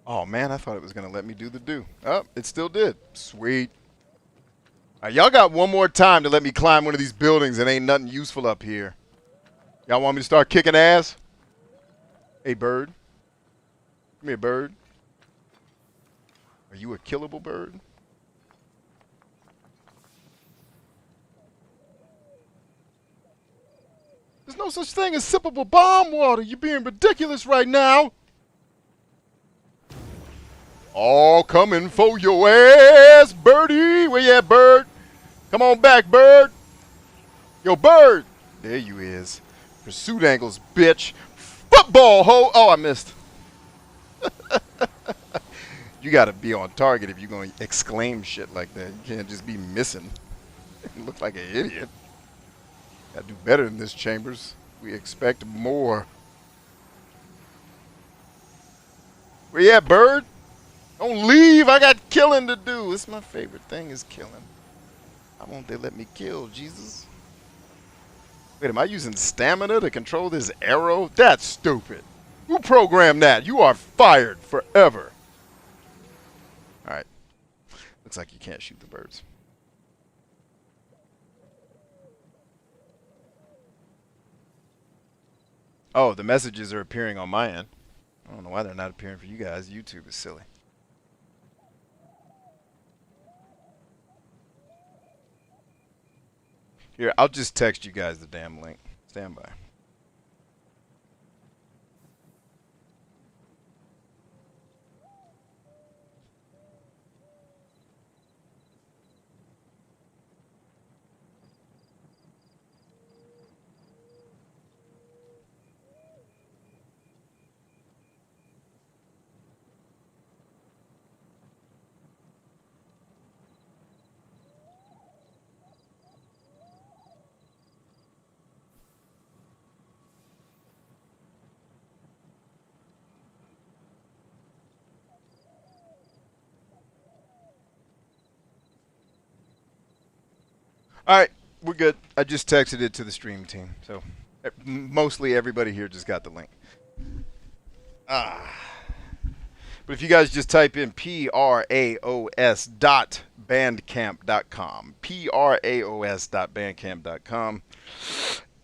Oh man, I thought it was going to let me do the do. Oh, it still did. Sweet. All right, y'all got one more time to let me climb one of these buildings and ain't nothing useful up here. Y'all want me to start kicking ass? Hey, bird. Come here, bird. Are you a killable bird? There's no such thing as sippable bomb water. You're being ridiculous right now. All coming for your ass, birdie. Where you at, bird? Come on back, bird. Yo, bird. There you is. Pursuit angles, bitch. Football, ho. Oh, I missed. You got to be on target if you're going to exclaim shit like that. You can't just be missing. You look like an idiot. Got to do better than this, Chambers. We expect more. Where you at, bird? Don't leave. I got killing to do. It's my favorite thing is killing. Why won't they let me kill, Jesus? Wait, am I using stamina to control this arrow? That's stupid. Who programmed that? You are fired forever. Alright. Looks like you can't shoot the birds. Oh, the messages are appearing on my end. I don't know why they're not appearing for you guys. YouTube is silly. Here, I'll just text you guys the damn link. Stand by. Alright, we're good. I just texted it to the stream team. So, mostly everybody here just got the link. But if you guys just type in praos.bandcamp.com, praos.bandcamp.com,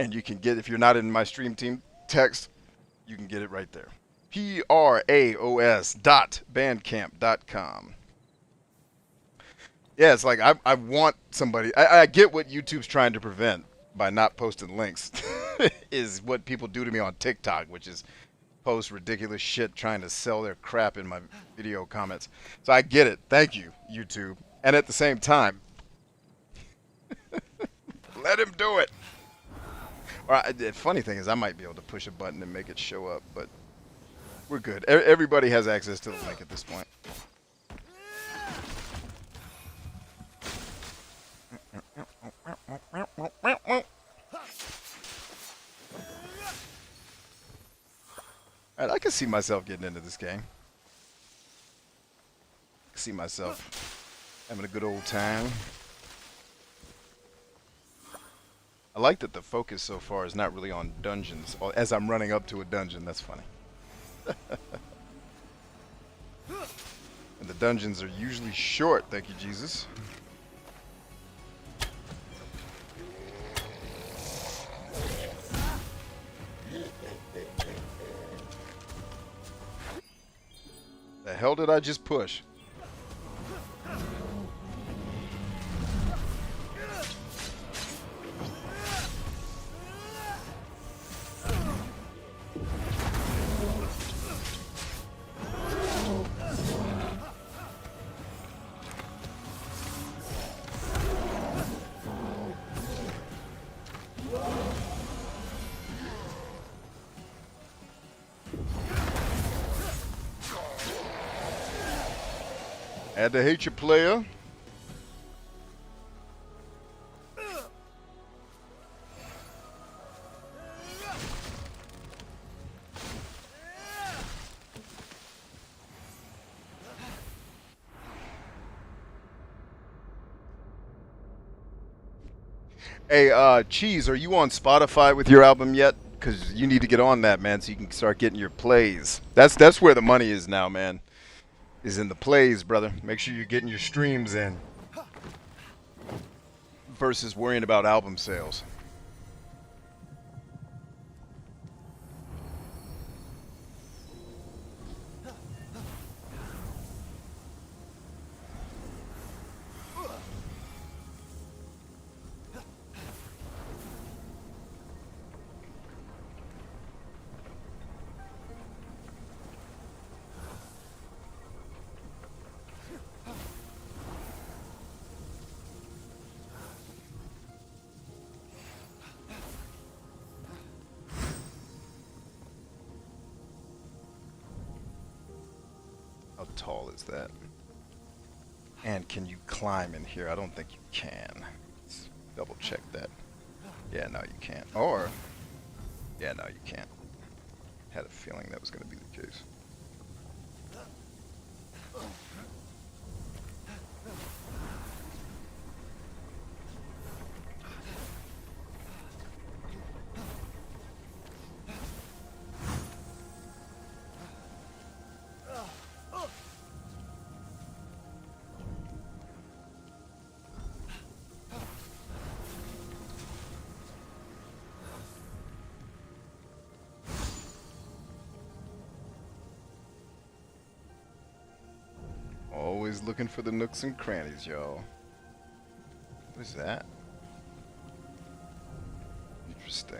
And you can get, if you're not in my stream team text, you can get it right there. praos.bandcamp.com. Yeah, it's like I want somebody. I get what YouTube's trying to prevent by not posting links, is what people do to me on TikTok, which is post ridiculous shit trying to sell their crap in my video comments. So I get it. Thank you, YouTube. And at the same time, let him do it. Or the funny thing is, I might be able to push a button and make it show up, but we're good. Everybody has access to the link at this point. Alright, I can see myself getting into this game. I can see myself having a good old time. I like that the focus so far is not really on dungeons. As I'm running up to a dungeon, that's funny. And the dungeons are usually short, thank you, Jesus. The hell did I just push? Had to hate your player. Hey, Cheese, are you on Spotify with your album yet? Because you need to get on that, man, so you can start getting your plays. That's where the money is now, man. Is in the plays, brother. Make sure you're getting your streams in. Versus worrying about album sales. How tall is that? And can you climb in here? I don't think you can. Let's double check that. Yeah, no, you can't. Or, yeah, no, you can't. Had a feeling that was going to be the case. Always looking for the nooks and crannies, y'all. What is that? Interesting.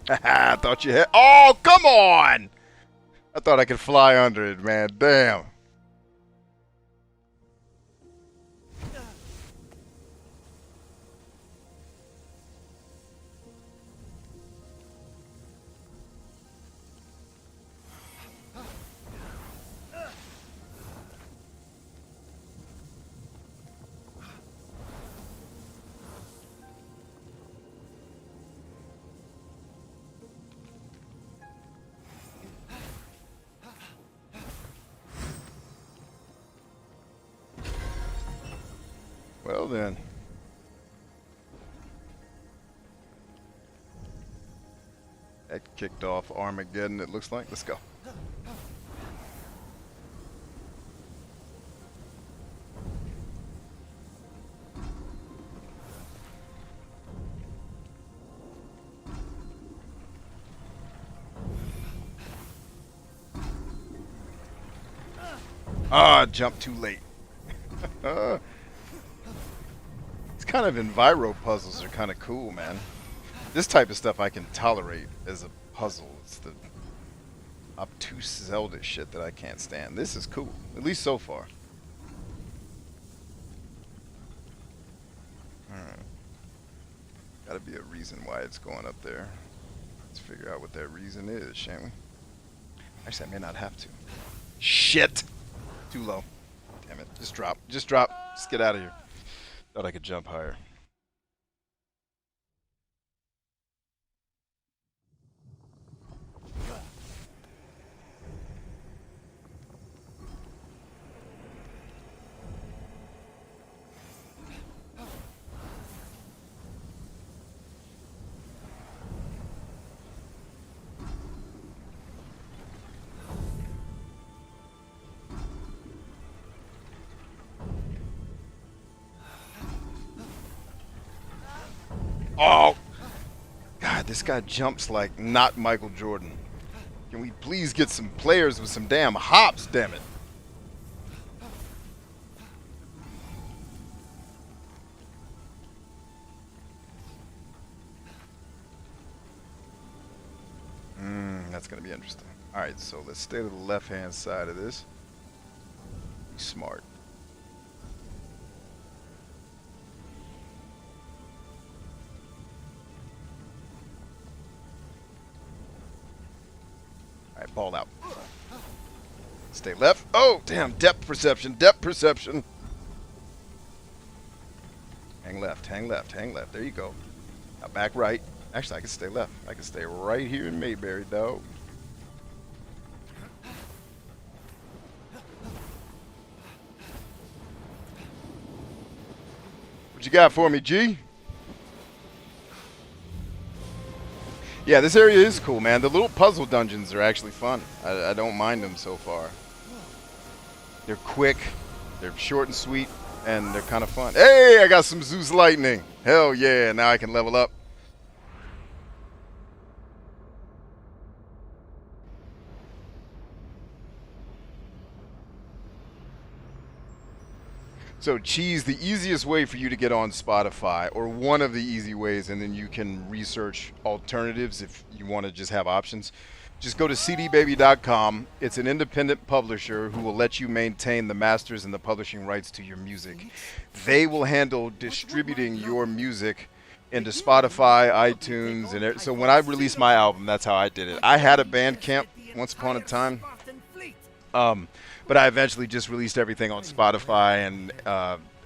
Haha, I thought you had. Oh, come on! I thought I could fly under it, man. Damn. Well then. That kicked off Armageddon, it looks like. Let's go. Ah, jumped too late. These kind of enviro puzzles are kind of cool, man. This type of stuff I can tolerate as a puzzle. It's the obtuse Zelda shit that I can't stand. This is cool, at least so far. Gotta be a reason why it's going up there. Let's figure out what that reason is, shan't we? Actually, I may not have to. Shit! Too low. Damn it. Just drop. Just drop. Just get out of here. Thought I could jump higher. Oh! God, this guy jumps like not Michael Jordan. Can we please get some players with some damn hops, damn it? That's going to be interesting. Alright, so let's stay to the left-hand side of this. Be smart. Alright, ball out. Stay left. Oh, damn, depth perception, depth perception. Hang left, hang left, hang left. There you go. Now back right. Actually, I can stay left. I can stay right here in Mayberry, dog. What you got for me, G? Yeah, this area is cool, man. The little puzzle dungeons are actually fun. I don't mind them so far. They're quick, they're short and sweet, and they're kind of fun. Hey, I got some Zeus Lightning. Hell yeah, now I can level up. So, Cheese, the easiest way for you to get on Spotify, or one of the easy ways, and then you can research alternatives if you want to just have options, just go to cdbaby.com. It's an independent publisher who will let you maintain the masters and the publishing rights to your music. They will handle distributing your music into Spotify, iTunes, and so when I released my album, that's how I did it. I had a Bandcamp once upon a time. But I eventually just released everything on Spotify and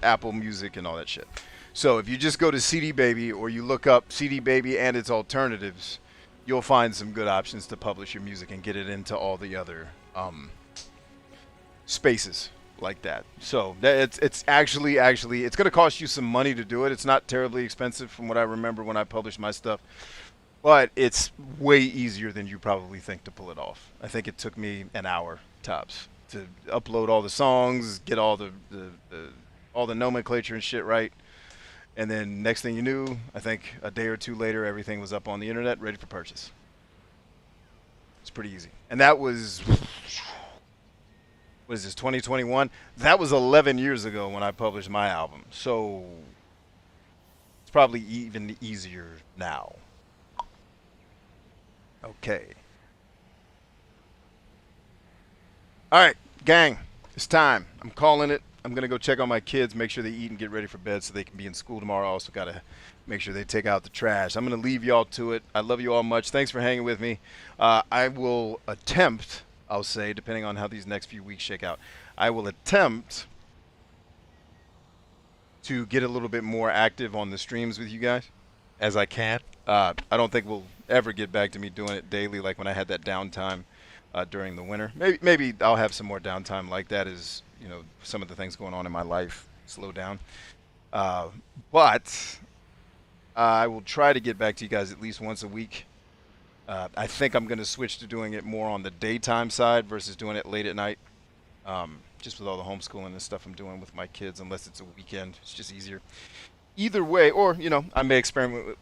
Apple Music and all that shit. So if you just go to CD Baby or you look up CD Baby and its alternatives, you'll find some good options to publish your music and get it into all the other spaces like that. So it's actually it's going to cost you some money to do it. It's not terribly expensive from what I remember when I published my stuff. But it's way easier than you probably think to pull it off. I think it took me an hour tops to upload all the songs, get all the nomenclature and shit right, and then next thing you knew, I think a day or two later, everything was up on the internet, ready for purchase. It's pretty easy, and that was what is this 2021? That was 11 years ago when I published my album, so it's probably even easier now. Okay. Alright, gang. It's time. I'm calling it. I'm going to go check on my kids, make sure they eat and get ready for bed so they can be in school tomorrow. I also got to make sure they take out the trash. I'm going to leave y'all to it. I love you all much. Thanks for hanging with me. I will attempt, I'll say, depending on how these next few weeks shake out, I will attempt to get a little bit more active on the streams with you guys as I can. I don't think we'll ever get back to me doing it daily like when I had that downtime during the winter. Maybe I'll have some more downtime like that as, you know, some of the things going on in my life slow down. But I will try to get back to you guys at least once a week. I think I'm going to switch to doing it more on the daytime side versus doing it late at night. Just with all the homeschooling and stuff I'm doing with my kids, unless it's a weekend. It's just easier. Either way, or, you know, I may experiment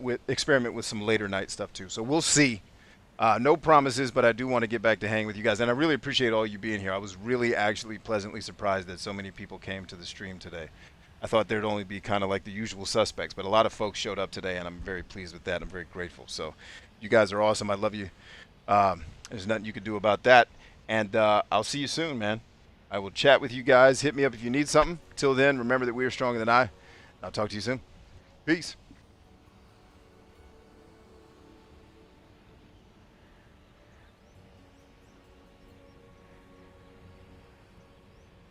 with some later night stuff too. So we'll see. No promises, but I do want to get back to hang with you guys, and I really appreciate all you being here. I was really actually pleasantly surprised that so many people came to the stream today. I thought there'd only be kind of like the usual suspects, but a lot of folks showed up today, and I'm very pleased with that. I'm very grateful. So you guys are awesome. I love you. There's nothing you can do about that, and I'll see you soon, man. I will chat with you guys. Hit me up if you need something. Till then, remember that we are stronger than I. I'll talk to you soon. Peace.